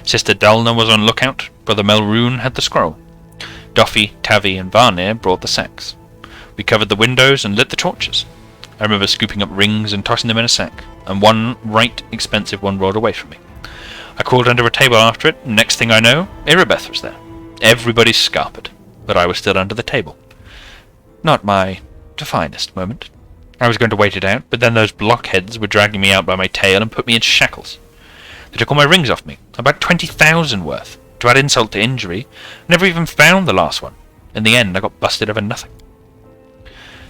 Sister Dalna was on lookout, Brother Melroon had the scroll. Doffy, Tavi and Varnir brought the sacks. We covered the windows and lit the torches. I remember scooping up rings and tossing them in a sack, and one right expensive one rolled away from me. I crawled under a table after it, and next thing I know, Irabeth was there. Everybody's scarpered, but I was still under the table. Not my finest moment. I was going to wait it out, but then those blockheads were dragging me out by my tail and put me in shackles. They took all my rings off me, about 20,000 worth. To add insult to injury, I never even found the last one. In the end, I got busted over nothing.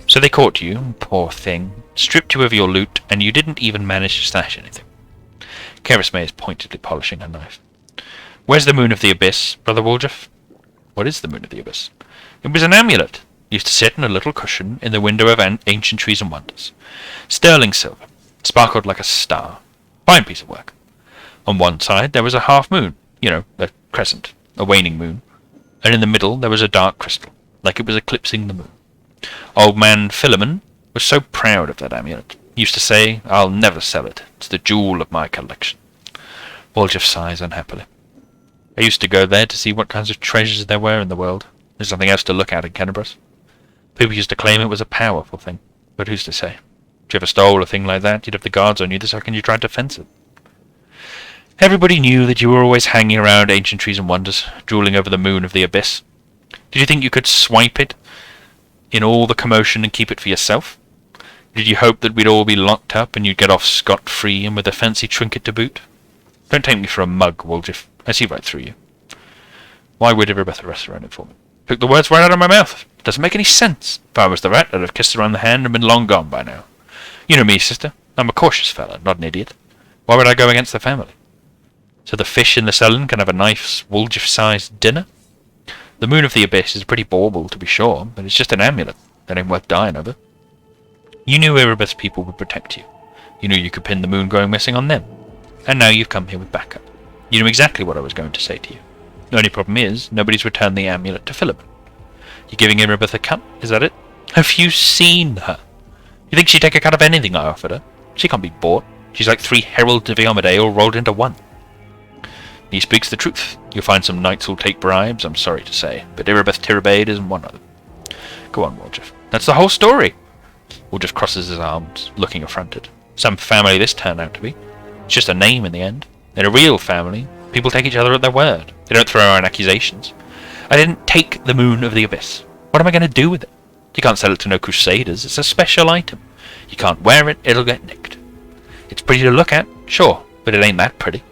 So they caught you, poor thing, stripped you of your loot, and you didn't even manage to stash anything. Kerisme is pointedly polishing her knife. Where's the Moon of the Abyss, Brother Woljif? What is the Moon of the Abyss? It was an amulet. Used to sit in a little cushion in the window of Ancient Trees and Wonders. Sterling silver. Sparkled like a star. Fine piece of work. On one side there was a half moon. You know, a crescent. A waning moon. And in the middle there was a dark crystal. Like it was eclipsing the moon. Old man Philemon was so proud of that amulet. He used to say, I'll never sell it. It's the jewel of my collection. Woljif sighs unhappily. I used to go there to see what kinds of treasures there were in the world. There's nothing else to look at in Kennebrus. People used to claim it was a powerful thing, but who's to say? If you ever stole a thing like that, you'd have the guards on you the second you tried to fence it. Everybody knew that you were always hanging around Ancient Trees and Wonders, drooling over the Moon of the Abyss. Did you think you could swipe it in all the commotion and keep it for yourself? Did you hope that we'd all be locked up and you'd get off scot-free and with a fancy trinket to boot? Don't take me for a mug, Woljif. I see right through you. Why would Irabeth arrest her own informant? Took the words right out of my mouth. It doesn't make any sense. If I was the rat, I'd have kissed her on the hand and been long gone by now. You know me, sister. I'm a cautious fella, not an idiot. Why would I go against the family? So the fish in the cellar can have a nice Woljif-sized dinner? The Moon of the Abyss is a pretty bauble, to be sure, but it's just an amulet. That ain't worth dying over. You knew Irabeth's people would protect you. You knew you could pin the moon going missing on them. And now you've come here with backup. You knew exactly what I was going to say to you. The only problem is, nobody's returned the amulet to Philemon. You're giving Irabeth a cut, is that it? Have you seen her? You think she'd take a cut of anything I offered her? She can't be bought. She's like 3 heralds of Iomedae all rolled into one. He speaks the truth. You'll find some knights who'll take bribes, I'm sorry to say, but Irabeth Tirabade isn't one of them. Go on, Woljif. That's the whole story. Woljif crosses his arms, looking affronted. Some family this turned out to be. It's just a name in the end. In a real family, people take each other at their word. They don't throw around accusations. I didn't take the Moon of the Abyss. What am I going to do with it? You can't sell it to no crusaders. It's a special item. You can't wear it, it'll get nicked. It's pretty to look at, sure, but it ain't that pretty.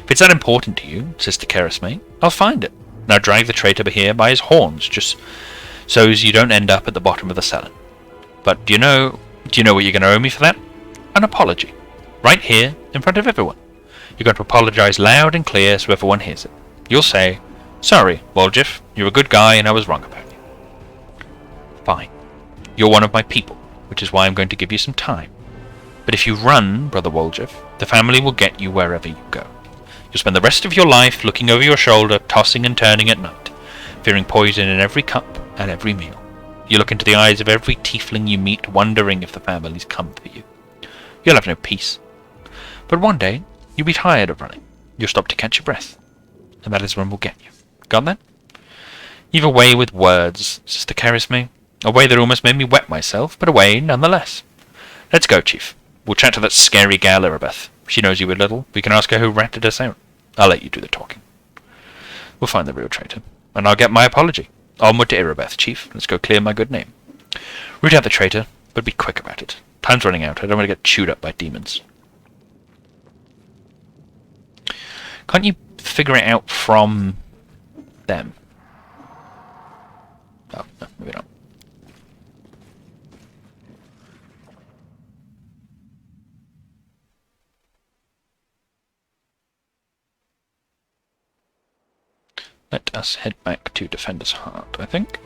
If it's that important to you, Sister Kerisme, I'll find it. Now drag the traitor here by his horns, just so as you don't end up at the bottom of the cellar. But do you know what you're going to owe me for that? An apology. Right here, in front of everyone. You're going to apologize loud and clear so everyone hears it. You'll say, sorry, Woljif, you're a good guy and I was wrong about you. Fine. You're one of my people, which is why I'm going to give you some time. But if you run, Brother Woljif, the family will get you wherever you go. You'll spend the rest of your life looking over your shoulder, tossing and turning at night, fearing poison in every cup and every meal. You look into the eyes of every tiefling you meet, wondering if the family's come for you. You'll have no peace. But one day, you'll be tired of running. You'll stop to catch your breath. And that is when we'll get you. Got that? You've a way with words, Sister Kerisme. A way that almost made me wet myself, but a way nonetheless. Let's go, Chief. We'll chat to that scary gal, Irabeth. She knows you a little. We can ask her who ratted us out. I'll let you do the talking. We'll find the real traitor, and I'll get my apology. Onward to Irabeth, Chief. Let's go clear my good name. Root out the traitor, but be quick about it. Time's running out. I don't want to get chewed up by demons. Can't you figure it out from them? Oh, no, maybe not. Let us head back to Defender's Heart, I think.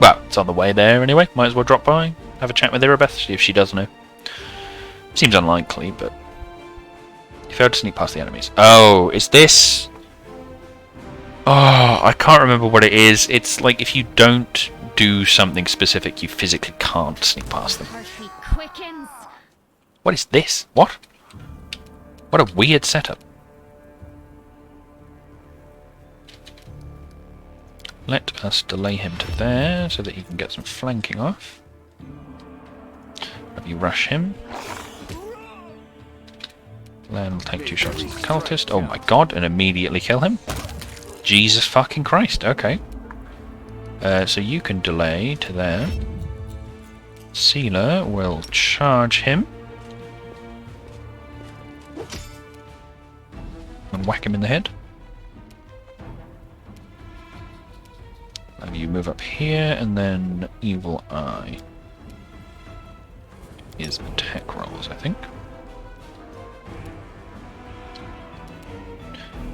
Well, it's on the way there anyway. Might as well drop by, have a chat with Irabeth, see if she does know. Seems unlikely, but... You failed to sneak past the enemies. Oh, is this... Oh, I can't remember what it is. It's like if you don't do something specific, you physically can't sneak past them. Heartbeat quickens. What is this? What? What a weird setup. Let us delay him to there so that he can get some flanking off. Have you rush him. Then we'll take 2 shots at the cultist. Oh my god, and immediately kill him. Jesus fucking Christ, okay. So you can delay to there. Sealer will charge him. And whack him in the head. And you move up here, and then Evil Eye is attack rolls, I think.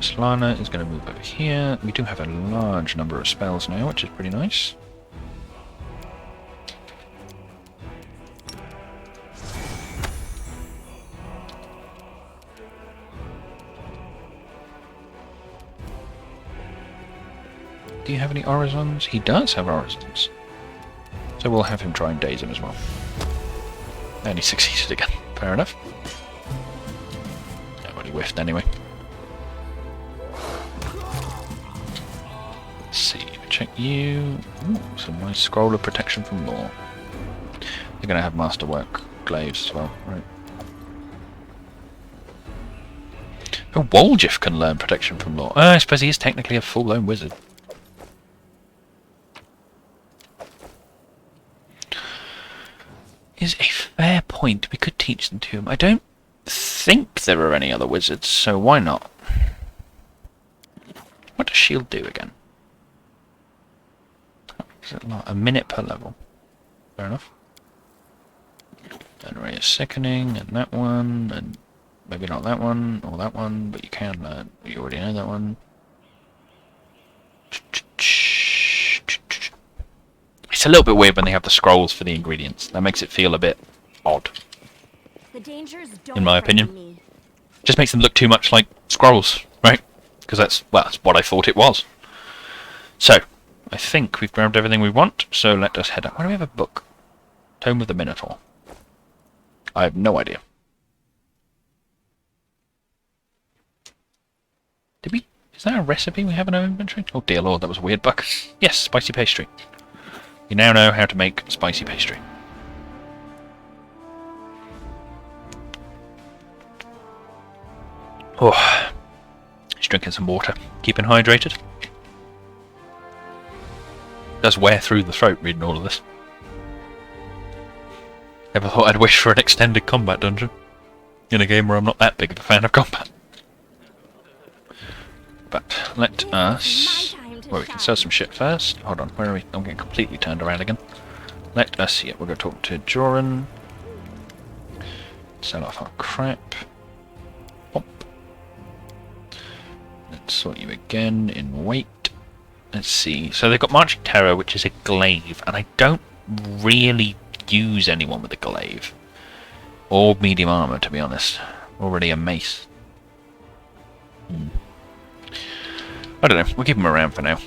Solana is going to move over here. We do have a large number of spells now, which is pretty nice. Do you have any Orisons? He does have Orisons. So we'll have him try and daze him as well. And he succeeded again. Fair enough. Yeah, well, he whiffed anyway. Let's see. Check you. Ooh, some nice scroll of protection from law. They're going to have masterwork glaives as well, right? Oh, Woljif can learn protection from law. I suppose he is technically a full-blown wizard. Is a fair point. We could teach them to him. I don't think there are any other wizards, so why not? What does shield do again? Is it like a minute per level? Fair enough. And Ray is Sickening, and that one, and maybe not that one, or that one, but you can learn. You already know that one. It's a little bit weird when they have the scrolls for the ingredients. That makes it feel a bit odd, in my opinion. Just makes them look too much like scrolls, right? Because that's what I thought it was. So, I think we've grabbed everything we want, so let us head up. Why do we have a book? Tome of the Minotaur. I have no idea. Did we... Is that a recipe we have in our inventory? Oh dear lord, that was a weird bug. Yes, spicy pastry. You now know how to make spicy pastry. Oh, he's drinking some water. Keeping hydrated. Does wear through the throat reading all of this. Never thought I'd wish for an extended combat dungeon in a game where I'm not that big of a fan of combat. But let us... Well, we can sell some shit first. Hold on, where are we? I'm getting completely turned around again. Let us see it. We'll go talk to Joran. Sell off our crap. Pop. Let's sort you again in weight. Let's see. So they've got Marching Terror, which is a glaive, and I don't really use anyone with a glaive. Or medium armor, to be honest. Already a mace. I don't know, we'll keep them around for now.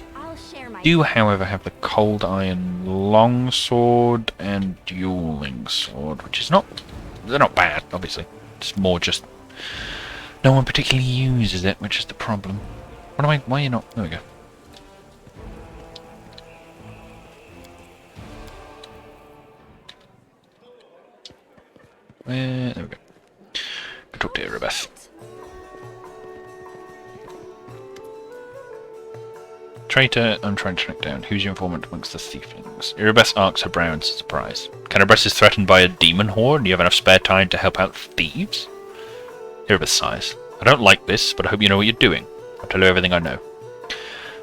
Do, however, have the Cold Iron Longsword and Dueling Sword, which is not... They're not bad, obviously. It's more just... No one particularly uses it, which is the problem. What am I... Why are you not... There we go. There we go. Go talk to Irabeth. Traitor, I'm trying to track down. Who's your informant amongst the thieflings? Erebeth arcs her brow in surprise. Canabres is threatened by a demon horde, and you have enough spare time to help out thieves? Erebeth sighs. I don't like this, but I hope you know what you're doing. I'll tell you everything I know.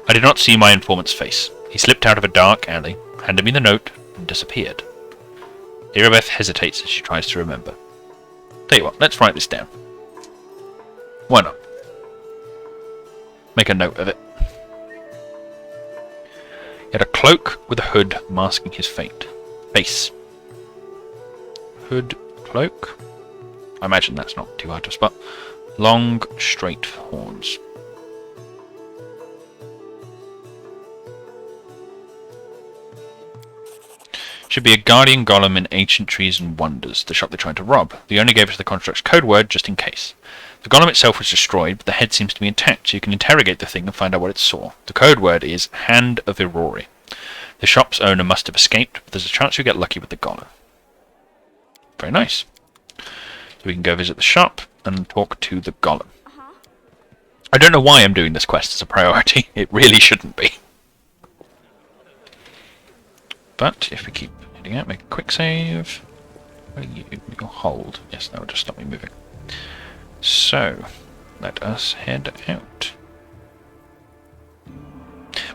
I did not see my informant's face. He slipped out of a dark alley, handed me the note, and disappeared. Erebeth hesitates as she tries to remember. Tell you what, let's write this down. Why not? Make a note of it. He had a cloak with a hood masking his face. Hood, cloak. I imagine that's not too hard to spot. Long, straight horns. Should be a guardian golem in Ancient Trees and Wonders, the shop they're trying to rob. They only gave us the construct's code word just in case. The golem itself was destroyed, but the head seems to be intact, so you can interrogate the thing and find out what it saw. The code word is Hand of Aurori. The shop's owner must have escaped, but there's a chance you'll get lucky with the golem. Very nice. So we can go visit the shop and talk to the golem. I don't know why I'm doing this quest as a priority. It really shouldn't be. But if we keep heading out, make a quick save. Where are you? You'll hold. Yes, that will just stop me moving. So, let us head out.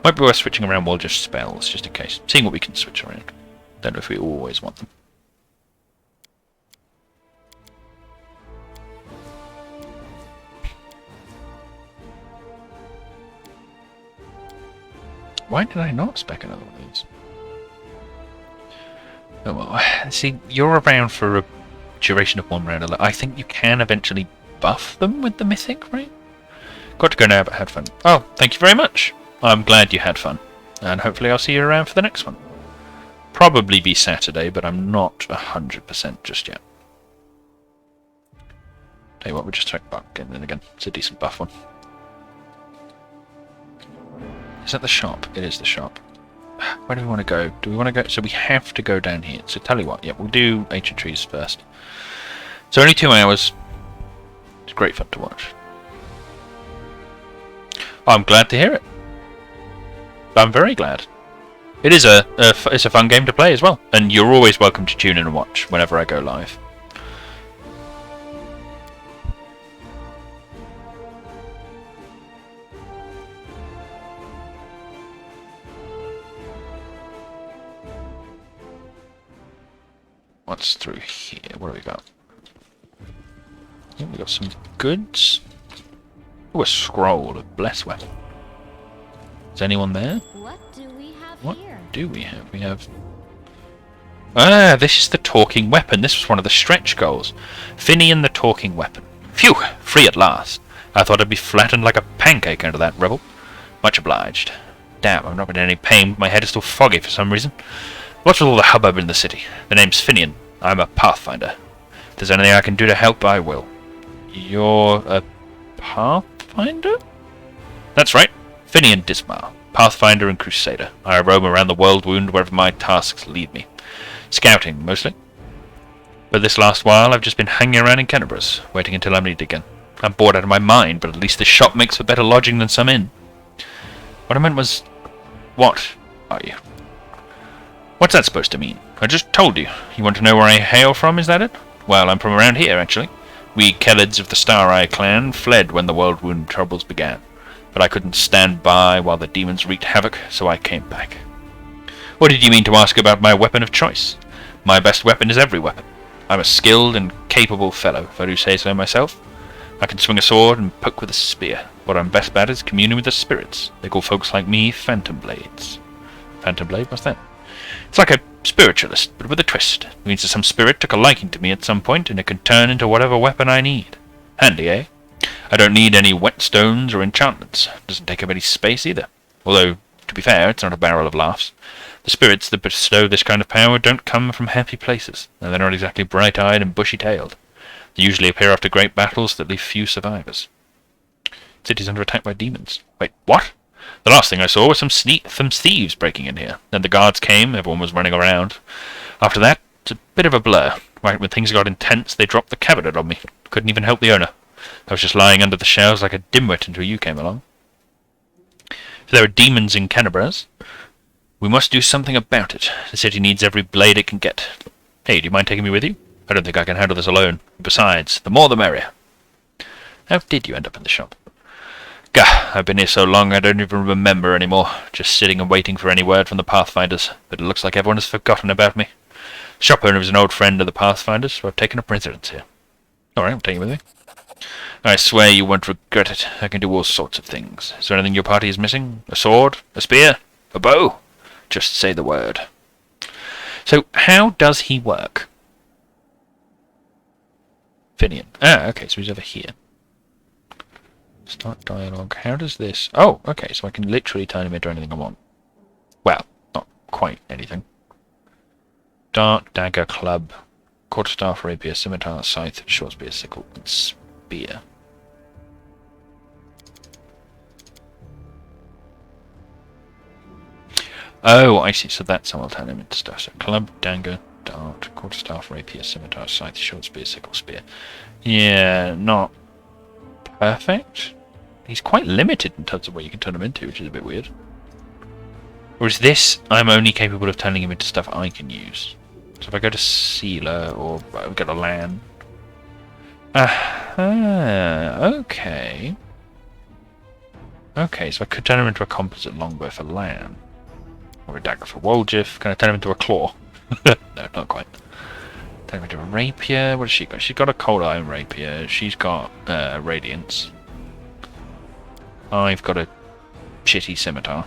Might be worth switching around while just spells, just in case. Seeing what we can switch around. Don't know if we always want them. Why did I not spec another one of these? Oh well, see, you're around for a duration of one round. I think you can eventually buff them with the mythic, right? Got to go now, but had fun. Oh, thank you very much. I'm glad you had fun. And hopefully I'll see you around for the next one. Probably be Saturday, but I'm not 100% just yet. Tell you what, we'll just check back in and again. It's a decent buff one. Is that the shop? It is the shop. Where do we want to go? Do we want to go? So we have to go down here. So tell you what, yeah, we'll do Ancient Trees first. So only 2 hours. It's great fun to watch. I'm glad to hear it. I'm very glad. It is it's a fun game to play as well, and you're always welcome to tune in and watch whenever I go live. What's through here? What do we got? Yeah, we got some goods. Oh, a scroll, a bless weapon. Is anyone there? What do we have What here? do we have? We have... Ah, this is the talking weapon. This was one of the stretch goals. Finian the talking weapon. Phew! Free at last. I thought I'd be flattened like a pancake under that rebel. Much obliged. Damn, I'm not in any pain, but my head is still foggy for some reason. What's with all the hubbub in the city? The name's Finian. I'm a Pathfinder. If there's anything I can do to help, I will. You're a Pathfinder? That's right. Finian Dismar. Pathfinder and Crusader. I roam around the world wound wherever my tasks lead me. Scouting, mostly. But this last while, I've just been hanging around in Canabres, waiting until I'm needed again. I'm bored out of my mind, but at least this shop makes for better lodging than some inn. What I meant was... What are you? What's that supposed to mean? I just told you. You want to know where I hail from, is that it? Well, I'm from around here, actually. We Kellids of the Star-Eye clan fled when the World Wound troubles began. But I couldn't stand by while the demons wreaked havoc, so I came back. What did you mean to ask about my weapon of choice? My best weapon is every weapon. I'm a skilled and capable fellow, if I do say so myself. I can swing a sword and poke with a spear. What I'm best at is communing with the spirits. They call folks like me Phantom Blades. Phantom Blade? What's that? It's like a spiritualist, but with a twist. It means that some spirit took a liking to me at some point, and it can turn into whatever weapon I need. Handy, eh? I don't need any whetstones or enchantments. It doesn't take up any space either. Although, to be fair, it's not a barrel of laughs. The spirits that bestow this kind of power don't come from happy places, and they're not exactly bright-eyed and bushy-tailed. They usually appear after great battles that leave few survivors. City's under attack by demons. Wait, what? The last thing I saw was some thieves breaking in here. Then the guards came, everyone was running around. After that, it's a bit of a blur. Right when things got intense, they dropped the cabinet on me. Couldn't even help the owner. I was just lying under the shelves like a dimwit until you came along. If there are demons in Canberras, we must do something about it. The city needs every blade it can get. Hey, do you mind taking me with you? I don't think I can handle this alone. Besides, the more the merrier. How did you end up in the shop? Gah, I've been here so long I don't even remember anymore. Just sitting and waiting for any word from the Pathfinders. But it looks like everyone has forgotten about me. The shop owner is an old friend of the Pathfinders, so I've taken up residence here. Alright, I'll take you with me. I swear you won't regret it. I can do all sorts of things. Is there anything your party is missing? A sword? A spear? A bow? Just say the word. So, how does he work? Finian. Ah, okay, so he's over here. Start dialogue. How does this... Oh, okay, so I can literally turn him into anything I want. Well, not quite anything. Dart, dagger, club, quarterstaff, rapier, scimitar, scythe, short spear, sickle, and spear. Oh, I see. So that's how I'll turn him into stuff. So club, dagger, dart, quarterstaff, rapier, scimitar, scythe, short spear, sickle, spear. Yeah, not perfect. He's quite limited in terms of what you can turn him into, which is a bit weird. Or is this, I'm only capable of turning him into stuff I can use? So if I go to Sealer, or go to Lan. Okay. Okay, so I could turn him into a composite longbow for Lan. Or a dagger for Woljif. Can I turn him into a claw? No, not quite. Turn him into a rapier. What has she got? She's got a cold iron rapier. She's got radiance. I've got a shitty scimitar.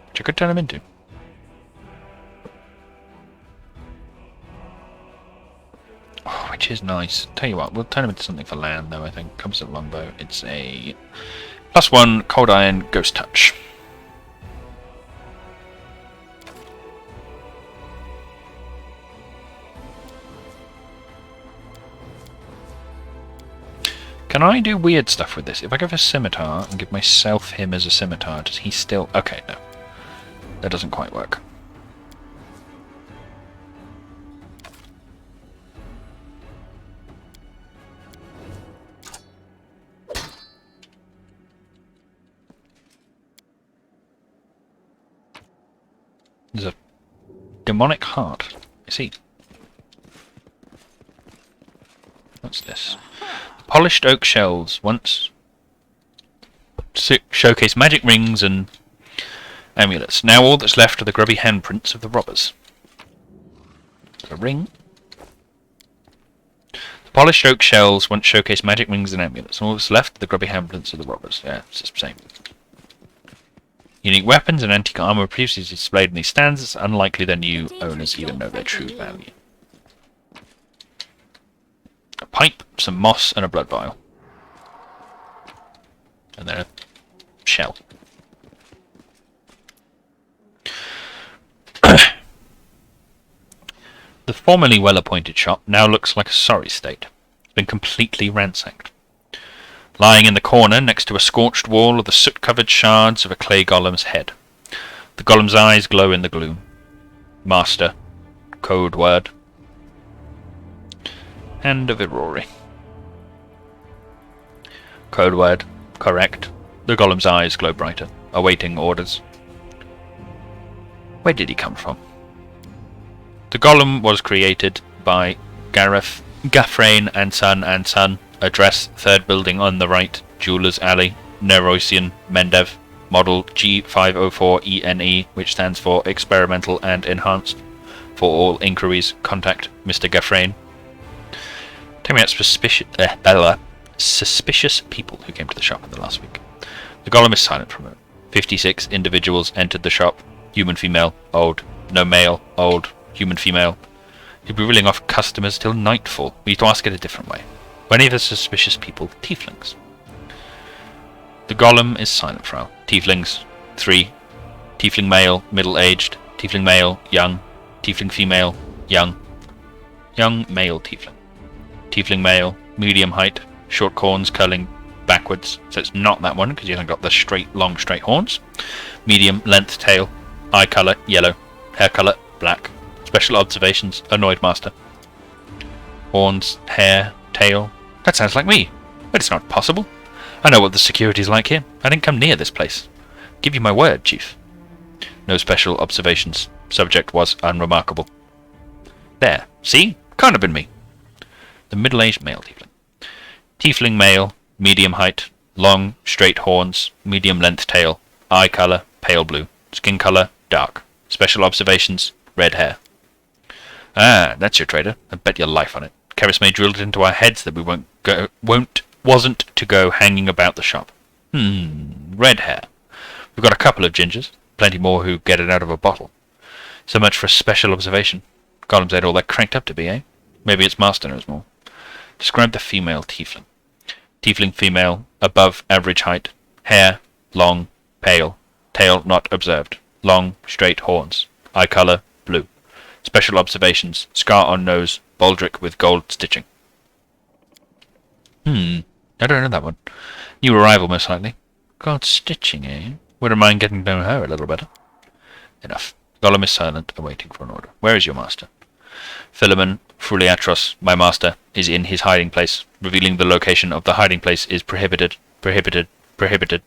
Which I could turn him into. Oh, which is nice. Tell you what, we'll turn him into something for Lan, though, I think. Composite longbow. It's a +1 cold iron ghost touch. Can I do weird stuff with this? If I go for scimitar and give myself him as a scimitar, does he still... Okay, no. That doesn't quite work. There's a demonic heart. I see. What's this? Polished oak shells. Once showcase magic rings and amulets. Now all that's left are the grubby handprints of the robbers. A ring. The polished oak shells once showcase magic rings and amulets. All that's left are the grubby handprints of the robbers. Yeah, it's the same. Unique weapons and antique armor were previously displayed in these stands. It's unlikely their new owners even know their true value. A pipe, some moss, and a blood vial. And then a shell. The formerly well-appointed shop now looks like a sorry state. It's been completely ransacked. Lying in the corner next to a scorched wall are the soot-covered shards of a clay golem's head. The golem's eyes glow in the gloom. Master. Code word. Hand of Irori. Code word. Correct. The golem's eyes glow brighter, awaiting orders. Where did he come from? The golem was created by Gafrain and Son. Address, third building on the right, Jeweller's Alley, Neurosian, Mendev, model G504ENE, which stands for Experimental and Enhanced. For all inquiries, contact Mr. Gafrain. Tell me about suspicious people who came to the shop in the last week. The golem is silent for a moment. 56 individuals entered the shop. Human, female, old. No male, old. Human, female. He'll be reeling off customers till nightfall. We need to ask it a different way. Were any of the suspicious people tieflings? The golem is silent for a while. Tieflings, 3. Tiefling male, middle-aged. Tiefling male, young. Tiefling female, young. Young male tiefling. Tiefling male, medium height. Short horns curling backwards. So it's not that one because he hasn't got the long straight horns. Medium length tail. Eye colour, yellow. Hair colour, black. Special observations, annoyed master. Horns, hair, tail. That sounds like me. But it's not possible. I know what the security's like here. I didn't come near this place. Give you my word, Chief. No special observations. Subject was unremarkable. There. See? Can't have been me. The middle-aged male tiefling. Tiefling male, medium height, long, straight horns, medium length tail, eye colour, pale blue, skin colour, dark. Special observations, red hair. Ah, that's your trader. I bet your life on it. Keris may drilled it into our heads that we wasn't to go hanging about the shop. Red hair. We've got a couple of gingers, plenty more who get it out of a bottle. So much for special observation. Golems ain't all that cranked up to be, eh? Maybe its master knows more. Describe the female tiefling. Tiefling female, above average height, hair, long, pale, tail not observed, long, straight horns, eye colour, blue. Special observations, scar on nose, baldric with gold stitching. I don't know that one. New arrival, most likely. Gold stitching, eh? Wouldn't mind getting to know her a little better. Enough. Golem is silent, awaiting for an order. Where is your master? Philemon Fruliatros, my master, is in his hiding place. Revealing the location of the hiding place is prohibited. Prohibited. Prohibited.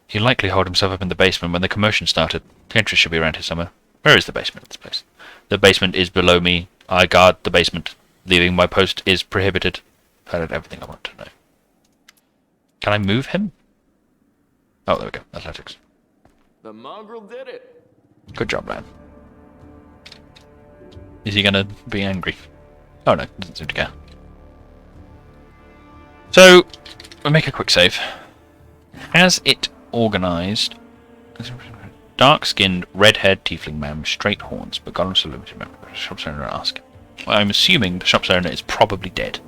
He'll likely hold himself up in the basement when the commotion started. The entrance should be around here somewhere. Where is the basement of this place? The basement is below me. I guard the basement. Leaving my post is prohibited. Found out everything I want to know. Can I move him? Oh, there we go. Athletics. The mongrel did it. Good job, lad. Is he gonna be angry? Oh no, doesn't seem to care. So, we'll make a quick save. Has it organised? Dark-skinned, red-haired tiefling man with straight horns, but got him so limited memory. Shop's owner ask. Well, I'm assuming the shop's owner is probably dead.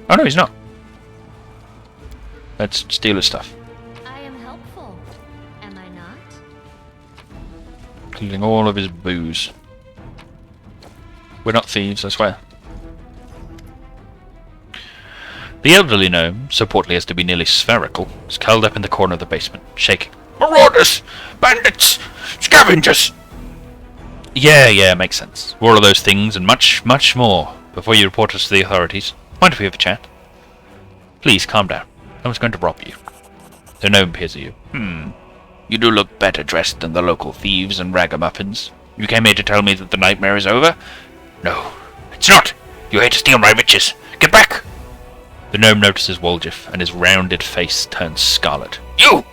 Oh no, he's not. Let's steal his stuff. I am helpful, am I not? Including all of his booze. We're not thieves, I swear. The elderly gnome, so portly as to be nearly spherical, is curled up in the corner of the basement, shaking. Marauders! Bandits! Scavengers! Yeah, makes sense. We're all of those things and much, much more. Before you report us to the authorities, mind if we have a chat? Please, calm down. No one's going to rob you. The gnome peers at you. You do look better dressed than the local thieves and ragamuffins. You came here to tell me that the nightmare is over? No, it's not. You hate to steal my riches. Get back! The gnome notices Woljif, and his rounded face turns scarlet. You!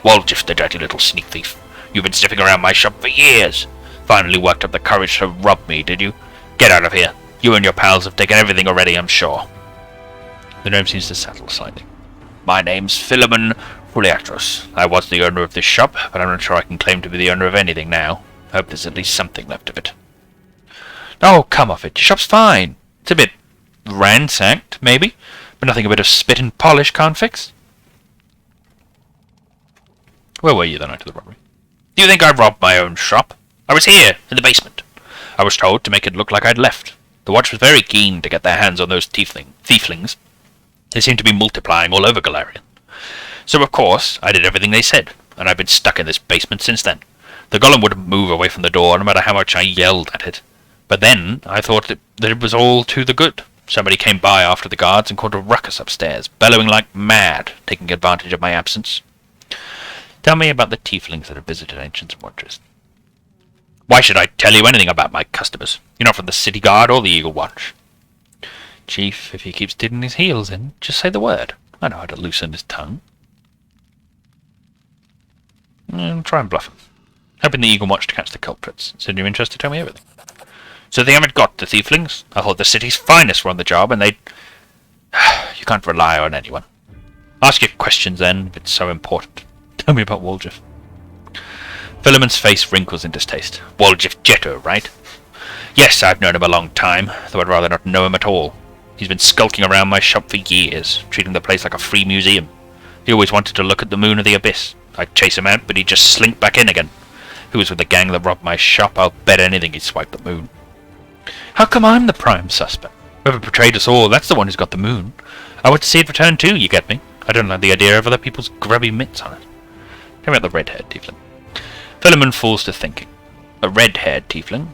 Woljif, the dirty little sneak thief. You've been sniffing around my shop for years. Finally worked up the courage to rob me, did you? Get out of here. You and your pals have taken everything already, I'm sure. The gnome seems to settle slightly. My name's Philemon Fruliatros. I was the owner of this shop, but I'm not sure I can claim to be the owner of anything now. I hope there's at least something left of it. Oh, come off it. Your shop's fine. It's a bit ransacked, maybe, but nothing a bit of spit and polish can't fix. Where were you the night of the robbery? Do you think I robbed my own shop? I was here, in the basement. I was told to make it look like I'd left. The watch was very keen to get their hands on those tieflings. They seem to be multiplying all over Galarian. So, of course, I did everything they said, and I've been stuck in this basement since then. The golem wouldn't move away from the door, no matter how much I yelled at it. But then, I thought that it was all to the good. Somebody came by after the guards and caused a ruckus upstairs, bellowing like mad, taking advantage of my absence. Tell me about the tieflings that have visited Ancients and Wonders. Why should I tell you anything about my customers? You're not from the City Guard or the Eagle Watch. Chief, if he keeps digging his heels in, just say the word. I know how to loosen his tongue. Try and bluff him. Hoping the Eagle Watch to catch the culprits. So in your interest to tell me everything. So they haven't got the tieflings? I thought the city's finest were on the job, and they'd... You can't rely on anyone. Ask your questions then, if it's so important. Tell me about Woljif. Philemon's face wrinkles in distaste. Woljif Jetto, right? Yes, I've known him a long time, though I'd rather not know him at all. He's been skulking around my shop for years, treating the place like a free museum. He always wanted to look at the moon of the abyss. I'd chase him out, but he'd just slink back in again. If he was with the gang that robbed my shop, I'll bet anything he'd swipe the moon. How come I'm the prime suspect? Whoever betrayed us all, that's the one who's got the moon. I want to see it return too, you get me? I don't like the idea of other people's grubby mitts on it. Tell me about the red-haired tiefling. Philemon falls to thinking. A red-haired tiefling?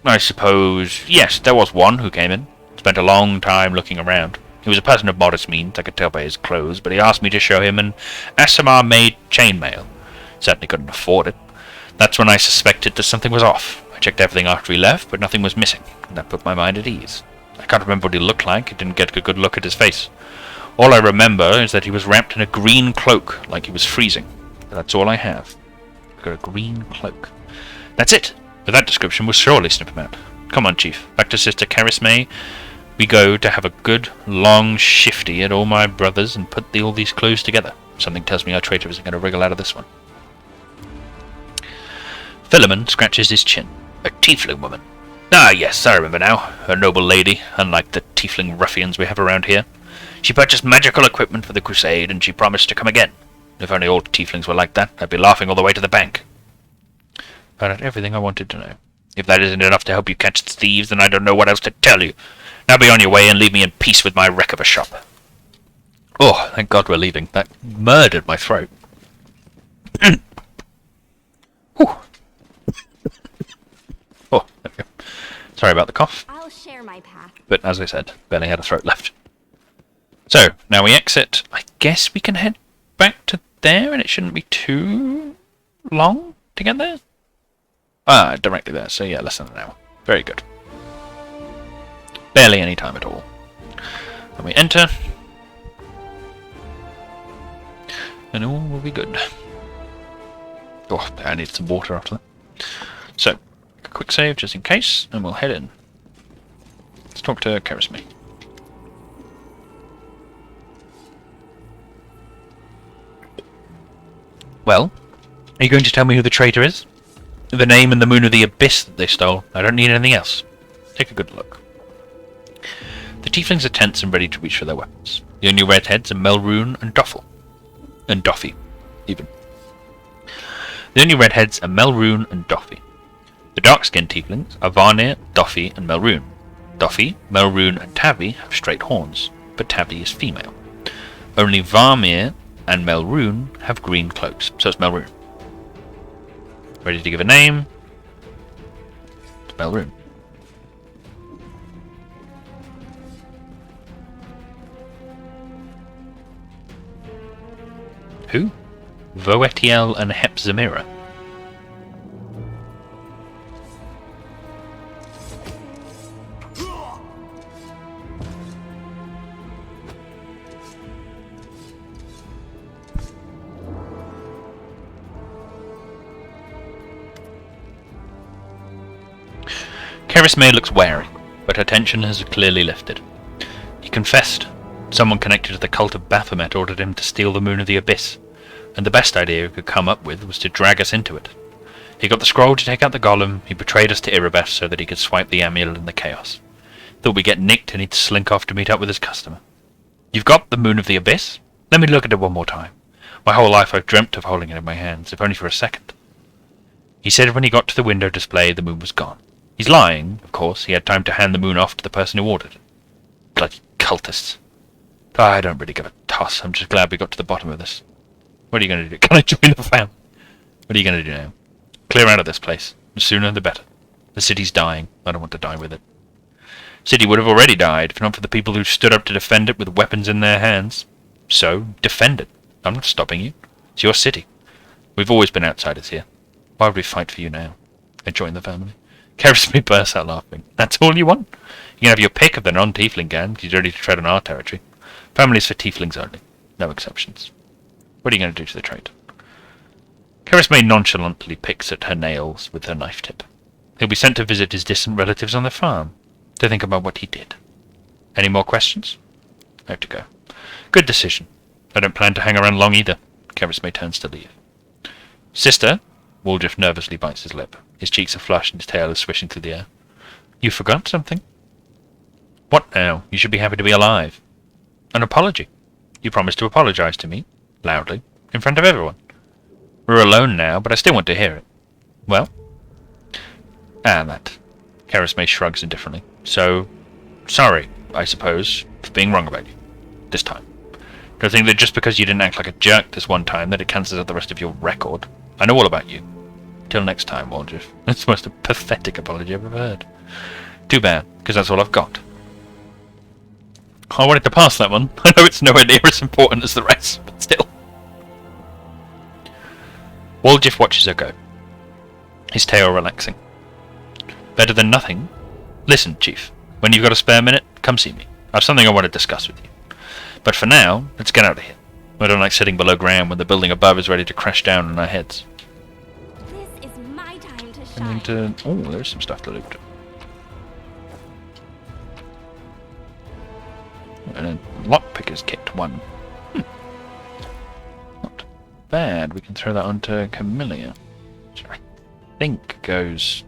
I suppose... Yes, there was one who came in. Spent a long time looking around. He was a person of modest means, I could tell by his clothes, but he asked me to show him an Asimar-made chainmail. Certainly couldn't afford it. That's when I suspected that something was off. I checked everything after he left, but nothing was missing, and that put my mind at ease. I can't remember what he looked like. I didn't get a good look at his face. All I remember is that he was wrapped in a green cloak, like he was freezing. That's all I have. Got a green cloak. That's it. With that description, we'll surely snip him out. Come on, Chief. Back to Sister Carismay. We go to have a good, long shifty at all my brothers and put all these clues together. Something tells me our traitor isn't going to wriggle out of this one. Philemon scratches his chin. A tiefling woman. Ah, yes, I remember now. A noble lady, unlike the tiefling ruffians we have around here. She purchased magical equipment for the crusade, and she promised to come again. If only all tieflings were like that, I'd be laughing all the way to the bank. Found out everything I wanted to know. If that isn't enough to help you catch the thieves, then I don't know what else to tell you. Now be on your way and leave me in peace with my wreck of a shop. Oh, thank God we're leaving. That murdered my throat. Oh, there we go. Sorry about the cough. I'll share my path. But as I said, barely had a throat left. So, now we exit. I guess we can head back to there, and it shouldn't be too long to get there. Ah, directly there, so yeah, less than an hour. Very good. Barely any time at all. And we enter. And all will be good. Oh, I need some water after that. So, a quick save just in case, and we'll head in. Let's talk to Carismay. Well, are you going to tell me who the traitor is? The name and the moon of the abyss that they stole. I don't need anything else. Take a good look. The tieflings are tense and ready to reach for their weapons. The only redheads are Melroon and Doffel. And Doffy, even. The only redheads are Melroon and Doffy. The dark-skinned tieflings are Varnir, Doffy, and Melroon. Doffy, Melroon, and Tavi have straight horns, but Tavi is female. Only Varmir and Melroon have green cloaks, so it's Melroon. Ready to give a name? It's Melroon. Who? Voetiel and Hepzamira. Carismay looks wary, but her tension has clearly lifted. He confessed. Someone connected to the cult of Baphomet ordered him to steal the moon of the abyss, and the best idea he could come up with was to drag us into it. He got the scroll to take out the golem, he betrayed us to Erebeth so that he could swipe the amulet in the chaos. Thought we'd get nicked and he'd slink off to meet up with his customer. You've got the moon of the abyss? Let me look at it one more time. My whole life I've dreamt of holding it in my hands, if only for a second. He said when he got to the window display the moon was gone. He's lying, of course. He had time to hand the moon off to the person who ordered it. Bloody cultists. I don't really give a toss. I'm just glad we got to the bottom of this. What are you going to do? Can I join the family? What are you going to do now? Clear out of this place. The sooner the better. The city's dying. I don't want to die with it. City would have already died if not for the people who stood up to defend it with weapons in their hands. So, defend it. I'm not stopping you. It's your city. We've always been outsiders here. Why would we fight for you now? And join the family? Carismay bursts out laughing. That's all you want? You can have your pick of the non-tiefling gang, because you're ready to tread on our territory. Families for tieflings only. No exceptions. What are you going to do to the traitor? Carismay nonchalantly picks at her nails with her knife tip. He'll be sent to visit his distant relatives on the farm, to think about what he did. Any more questions? I have to go. Good decision. I don't plan to hang around long either. Carismay turns to leave. Sister? Waldriff nervously bites his lip. His cheeks are flushed and his tail is swishing through the air. You forgot something? What now? You should be happy to be alive. An apology. You promised to apologize to me, loudly, in front of everyone. We're alone now, but I still want to hear it. Well? That. Carismay shrugs indifferently. So, sorry, I suppose, for being wrong about you. This time. Don't think that just because you didn't act like a jerk this one time that it cancels out the rest of your record. I know all about you. Till next time, Waldriff. That's the most pathetic apology I've ever heard. Too bad, because that's all I've got. I wanted to pass that one. I know it's nowhere near as important as the rest, but still. Woljif watches her go, his tail relaxing. Better than nothing. Listen, Chief, when you've got a spare minute, come see me. I have something I want to discuss with you. But for now, let's get out of here. I don't like sitting below ground when the building above is ready to crash down on our heads. This is my time to I need shine. to... Oh, there's some stuff to loot. And a lockpicker's kit, one. Not bad. We can throw that onto Camellia, which I think goes...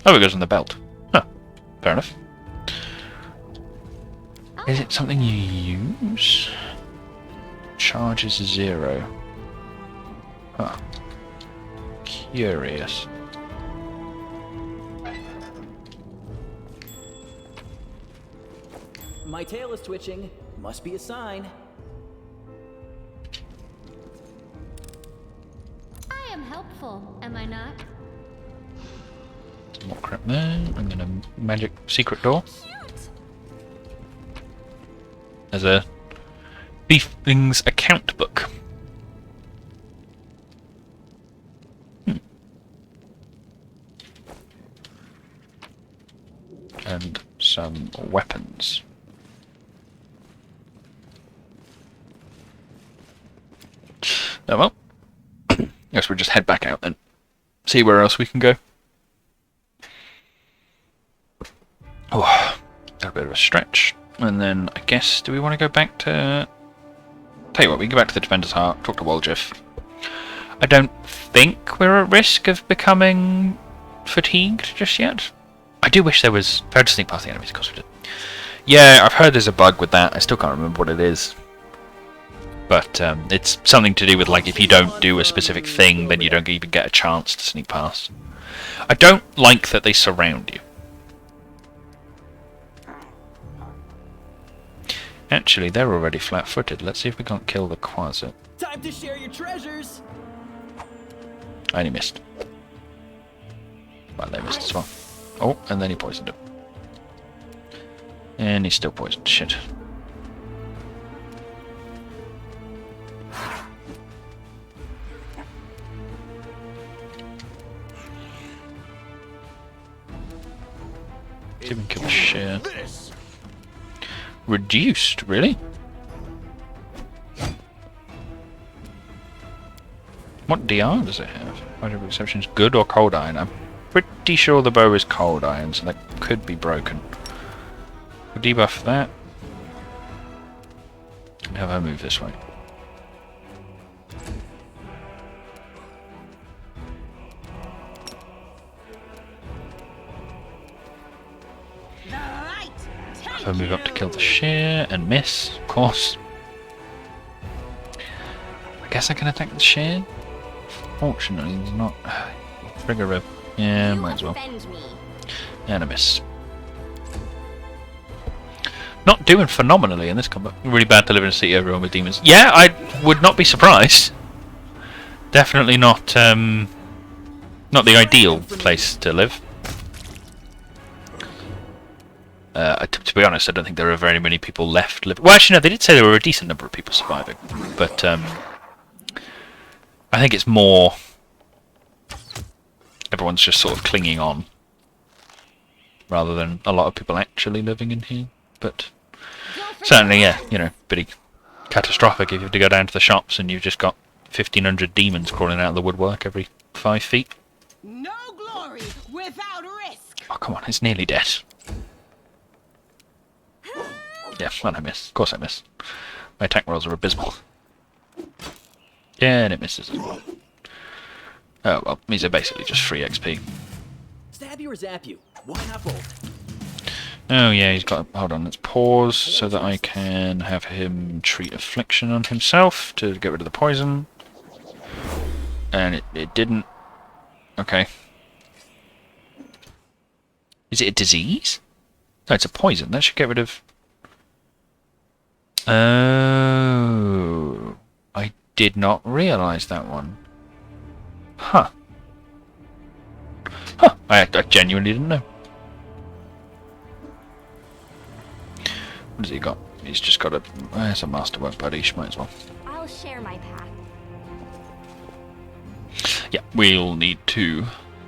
Oh, it goes on the belt. Huh. Fair enough. Is it something you use? Charge is 0. Huh. Curious. My tail is twitching. Must be a sign. I am helpful, am I not? Some more crap there, and then a magic secret door. There's a Thiefling's account book. And some weapons. Oh well. Guess we'll just head back out then. See where else we can go. Oh, got a bit of a stretch. And then I guess, do we want to go back to... Tell you what, we can go back to the Defender's Heart, talk to Woljif. I don't think we're at risk of becoming fatigued just yet. I do wish there was... Fair to sneak past the enemies, of course we did. Yeah, I've heard there's a bug with that. I still can't remember what it is. But it's something to do with, like, if you don't do a specific thing, then you don't even get a chance to sneak past. I don't like that they surround you. Actually, they're already flat-footed. Let's see if we can't kill the Quasit. Time to share your treasures. I only missed. Well, they missed as well. Oh, and then he poisoned him. And he's still poisoned. Shit. See if we can kill the shit. Reduced, really? What DR does it have? Whatever exceptions, good or cold iron? I'm pretty sure the bow is cold iron, so that could be broken. We'll debuff that. And have her move this way. Have her move up to kill the shear and miss, of course. I guess I can attack the shear. Fortunately, there's not. Trigger a. Yeah, might as well. And a miss. Not doing phenomenally in this combat. Really bad to live in a city everyone with demons. Yeah, I would not be surprised. Definitely not. Not the ideal place to live. To be honest, I don't think there are very many people left living. Well, actually, no, they did say there were a decent number of people surviving, but I think it's more everyone's just sort of clinging on, rather than a lot of people actually living in here. But certainly, yeah, you know, pretty catastrophic if you have to go down to the shops and you've just got 1,500 demons crawling out of the woodwork every 5 feet. No glory without risk. Oh, come on, it's nearly dead. Yeah, well, I miss. Of course I miss. My attack rolls are abysmal. Yeah, and it misses as well. Oh, well, these are basically just free XP. Stab you or zap you? Why not both? Oh, yeah, he's got... Hold on, let's pause so that I can have him treat Affliction on himself to get rid of the poison. And it didn't. Okay. Is it a disease? No, it's a poison. That should get rid of... Oh, I did not realise that one. Huh. Huh, I genuinely didn't know. What has he got? He's just got a... It's a masterwork buddy, might as well. I'll share my path. Yeah, we'll need to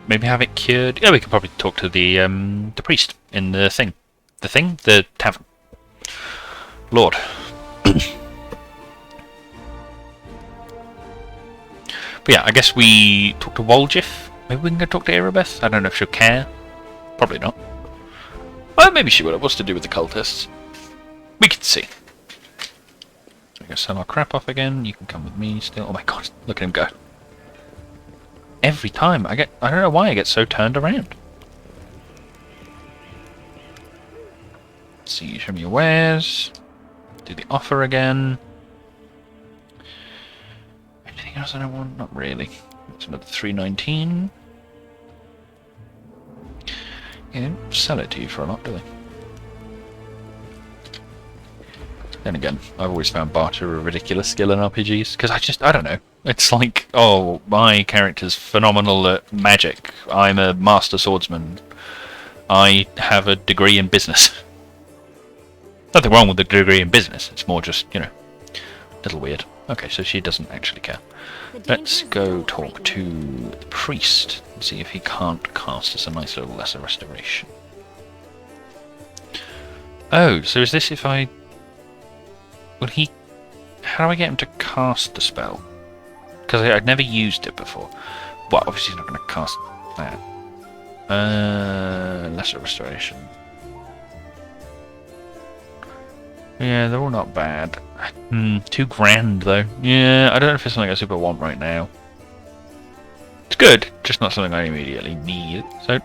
maybe have it cured. Yeah, we could probably talk to the priest in the thing. The thing? The tavern. Lord. But yeah, I guess we talk to Woljif. Maybe we can go talk to Erebeth. I don't know if she'll care. Probably not. Well, maybe she will. What's to do with the cultists? We can see. We're going to sell our crap off again. You can come with me still. Oh my god, look at him go. Every time I don't know why I get so turned around. Let's see, show me your wares. Do the offer again. Anything else I don't want? Not really. It's another 319. Yeah, they don't sell it to you for a lot, do they? Then again, I've always found barter a ridiculous skill in RPGs, because I don't know. It's like, oh, my character's phenomenal at magic. I'm a master swordsman. I have a degree in business. Nothing wrong with the degree in business. It's more just, you know, a little weird. Okay, so she doesn't actually care. Let's go talk to the priest and see if he can't cast us a nice little lesser restoration. Oh, so is this if I... Will he... How do I get him to cast the spell? Because I'd never used it before. Well, obviously he's not going to cast that. Lesser restoration. Yeah, they're all not bad. $2 grand though. Yeah, I don't know if it's something I super want right now. It's good, just not something I immediately need. So,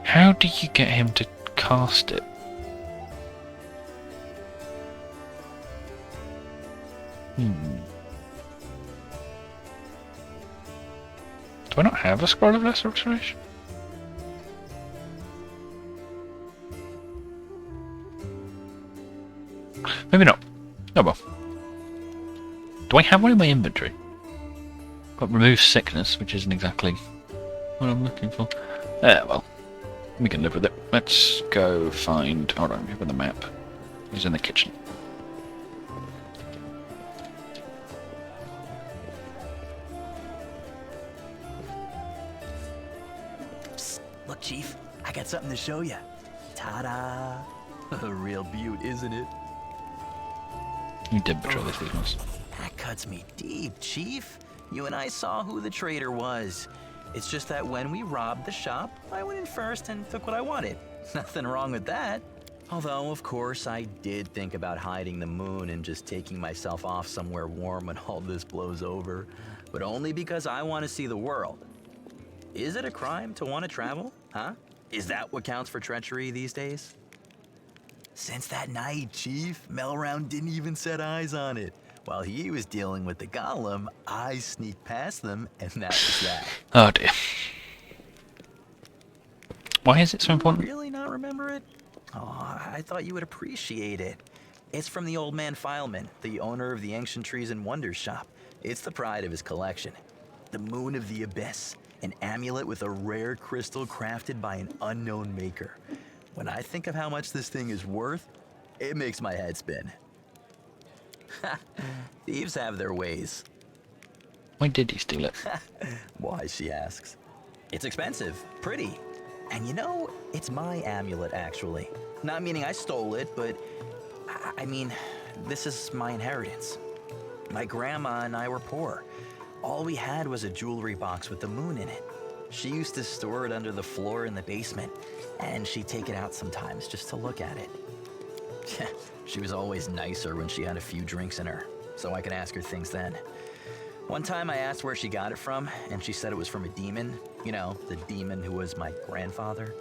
how do you get him to cast it? Do I not have a scroll of lesser restoration? Maybe not. Oh well. Do I have one in my inventory? Got remove sickness, which isn't exactly what I'm looking for. Well. We can live with it. Let's go find... Hold on, give me the map. He's in the kitchen. Psst, look, Chief. I got something to show you. Ta-da! A real beaut, isn't it? You did betray this weakness. That cuts me deep, Chief. You and I saw who the traitor was. It's just that when we robbed the shop, I went in first and took what I wanted. Nothing wrong with that. Although, of course, I did think about hiding the moon and just taking myself off somewhere warm when all this blows over. But only because I want to see the world. Is it a crime to want to travel? Huh? Is that what counts for treachery these days? Since that night, Chief, Melround didn't even set eyes on it. While he was dealing with the golem, I sneaked past them, and that was that. Oh dear. Why is it so important? Really not remember it? Oh, I thought you would appreciate it. It's from the old man Fileman, the owner of the Ancient Trees and Wonders shop. It's the pride of his collection. The Moon of the Abyss, an amulet with a rare crystal crafted by an unknown maker. When I think of how much this thing is worth, it makes my head spin. Thieves have their ways. Why did he steal it? Why, she asks. It's expensive, pretty. And you know, it's my amulet, actually. Not meaning I stole it, but I mean, this is my inheritance. My grandma and I were poor. All we had was a jewelry box with the moon in it. She used to store it under the floor in the basement, and she'd take it out sometimes just to look at it. She was always nicer when she had a few drinks in her, so I could ask her things then. One time I asked where she got it from, and she said it was from a demon. You know, the demon who was my grandfather.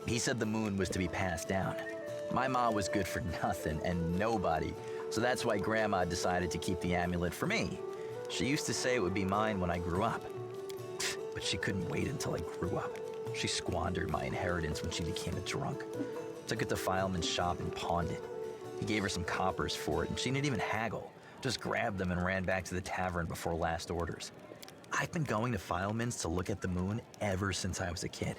He said the moon was to be passed down. My ma was good for nothing and nobody, so that's why Grandma decided to keep the amulet for me. She used to say it would be mine when I grew up. But she couldn't wait until I grew up. She squandered my inheritance when she became a drunk. Took it to Fileman's shop and pawned it. He gave her some coppers for it, and she didn't even haggle. Just grabbed them and ran back to the tavern before last orders. I've been going to Fileman's to look at the moon ever since I was a kid.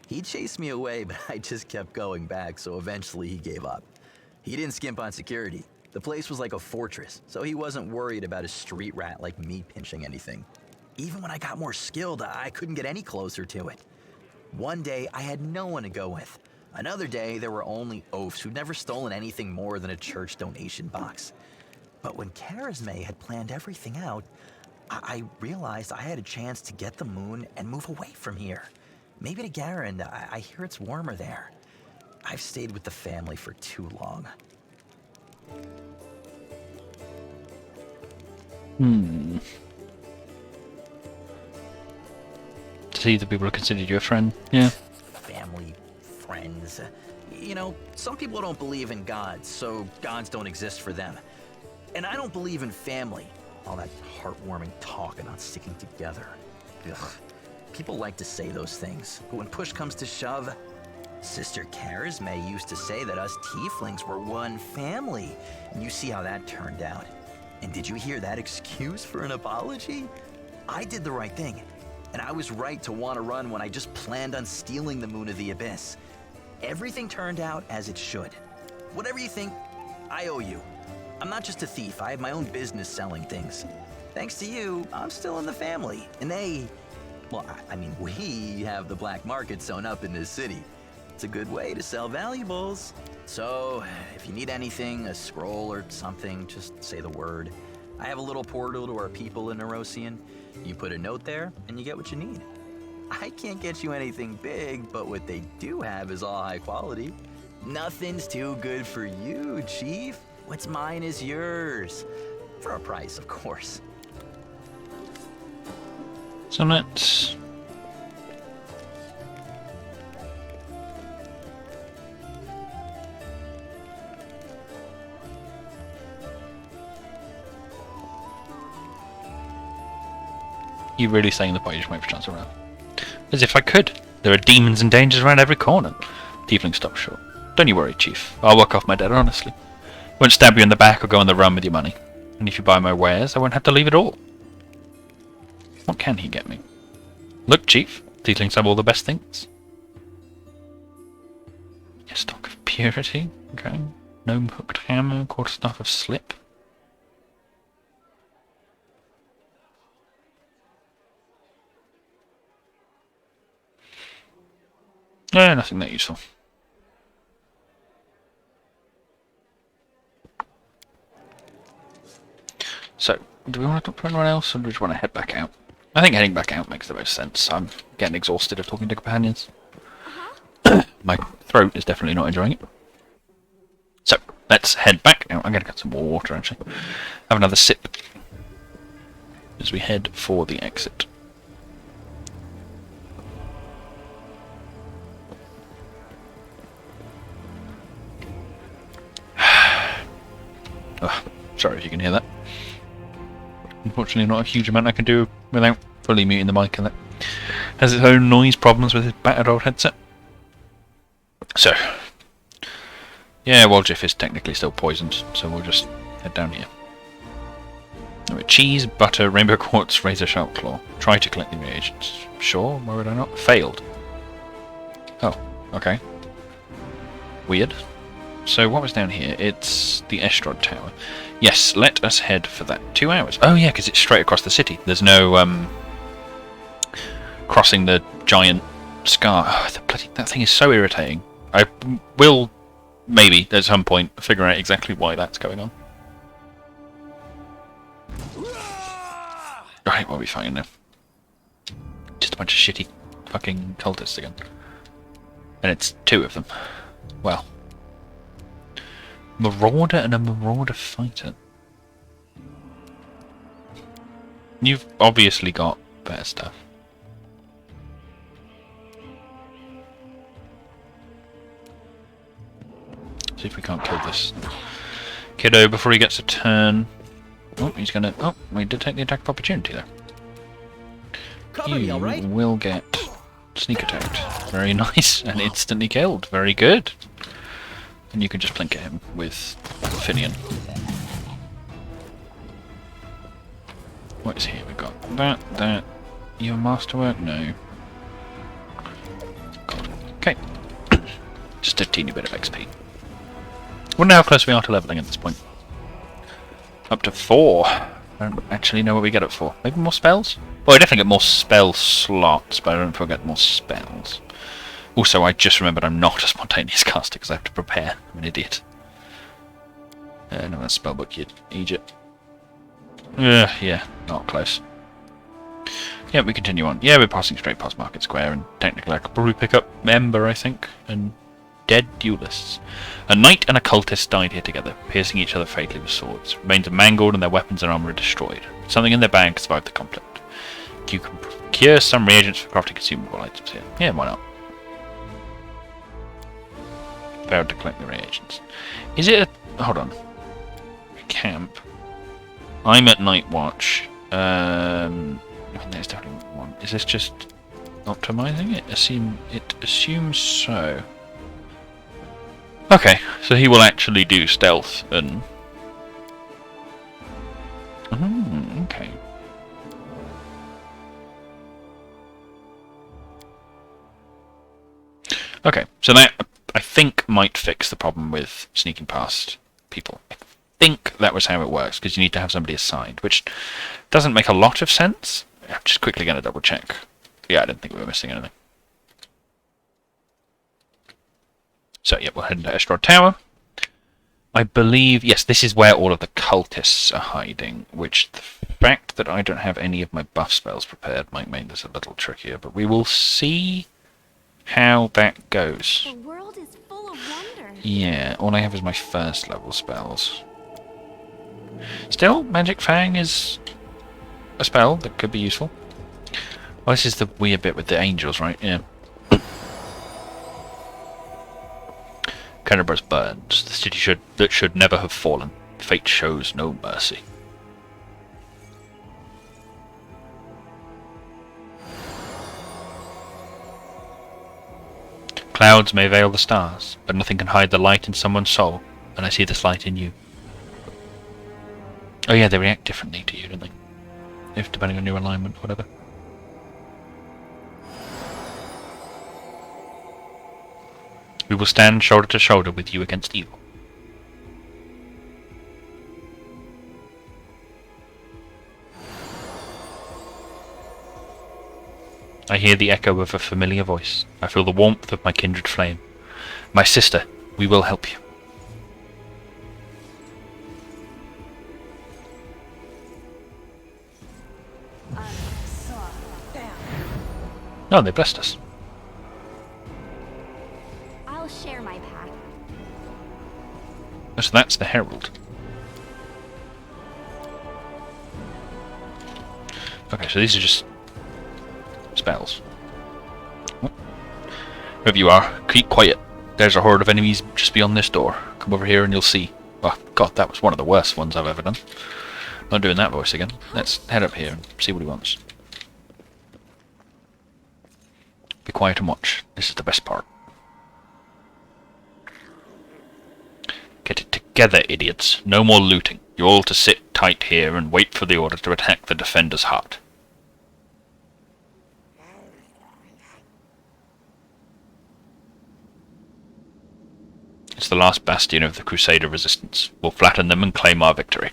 He chased me away, but I just kept going back, so eventually he gave up. He didn't skimp on security. The place was like a fortress, so he wasn't worried about a street rat like me pinching anything. Even when I got more skilled, I couldn't get any closer to it. One day, I had no one to go with. Another day, there were only oafs who'd never stolen anything more than a church donation box. But when Charisme had planned everything out, I realized I had a chance to get the moon and move away from here. Maybe to Garen. I hear it's warmer there. I've stayed with the family for too long. To see the people who considered you a friend, yeah. Family, friends. You know, some people don't believe in gods, so gods don't exist for them. And I don't believe in family. All that heartwarming talk about sticking together. Ugh. People like to say those things, but when push comes to shove, Sister Charisme used to say that us tieflings were one family, and you see how that turned out. And did you hear that excuse for an apology? I did the right thing, and I was right to want to run when I just planned on stealing the Moon of the Abyss. Everything turned out as it should. Whatever you think, I owe you. I'm not just a thief, I have my own business selling things. Thanks to you, I'm still in the family, and we have the black market sewn up in this city. It's a good way to sell valuables. So, if you need anything, a scroll or something, just say the word. I have a little portal to our people in Nerosian. You put a note there, and you get what you need. I can't get you anything big, but what they do have is all high quality. Nothing's too good for you, Chief. What's mine is yours. For a price, of course. So let's... You really saying the point you just wait for chance around? As if I could. There are demons and dangers around every corner. Tiefling stopped short. Don't you worry, Chief. I'll work off my debt honestly. Won't stab you in the back or go on the run with your money. And if you buy my wares, I won't have to leave at all. What can he get me? Look, Chief. Tieflings have all the best things. A stock of purity. Okay. Gnome hooked hammer, quarterstaff of slip. Nothing that useful. So, do we want to talk to anyone else, or do we just want to head back out? I think heading back out makes the most sense. I'm getting exhausted of talking to companions. My throat is definitely not enjoying it. So, let's head back out. I'm going to get some more water, actually. Have another sip as we head for the exit. Oh, sorry if you can hear that. Unfortunately, not a huge amount I can do without fully muting the mic, and that has its own noise problems with his battered old headset. So, yeah, Woljif is technically still poisoned, so we'll just head down here. Cheese, butter, rainbow quartz, razor sharp claw. Try to collect the reagents. Sure, why would I not? Failed. Oh, okay. Weird. So what was down here? It's the Estrad Tower. Yes, let us head for that. 2 hours. Oh yeah, because it's straight across the city. There's no crossing the giant scar. Oh, that thing is so irritating. I will maybe at some point figure out exactly why that's going on. Right, what are we fighting now? Just a bunch of shitty fucking cultists again. And it's 2 of them. Well. Marauder and a Marauder fighter. You've obviously got better stuff. See if we can't kill this kiddo before he gets a turn. Oh, he's gonna... Oh, we did take the attack of opportunity there. You will get sneak attacked. Very nice. And instantly killed. Very good. And you can just blink at him with Finian. What is here? We've got that. Your masterwork? No. God. Okay. Just a teeny bit of XP. Wonder how close we are to leveling at this point. Up to 4. I don't actually know what we get it for. Maybe more spells? Well, I definitely get more spell slots, but I don't know if we'll get more spells. Also, I just remembered I'm not a spontaneous caster because I have to prepare. I'm an idiot. No, that's spellbook, you Egypt. Yeah, not close. Yeah, we continue on. Yeah, we're passing straight past Market Square, and technically I could probably pick up Ember, I think, and dead duelists. A knight and a cultist died here together, piercing each other fatally with swords. Remains are mangled and their weapons and armour are destroyed. Something in their bag survived the conflict. You can procure some reagents for crafting consumable items here. Yeah, why not? Failed to collect the reagents. Is it a... hold on. Camp. I'm at night watch. There's definitely one. Is this just optimizing it? It assumes so. Okay, so he will actually do stealth and... okay. Okay, so that, I think, might fix the problem with sneaking past people. I think that was how it works, because you need to have somebody assigned, which doesn't make a lot of sense. I'm just quickly going to double check. Yeah, I didn't think we were missing anything. So, yeah, we'll head into Estrad Tower. I believe, yes, this is where all of the cultists are hiding, which the fact that I don't have any of my buff spells prepared might make this a little trickier, but we will see how that goes. The world is full of wonder. Yeah, all I have is my first level spells. Still, Magic Fang is a spell that could be useful. Well, this is the weird bit with the angels, right? Yeah. Canterbury's burns. The city should never have fallen. Fate shows no mercy. Clouds may veil the stars, but nothing can hide the light in someone's soul, and I see this light in you. Oh yeah, they react differently to you, don't they? If depending on your alignment, whatever. We will stand shoulder to shoulder with you against evil. I hear the echo of a familiar voice. I feel the warmth of my kindred flame. My sister, we will help you. No, they blessed us. I'll share my path. So that's the Herald. Okay, so these are just spells. Whoever you are, keep quiet. There's a horde of enemies just beyond this door. Come over here and you'll see. Oh, God, that was one of the worst ones I've ever done. Not doing that voice again. Let's head up here and see what he wants. Be quiet and watch. This is the best part. Get it together, idiots. No more looting. You're all to sit tight here and wait for the order to attack the Defender's Heart. It's the last bastion of the Crusader resistance. We'll flatten them and claim our victory.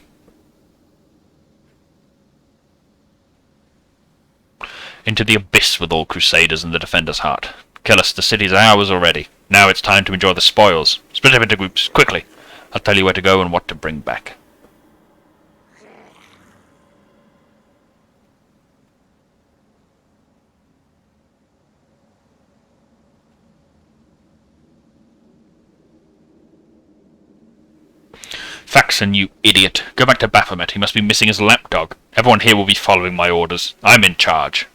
Into the abyss with all Crusaders and the Defender's Heart. Kill us, the city's ours already. Now it's time to enjoy the spoils. Split up into groups, quickly. I'll tell you where to go and what to bring back. Faxon, you idiot. Go back to Baphomet. He must be missing his lapdog. Everyone here will be following my orders. I'm in charge.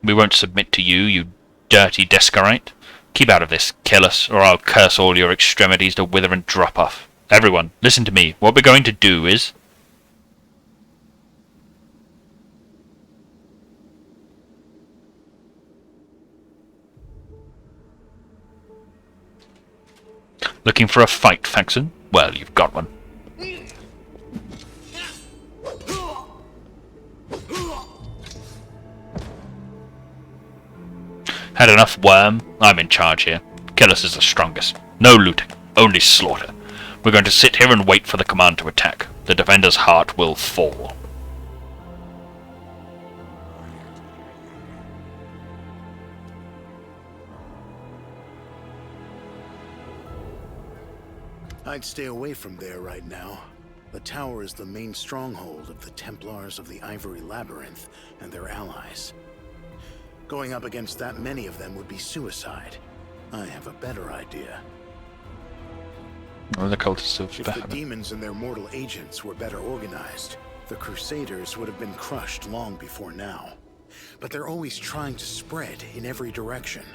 We won't submit to you, you dirty Descarite. Keep out of this, kill us, or I'll curse all your extremities to wither and drop off. Everyone, listen to me. What we're going to do is... Looking for a fight, Faxon? Well, you've got one. Had enough, worm? I'm in charge here. Killus is the strongest. No looting, only slaughter. We're going to sit here and wait for the command to attack. The defender's heart will fall. I'd stay away from there right now. The tower is the main stronghold of the Templars of the Ivory Labyrinth and their allies. Going up against that many of them would be suicide. I have a better idea. Or the cultists of If the demons and their mortal agents were better organized, the Crusaders would have been crushed long before now. But they're always trying to spread in every direction.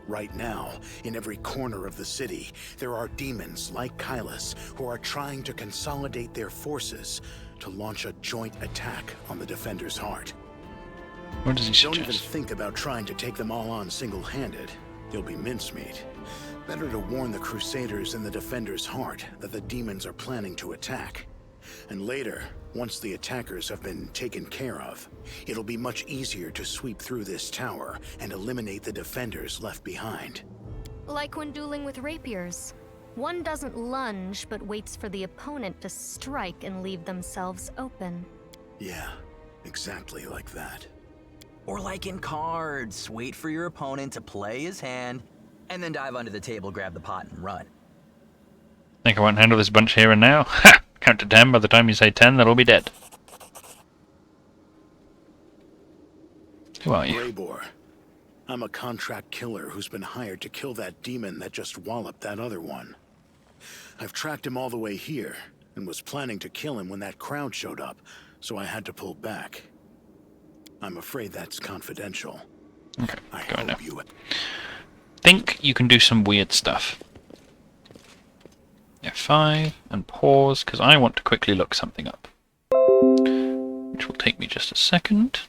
Right now, in every corner of the city, there are demons like Kylus who are trying to consolidate their forces to launch a joint attack on the Defender's heart. What does he suggest? Don't even think about trying to take them all on single-handed. You'll be mincemeat. Better to warn the Crusaders in the Defender's heart that the demons are planning to attack. And later, once the attackers have been taken care of, it'll be much easier to sweep through this tower and eliminate the defenders left behind. Like when dueling with rapiers. One doesn't lunge, but waits for the opponent to strike and leave themselves open. Yeah, exactly like that. Or like in cards, wait for your opponent to play his hand, and then dive under the table, grab the pot, and run. Think I won't handle this bunch here and now? Ha! Count to 10, by the time you say 10, they'll all be dead. Who are you? Greybor. I'm a contract killer who's been hired to kill that demon that just walloped that other one. I've tracked him all the way here, and was planning to kill him when that crowd showed up, so I had to pull back. I'm afraid that's confidential. Okay, I go now. hope you... Think you can do some weird stuff. F5 and pause, because I want to quickly look something up. Which will take me just a second.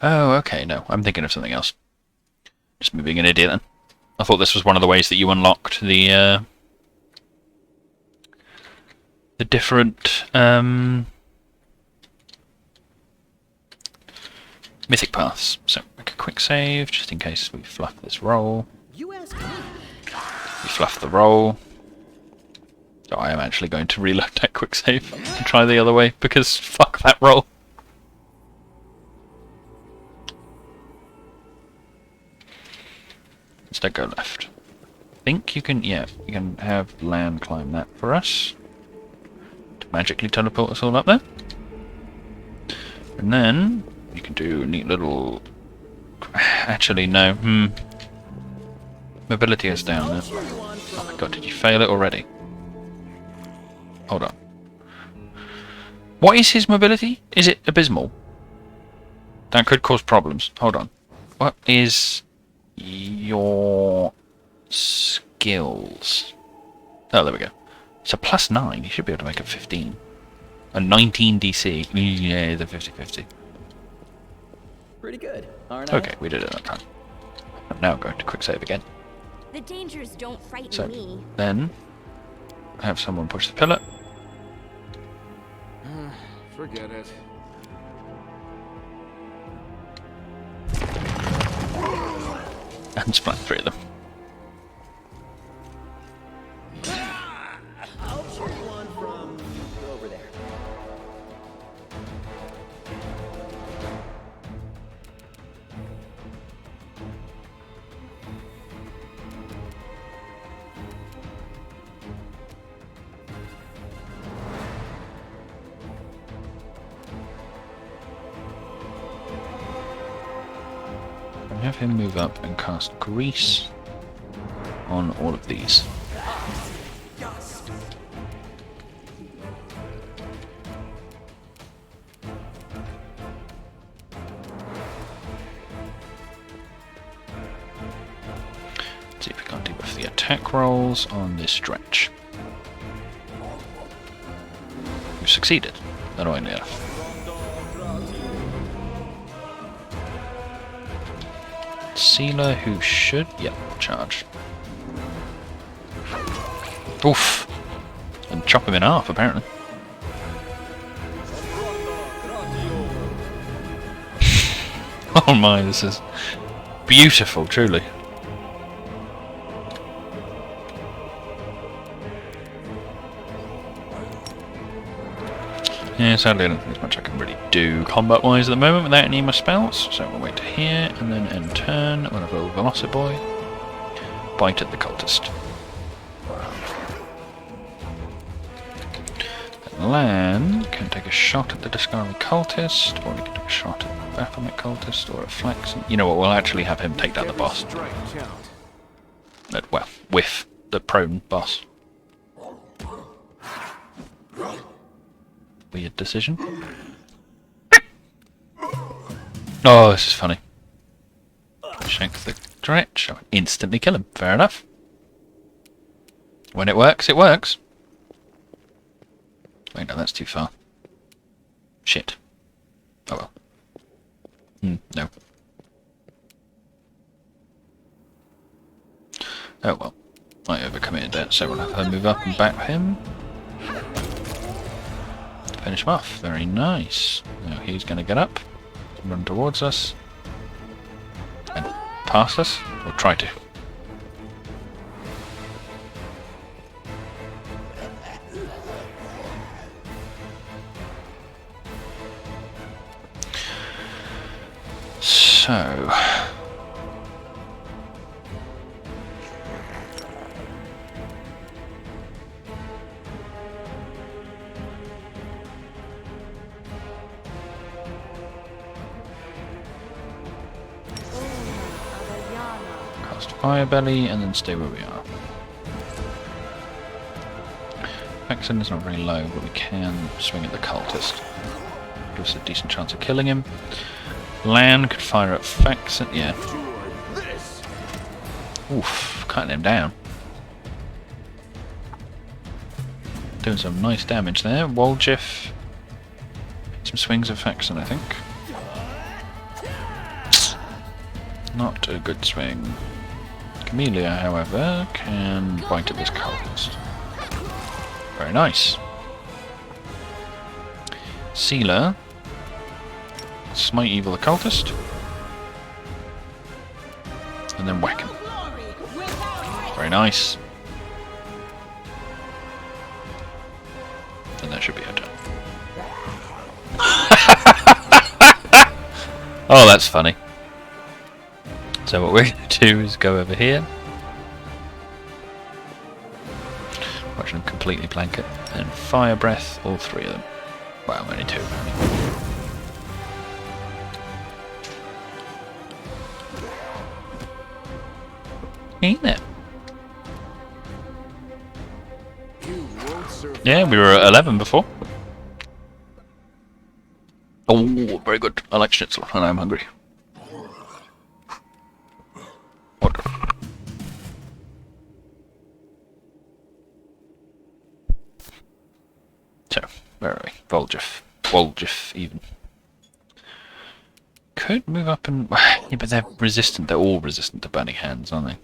Oh, okay, no, I'm thinking of something else. Just me being an idiot then. I thought this was one of the ways that you unlocked the different mythic paths. So make a quick save, just in case we fluff this roll. You ask me. We fluff the roll. So I am actually going to reload that quick save and try the other way, because fuck that roll. Instead go left. I think you can, yeah, you can have land climb that for us. To magically teleport us all up there. And then you can do a neat little... Actually, no. Mobility is down there. Oh my god, did you fail it already? Hold on. What is his mobility? Is it abysmal? That could cause problems. Hold on. What is your skills? Oh, there we go. It's a +9. You should be able to make it 15. A 19 DC. Yeah, the 50-50. Pretty good, aren't I? Okay, we did it that time. I'm now going to quick save again. The dangers don't frighten So, me. then have someone push the pillar. Forget it. And splat 3 of them. I'll cheer you on from over there. And have him move up and cast Grease on all of these. See if we can't debuff the attack rolls on this stretch. We've succeeded, annoyingly enough. Sealer, who should... Yep, charge. Oof! And chop him in half, apparently. Oh my, this is beautiful, truly. Yeah, sadly I don't think there's much I can really do combat-wise at the moment without any of my spells, so we'll wait to here, and then end turn, we'll have a little Velociboy. Bite at the cultist. Lan can take a shot at the discarded cultist, or we can take a shot at the Baphomet cultist, or a flex. You know what, we'll actually have him take down the boss. Well, with the prone boss. Weird decision. Oh, this is funny. Shank the dretch. I'll instantly kill him. Fair enough. When it works, it works. Wait, no, that's too far. Shit. Oh well. No. Oh well. I overcommitted that, so we'll have her move up and back him. Finish him off. Very nice. Now he's going to get up, run towards us, and pass us, or try to. So... cast Fire Belly and then stay where we are. Faxon is not very low, but we can swing at the cultist. Gives us a decent chance of killing him. Lan could fire at Faxon, yeah. Oof, cutting him down. Doing some nice damage there. Woljif. Some swings of Faxon, I think. Not a good swing. Camellia, however, can bite at this cultist. Very nice. Sealer. Smite Evil the cultist. And then whack him. Very nice. And that should be our turn. Oh, that's funny. So what we're going to do is go over here. Watch them completely blanket. And Fire Breath all three of them. Well, only two apparently. Ain't it? Yeah, we were at 11 before. Oh, very good. I like schnitzel and I'm hungry. Wonderful. So, where are we? Woljif, even. Could move up and... yeah, but they're resistant. They're all resistant to burning hands, aren't they?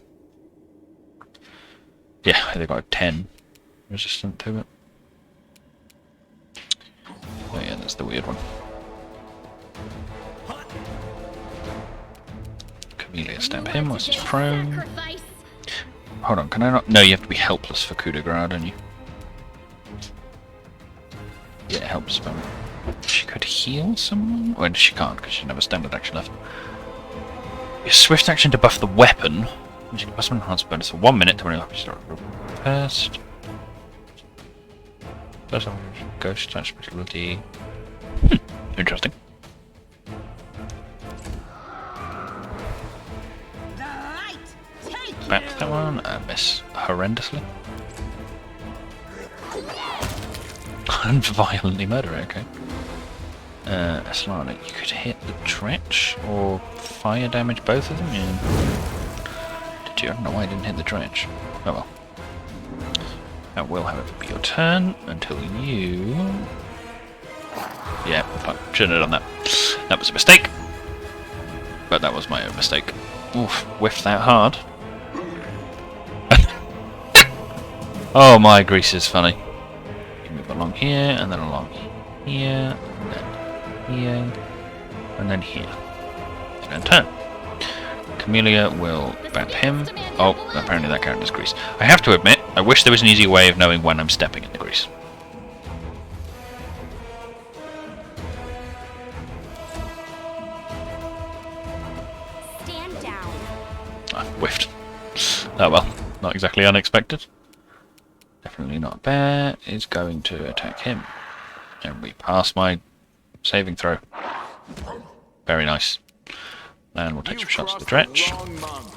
Yeah, they've got 10 resistant to it. Oh yeah, that's the weird one. Camellia stab him whilst he's prone. Hold on, can I not? No, you have to be helpless for coup de grace, don't you? Yeah, it helps spell. She could heal someone? Well, she can't because she doesn't have a standard action left. Your swift action to buff the weapon. Which can plus one enhanced bonus for 1 minute to when you start first. That's a ghost type specialty. Interesting. Back that one. I miss horrendously. And violently murder it, okay. Aslana, you could hit the dretch or fire damage both of them? Yeah. I don't know why I didn't hit the dredge. Oh well. That will, however, be your turn until you... yeah, fuck. Shouldn't have done that. That was a mistake. But that was my own mistake. Oof, whiffed that hard. Oh, my grease is funny. You move along here, and then along here, and then here, and then here. and turn. Camellia will bat him. Oh, apparently that counted as grease. I have to admit, I wish there was an easy way of knowing when I'm stepping in the grease. Stand down. Ah, whiffed. Oh well, not exactly unexpected. Definitely not. Bear is going to attack him. And we pass my saving throw. Very nice. And we'll take some shots at the dretch.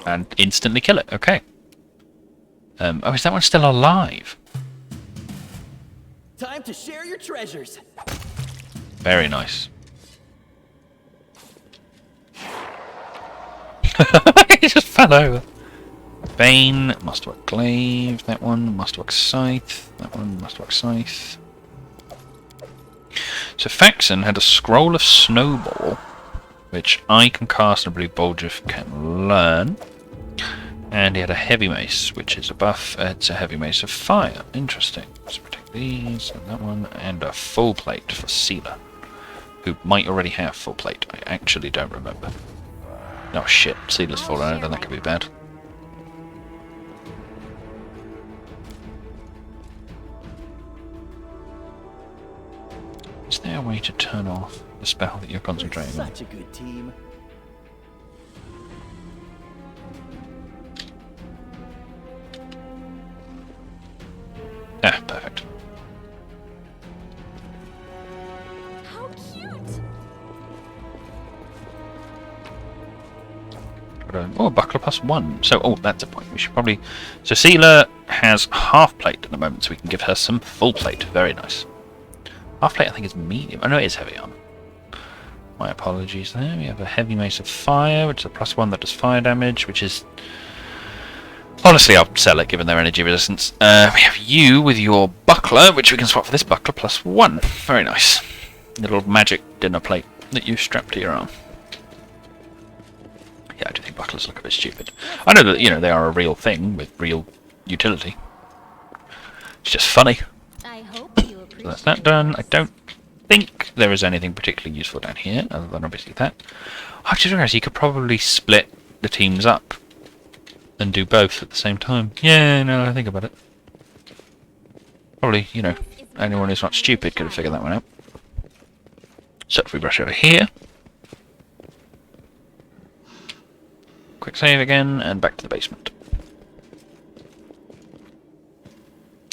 And instantly kill it. Okay. Oh, is that one still alive? Time to share your treasures. Very nice. He just fell over. Bane, Masterwork Glaive, that one, Masterwork Scythe, that one, Masterwork Scythe. So Faxon had a Scroll of Snowball, which I can cast and I believe Boljif can learn. And he had a Heavy Mace, which is a buff. It's a Heavy Mace of Fire. Interesting. Let's protect these, and that one, and a Full Plate for Sealer, who might already have Full Plate. I actually don't remember. Oh shit, Sealer's fallen over, that could be bad. Is there a way to turn off the spell that you're concentrating on? Such a good team. Ah, perfect. How cute! Oh, buckler +1. So, oh, that's a point. We should probably... So, Sealer has half plate at the moment, so we can give her some full plate. Very nice. Half plate, I think, is medium. Oh, no, it is heavy armor. My apologies there. We have a Heavy Mace of Fire, which is a +1 that does fire damage, which is... Honestly, I'll sell it, given their energy resistance. We have you with your buckler, which we can swap for this buckler +1. Very nice. Little magic dinner plate that you strap to your arm. Yeah, I do think bucklers look a bit stupid. I know that, you know, they are a real thing with real utility. It's just funny. I hope you appreciate So that's that done. I don't think there is anything particularly useful down here, other than obviously that. I just realised you could probably split the teams up and do both at the same time. Yeah, no, I think about it. Probably, you know, anyone who's not stupid could have figured that one out. So if we brush over here. Quick save again, and back to the basement.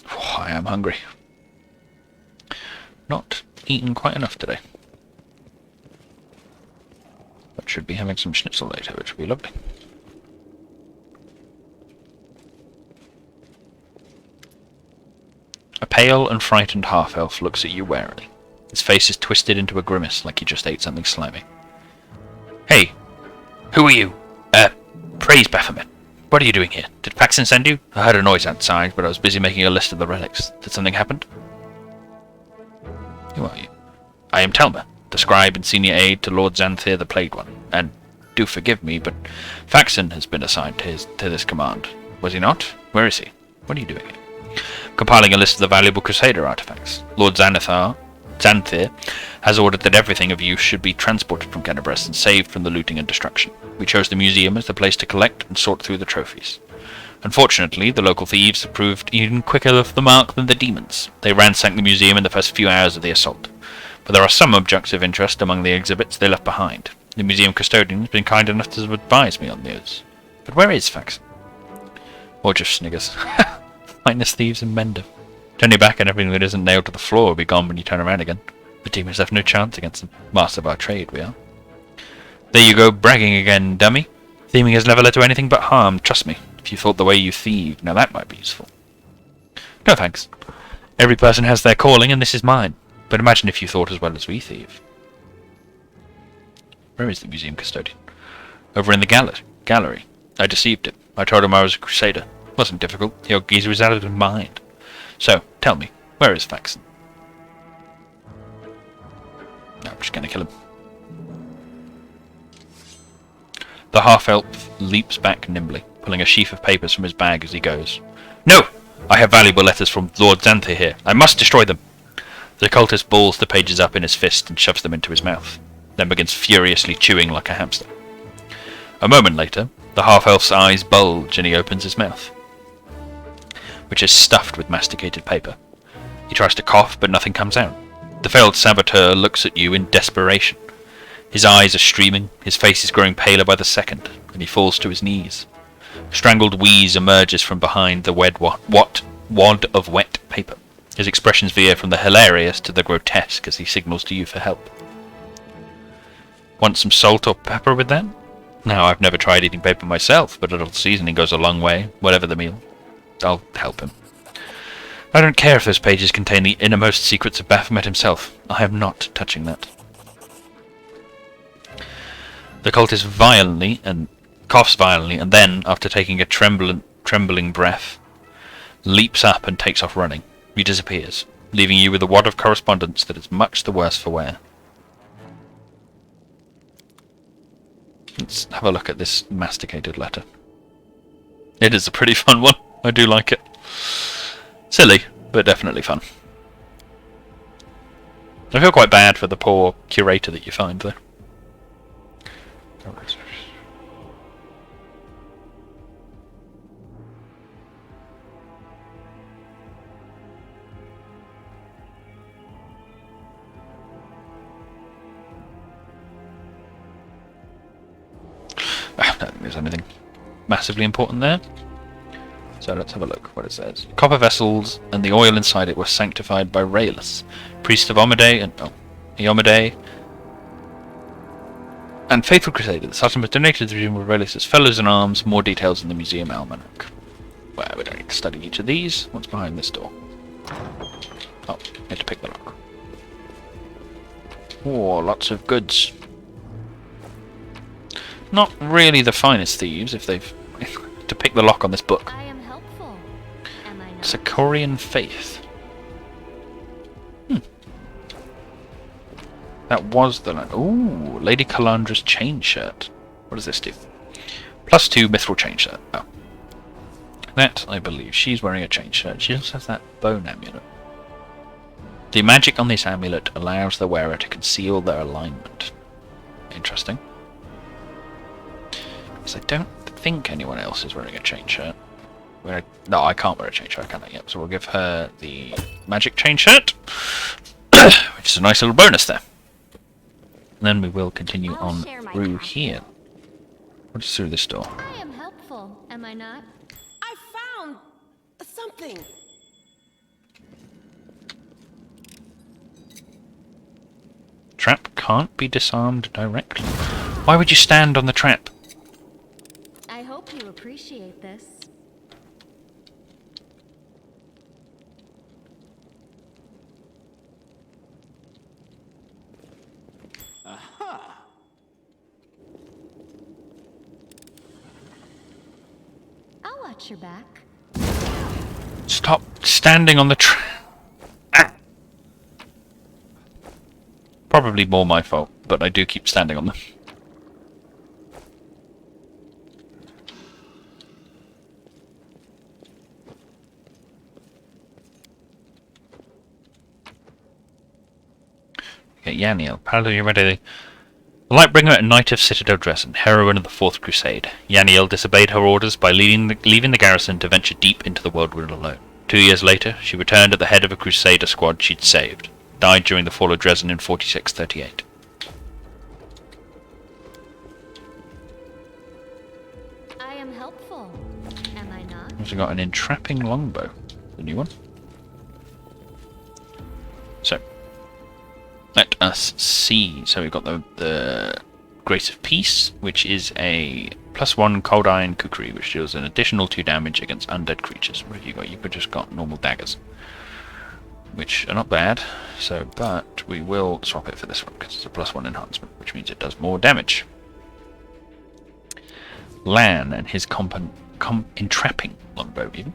Oh, I am hungry. Not eaten quite enough today. But should be having some schnitzel later, which would be lovely. A pale and frightened half-elf looks at you warily. His face is twisted into a grimace like he just ate something slimy. Hey, who are you? Praise Baphomet. What are you doing here? Did Paxton send you? I heard a noise outside, but I was busy making a list of the relics. Did something happen? Who are you? I am Telma, the scribe and senior aide to Lord Xanthir the Plagued One. And do forgive me, but Faxon has been assigned to this command. Was he not? Where is he? What are you doing here? Compiling a list of the valuable Crusader artifacts. Lord Xanthir has ordered that everything of use should be transported from Canabres and saved from the looting and destruction. We chose the museum as the place to collect and sort through the trophies. Unfortunately, the local thieves have proved even quicker off the mark than the demons. They ransacked the museum in the first few hours of the assault. But there are some objects of interest among the exhibits they left behind. The museum custodian has been kind enough to advise me on those. But where is Faxon? Or just sniggers. Finest thieves in Mendham. Turn your back and everything that isn't nailed to the floor will be gone when you turn around again. The demons have no chance against the master of our trade, we are. There you go, bragging again, dummy. Thieving has never led to anything but harm, trust me. If you thought the way you thieve, now that might be useful. No thanks. Every person has their calling, and this is mine. But imagine if you thought as well as we thieve. Where is the museum custodian? Over in the gallery. I deceived him. I told him I was a crusader. It wasn't difficult. The old geezer was out of his mind. So, tell me, where is Faxon? No, I'm just gonna kill him. The half-elf leaps back nimbly, pulling a sheaf of papers from his bag as he goes. No! I have valuable letters from Lord Xanthir here. I must destroy them! The cultist balls the pages up in his fist and shoves them into his mouth, then begins furiously chewing like a hamster. A moment later, the half-elf's eyes bulge and he opens his mouth, which is stuffed with masticated paper. He tries to cough, but nothing comes out. The failed saboteur looks at you in desperation. His eyes are streaming, his face is growing paler by the second, and he falls to his knees. A strangled wheeze emerges from behind the wad of wet paper. His expressions veer from the hilarious to the grotesque as he signals to you for help. Want some salt or pepper with that? Now, I've never tried eating paper myself, but a little seasoning goes a long way, whatever the meal. I'll help him. I don't care if those pages contain the innermost secrets of Baphomet himself. I am not touching that. The cultist coughs violently, and then, after taking a trembling breath, leaps up and takes off running. He disappears, leaving you with a wad of correspondence that is much the worse for wear. Let's have a look at this masticated letter. It is a pretty fun one. I do like it. Silly, but definitely fun. I feel quite bad for the poor curator that you find, though. I don't think there's anything massively important there. So let's have a look what it says. Copper vessels and the oil inside it were sanctified by Raelus, priest of Eomade, and faithful crusader. The Sultan was donated to the museum with Raelus's fellows in arms. More details in the museum almanac. Well, we don't need to study each of these. What's behind this door? Oh, need to pick the lock. Oh, lots of goods. Not really the finest thieves, if they've to pick the lock on this book. I am helpful, am I not? Sakorian Faith. That was the line. Ooh, Lady Calandra's chain shirt. What does this do? +2 mithril chain shirt. Oh. That, I believe. She's wearing a chain shirt. She also has that bone amulet. The magic on this amulet allows the wearer to conceal their alignment. Interesting. Because I don't think anyone else is wearing a chain shirt. No, I can't wear a chain shirt, can I? Yep, so we'll give her the magic chain shirt, which is a nice little bonus there. And then we will continue on through here. What is through this door? I am helpful, am I not? I found something. Trap can't be disarmed directly. Why would you stand on the trap? I hope you appreciate this. Aha! I'll watch your back. Stop standing on the trap. Probably more my fault, but I do keep standing on them. Okay, Yaniel, Paladin, you ready? The Lightbringer and Knight of Citadel Dresden, heroine of the Fourth Crusade. Yaniel disobeyed her orders by leaving the garrison to venture deep into the Whirlwind alone. 2 years later, she returned at the head of a Crusader squad she'd saved. Died during the fall of Dresden in 4638. I am helpful, am I not? Also got an entrapping longbow, the new one. So, let us see. So we've got the Grace of Peace, which is a +1 cold iron kukri, which deals an additional 2 damage against undead creatures. What have you got? You've just got normal daggers, which are not bad. So, but we will swap it for this one because it's a +1 enhancement, which means it does more damage. Lan and his entrapping longbow, even.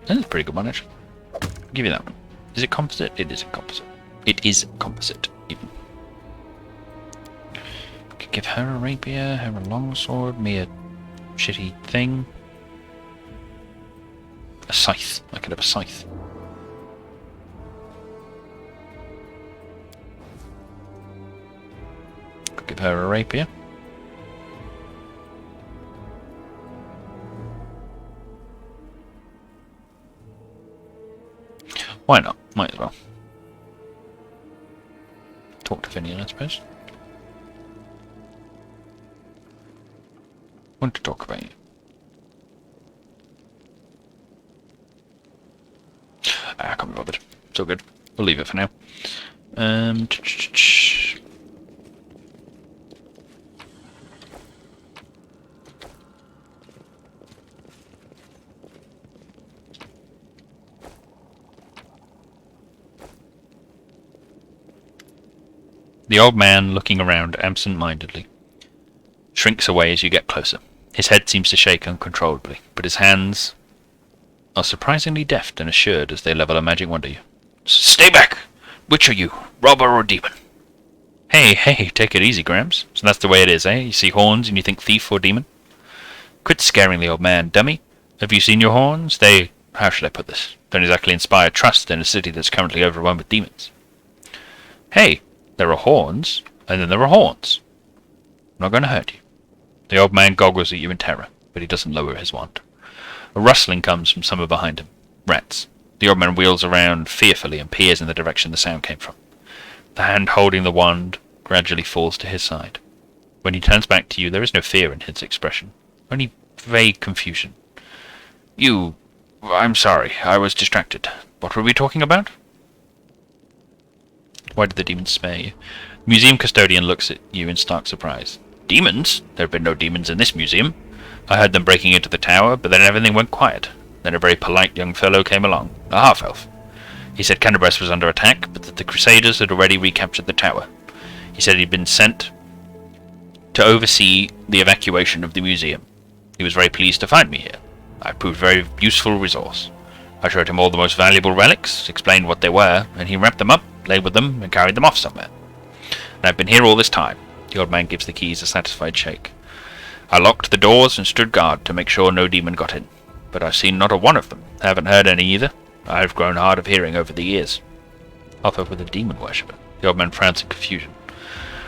That's a pretty good one, actually. I'll give you that one. Is it composite? It is a composite. It is composite, even. Could give her a rapier, her a longsword, me a shitty thing. A scythe. I could have a scythe. Could give her a rapier. Why not? Might as well. Talk to Finian, I suppose. Want to talk about you. I can't be bothered. It's all good. We'll leave it for now. The old man, looking around absent-mindedly, shrinks away as you get closer. His head seems to shake uncontrollably, but his hands are surprisingly deft and assured as they level a magic wand at you. Stay back! Which are you, robber or demon? Hey, take it easy, Gramps. So that's the way it is, eh? You see horns and you think thief or demon? Quit scaring the old man, dummy. Have you seen your horns? They, how should I put this? Don't exactly inspire trust in a city that's currently overrun with demons. Hey, there are horns, and then there are horns. I'm not going to hurt you. The old man goggles at you in terror, but he doesn't lower his wand. A rustling comes from somewhere behind him. Rats. The old man wheels around fearfully and peers in the direction the sound came from. The hand holding the wand gradually falls to his side. When he turns back to you, there is no fear in his expression, only vague confusion. I'm sorry, I was distracted. What were we talking about? Why did the demons spare you? The museum custodian looks at you in stark surprise. Demons? There have been no demons in this museum. I heard them breaking into the tower, but then everything went quiet. Then a very polite young fellow came along, a half-elf. He said Canterbury was under attack, but that the Crusaders had already recaptured the tower. He said he'd been sent to oversee the evacuation of the museum. He was very pleased to find me here. I proved a very useful resource. I showed him all the most valuable relics, explained what they were, and he wrapped them up, labelled them, and carried them off somewhere. And I've been here all this time. The old man gives the keys a satisfied shake. I locked the doors and stood guard to make sure no demon got in. But I've seen not a one of them. Haven't heard any either. I've grown hard of hearing over the years. Off with a demon worshipper. The old man frowns in confusion.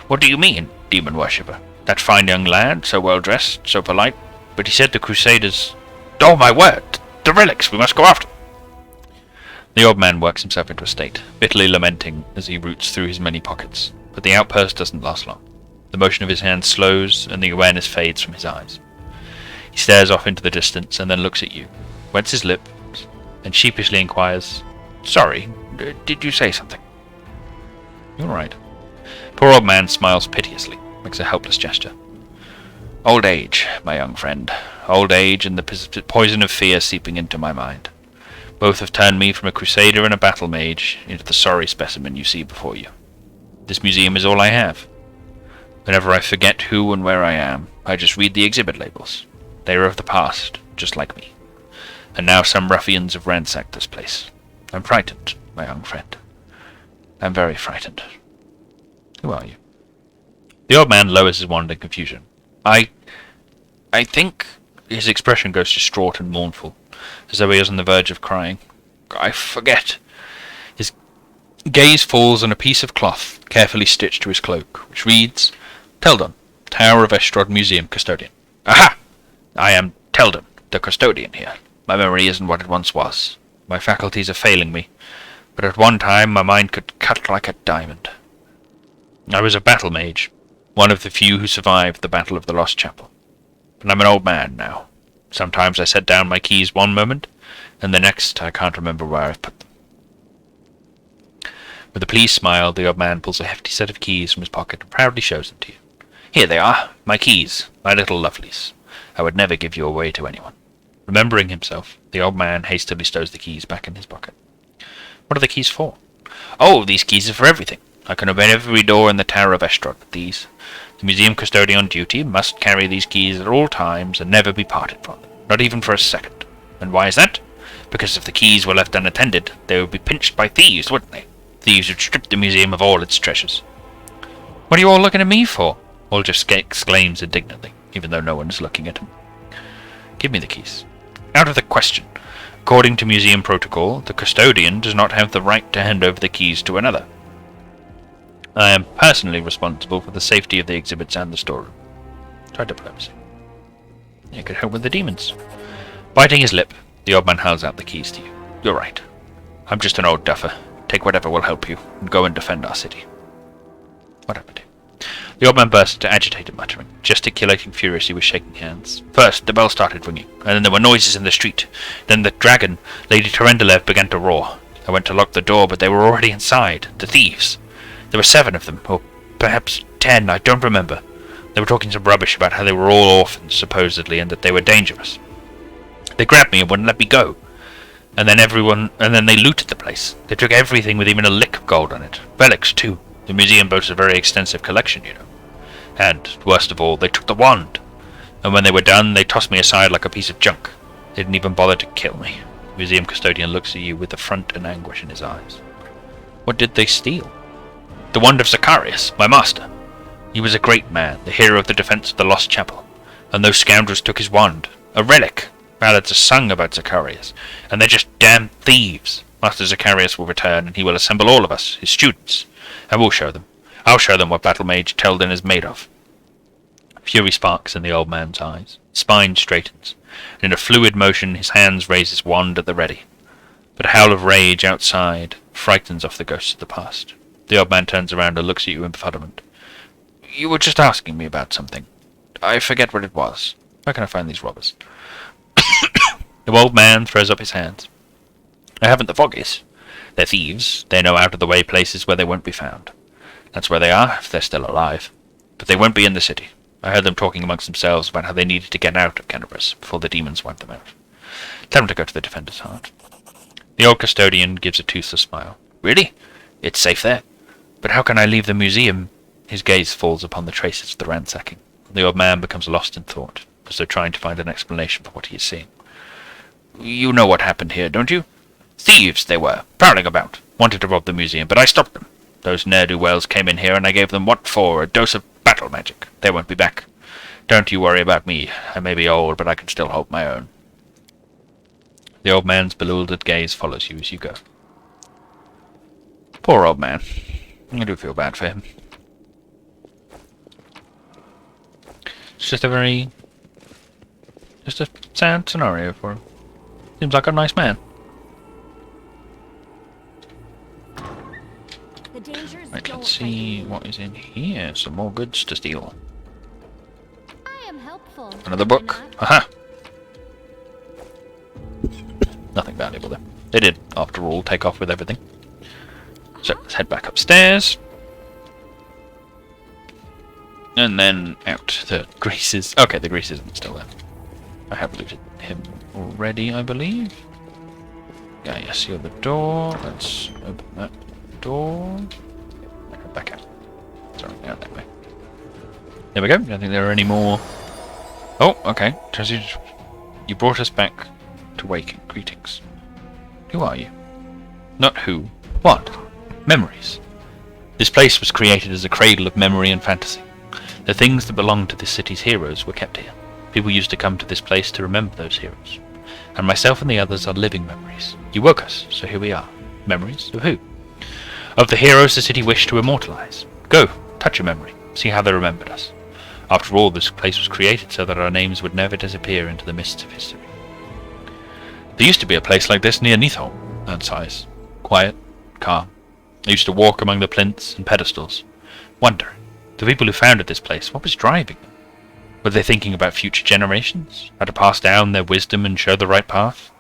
What do you mean, demon worshipper? That fine young lad, so well dressed, so polite. But he said the Crusaders... Oh my word! The relics! We must go after them! The old man works himself into a state, bitterly lamenting as he roots through his many pockets. But the outburst doesn't last long. The motion of his hand slows, and the awareness fades from his eyes. He stares off into the distance, and then looks at you, wets his lips, and sheepishly inquires, Sorry, did you say something? You're right. Poor old man smiles piteously, makes a helpless gesture. Old age, my young friend. Old age and the poison of fear seeping into my mind. Both have turned me from a crusader and a battle mage into the sorry specimen you see before you. This museum is all I have. Whenever I forget who and where I am, I just read the exhibit labels. They are of the past, just like me. And now some ruffians have ransacked this place. I'm frightened, my young friend. I'm very frightened. Who are you? The old man lowers his wand in confusion. I think... His expression goes distraught and mournful, as though he is on the verge of crying. I forget. His gaze falls on a piece of cloth carefully stitched to his cloak, which reads, Teldon, Tower of Estrod Museum Custodian. Aha! I am Teldon, the custodian here. My memory isn't what it once was. My faculties are failing me, but at one time my mind could cut like a diamond. I was a battle mage, one of the few who survived the Battle of the Lost Chapel. But I'm an old man now. Sometimes I set down my keys one moment, and the next I can't remember where I've put them. With a pleased smile, the old man pulls a hefty set of keys from his pocket and proudly shows them to you. Here they are, my keys, my little lovelies. I would never give you away to anyone. Remembering himself, the old man hastily stows the keys back in his pocket. What are the keys for? Oh, these keys are for everything. I can open every door in the Tower of Estrod with these. The museum custodian on duty must carry these keys at all times and never be parted from them, not even for a second. And why is that? Because if the keys were left unattended, they would be pinched by thieves, wouldn't they? Thieves would strip the museum of all its treasures. What are you all looking at me for? Olgif exclaims indignantly, even though no one is looking at him. Give me the keys. Out of the question. According to museum protocol, the custodian does not have the right to hand over the keys to another. I am personally responsible for the safety of the exhibits and the storeroom. Try diplomacy. You could help with the demons. Biting his lip, the old man holds out the keys to you. You're right. I'm just an old duffer. Take whatever will help you, and go and defend our city. What happened? The old man burst into agitated muttering, gesticulating furiously with shaking hands. First, the bell started ringing, and then there were noises in the street. Then the dragon, Lady Terendelev, began to roar. I went to lock the door, but they were already inside. The thieves. There were 7 of them, or perhaps 10, I don't remember. They were talking some rubbish about how they were all orphans, supposedly, and that they were dangerous. They grabbed me and wouldn't let me go. And then they looted the place. They took everything with even a lick of gold on it. Relics, too. The museum boasts a very extensive collection, you know. And, worst of all, they took the wand. And when they were done, they tossed me aside like a piece of junk. They didn't even bother to kill me. The museum custodian looks at you with affront and anguish in his eyes. What did they steal? The wand of Zacharias, my master. He was a great man, the hero of the defense of the lost chapel. And those scoundrels took his wand. A relic. Ballads are sung about Zacharias. And they're just damned thieves. Master Zacharias will return, and he will assemble all of us, his students. And we'll show them. I'll show them what Battle Mage Teldin is made of. Fury sparks in the old man's eyes. His spine straightens. And in a fluid motion, his hands raise his wand at the ready. But a howl of rage outside frightens off the ghosts of the past. The old man turns around and looks at you in befuddlement. You were just asking me about something. I forget what it was. Where can I find these robbers? The old man throws up his hands. I haven't the foggiest. They're thieves. They know out-of-the-way places where they won't be found. That's where they are, if they're still alive. But they won't be in the city. I heard them talking amongst themselves about how they needed to get out of Canterbury before the demons wiped them out. Tell them to go to the Defender's Heart. The old custodian gives a toothless smile. Really? It's safe there. But how can I leave the museum? His gaze falls upon the traces of the ransacking. The old man becomes lost in thought, as though trying to find an explanation for what he is seeing. You know what happened here, don't you? Thieves they were, prowling about, wanted to rob the museum, but I stopped them. Those ne'er-do-wells came in here and I gave them what for? A dose of battle magic. They won't be back. Don't you worry about me. I may be old, but I can still hold my own. The old man's bewildered gaze follows you as you go. Poor old man. I do feel bad for him. It's just a sad scenario for him. Seems like a nice man. Right, let's see what is in here. Some more goods to steal. I am helpful. Another book. Aha! Nothing valuable there. They did, after all, take off with everything. So, let's head back upstairs. And then out. The grease is... Okay, the grease isn't still there. I have looted him already, I believe. Yeah, yes, you're the door. Let's open that door. Back out. Sorry, out that way. There we go. I don't think there are any more... Oh, okay. You brought us back to waking. Greetings. Who are you? Not who. What? Memories. This place was created as a cradle of memory and fantasy. The things that belonged to this city's heroes were kept here. People used to come to this place to remember those heroes. And myself and the others are living memories. You woke us, so here we are. Memories of who? Of the heroes the city wished to immortalize. Go, touch a memory, see how they remembered us. After all, this place was created so that our names would never disappear into the mists of history. There used to be a place like this near Neathholm, and size. Quiet, calm. I used to walk among the plinths and pedestals, wondering, the people who founded this place, what was driving them? Were they thinking about future generations, how to pass down their wisdom and show the right path?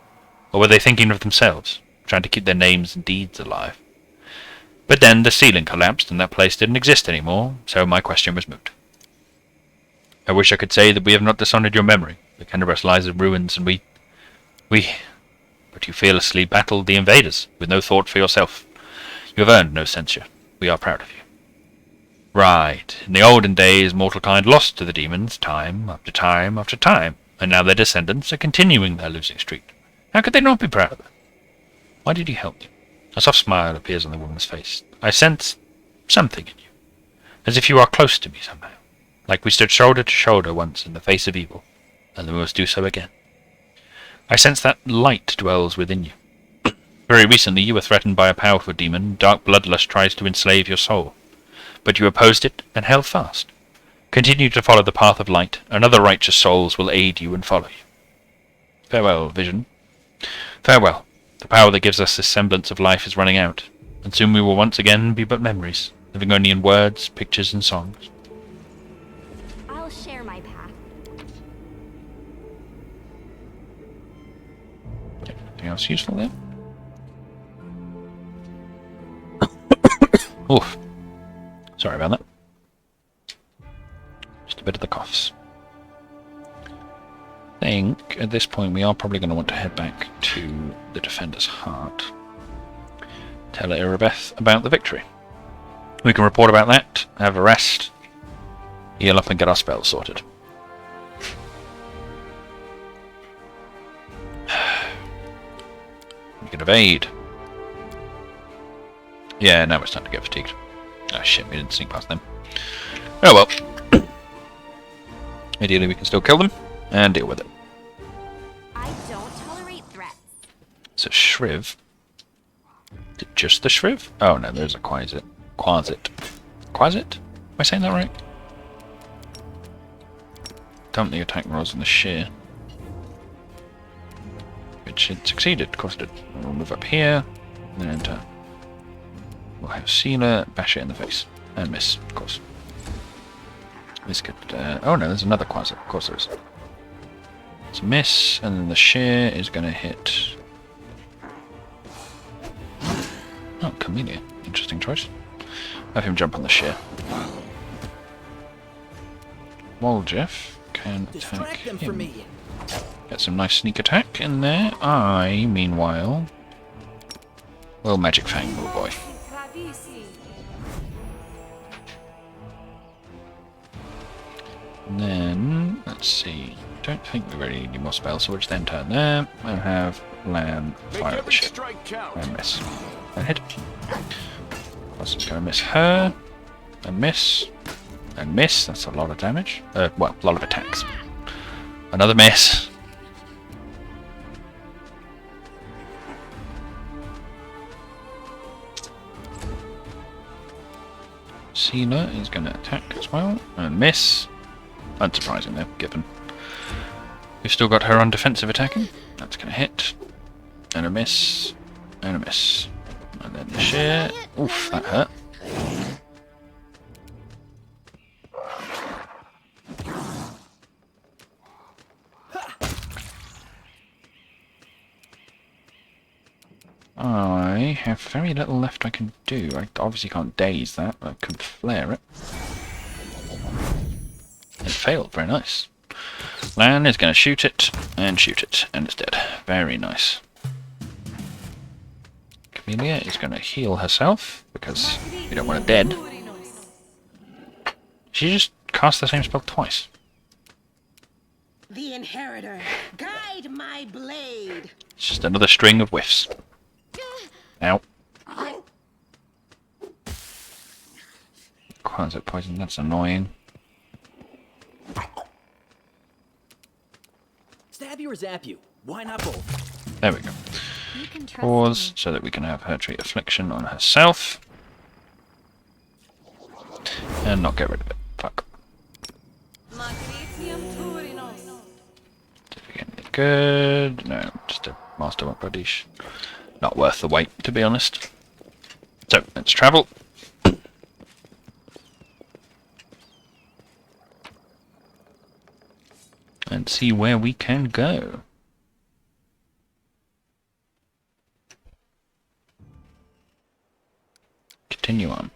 Or were they thinking of themselves, trying to keep their names and deeds alive? But then the ceiling collapsed and that place didn't exist anymore, so my question was moot. I wish I could say that we have not dishonored your memory. The Canterbury lies in ruins and but you fearlessly battled the invaders, with no thought for yourself. You have earned no censure. We are proud of you. Right. In the olden days, mortal kind lost to the demons time after time after time, and now their descendants are continuing their losing streak. How could they not be proud of it? Why did you help them? A soft smile appears on the woman's face. I sense something in you, as if you are close to me somehow, like we stood shoulder to shoulder once in the face of evil, and we must do so again. I sense that light dwells within you. Very recently you were threatened by a powerful demon. Dark bloodlust tries to enslave your soul. But you opposed it and held fast. Continue to follow the path of light, and other righteous souls will aid you and follow you. Farewell, Vision. Farewell. The power that gives us this semblance of life is running out, and soon we will once again be but memories, living only in words, pictures, and songs. I'll share my path. Anything else useful there? Oof. Sorry about that. Just a bit of the coughs. I think at this point we are probably going to want to head back to the Defender's Heart. Tell Irabeth about the victory. We can report about that, have a rest, heal up and get our spells sorted. We can evade. Yeah, now it's time to get fatigued. Oh shit, we didn't sneak past them. Oh well. Ideally we can still kill them and deal with it. I don't tolerate threats. It's a Shriv. Is it just the Shriv? Oh no, there's a Quasit. Quasit? Am I saying that right? Dump the attack rolls in the shear. Which it succeeded, of course it did. We'll move up here, and then enter. We'll have Sealer bash it in the face. And miss, of course. This could... oh no, there's another Quasit. Of course there is. It's a miss, and then the shear is going to hit... Oh, Camellia. Interesting choice. Have him jump on the shear. Waljeff can attack him. Get some nice sneak attack in there. I, meanwhile... will Magic Fang, little boy. And then, let's see. Don't think we really need any more spells, so we'll just then turn there and have Lan fire at the ship. And miss. And hit. Plus it's going to miss her. And miss. And miss. That's a lot of damage. Well, a lot of attacks. Another miss. Sealer is going to attack as well. And miss. Unsurprising though, given. We've still got her on defensive attacking. That's going to hit. And a miss. And a miss. And then the shear. Oof, that hurt. I have very little left I can do. I obviously can't daze that, but I could flare it. It failed, very nice. Lan is going to shoot it, and it's dead. Very nice. Camellia is going to heal herself, because we don't want her dead. She just cast the same spell twice. The Inheritor, guide my blade. It's just another string of whiffs. Ow. Quasar poison, that's annoying. Stab you or zap you? Why not both? There we go. Pause so that we can have her treat affliction on herself. And not get rid of it. Fuck. Good. No, just a master one Bradish. Not worth the wait, to be honest. So, let's travel. And see where we can go. Continue on.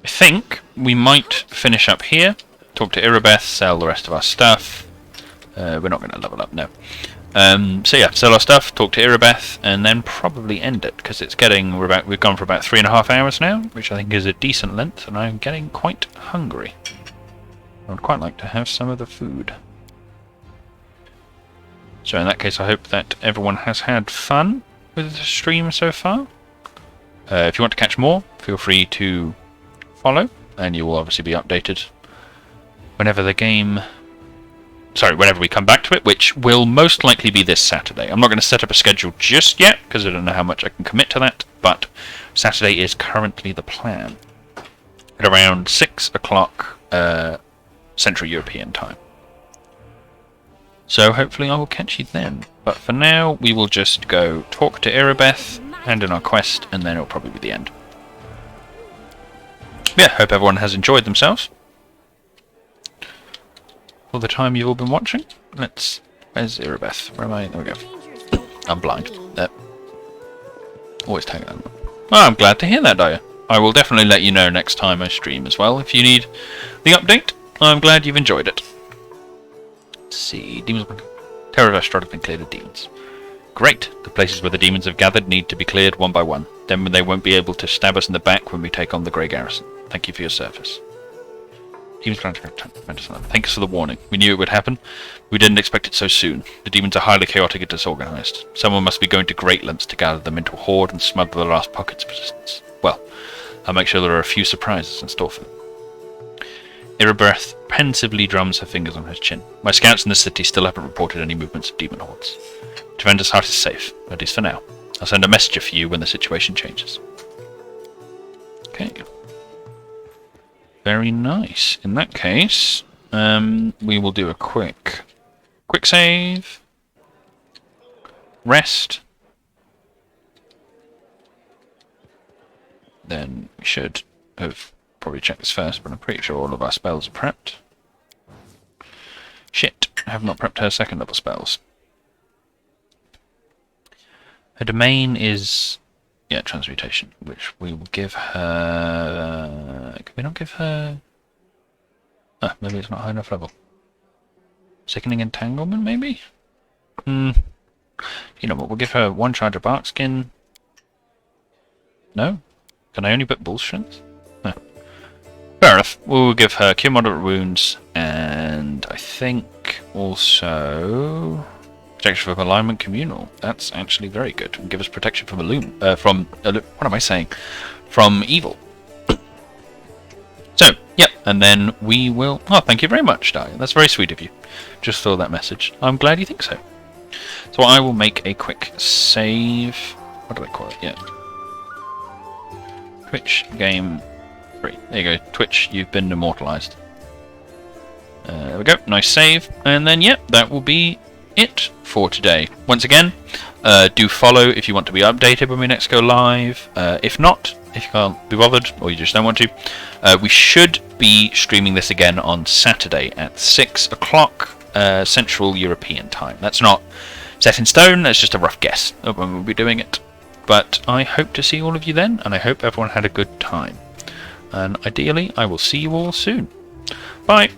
I think we might finish up here, talk to Irabeth, sell the rest of our stuff. We're not going to level up, no. So yeah, sell our stuff, talk to Irabeth, and then probably end it, because it's getting, we've gone for about 3.5 hours now, which I think is a decent length, and I'm getting quite hungry. I would quite like to have some of the food. So in that case, I hope that everyone has had fun with the stream so far. If you want to catch more, feel free to follow. and you will obviously be updated whenever the game... Sorry, whenever we come back to it, which will most likely be this Saturday. I'm not going to set up a schedule just yet, because I don't know how much I can commit to that, but Saturday is currently the plan. At around 6 o'clock Central European time. So hopefully I will catch you then. But for now, we will just go talk to Irabeth, hand in our quest, and then it'll probably be the end. Yeah, hope everyone has enjoyed themselves. For the time you've all been watching, where's Irabeth? Where am I? There we go. I'm blind. There. Always tagging that. Oh, I'm glad to hear that, Daya. I will definitely let you know next time I stream as well. If you need the update, I'm glad you've enjoyed it. Let's see. Demons. Terror of Astrod have been cleared of demons. Great. The places where the demons have gathered need to be cleared one by one. Then they won't be able to stab us in the back when we take on the Grey Garrison. Thank you for your service. Demons Thanks for the warning. We knew it would happen. We didn't expect it so soon. The demons are highly chaotic and disorganized. Someone must be going to great lengths to gather them into a horde and smother the last pockets of resistance. Well, I'll make sure there are a few surprises in store for them. Irabeth pensively drums her fingers on her chin. My scouts in the city still haven't reported any movements of demon hordes. Trevender's Heart is safe, at least for now. I'll send a messenger for you when the situation changes. Okay. Very nice. In that case, we will do a quick save. Rest. Then we should have probably checked this first, but I'm pretty sure all of our spells are prepped. Shit, I have not prepped her second level spells. Her domain is, yeah, transmutation, which we will give her... Can we not give her... Ah, maybe it's not high enough level. Sickening Entanglement, maybe? You know what, we'll give her one charge of Barkskin. No? Can I only put bull strength? No. Fair enough. We'll give her Cure Moderate Wounds, and I think also Protection from Alignment Communal. That's actually very good. And give us protection from what am I saying? From evil. So, yep, and then we will... Oh, thank you very much, Dahlia. That's very sweet of you. Just saw that message. I'm glad you think so. So I will make a quick save. What do I call it? Yeah. Twitch game 3. There you go. Twitch, you've been immortalized. There we go. Nice save. And then, yep, that will be it for today. Once again, do follow if you want to be updated when we next go live. If not, if you can't be bothered or you just don't want to, we should be streaming this again on Saturday at 6 o'clock Central European time. That's not set in stone, that's just a rough guess of when we'll be doing it. But I hope to see all of you then, and I hope everyone had a good time. And ideally, I will see you all soon. Bye!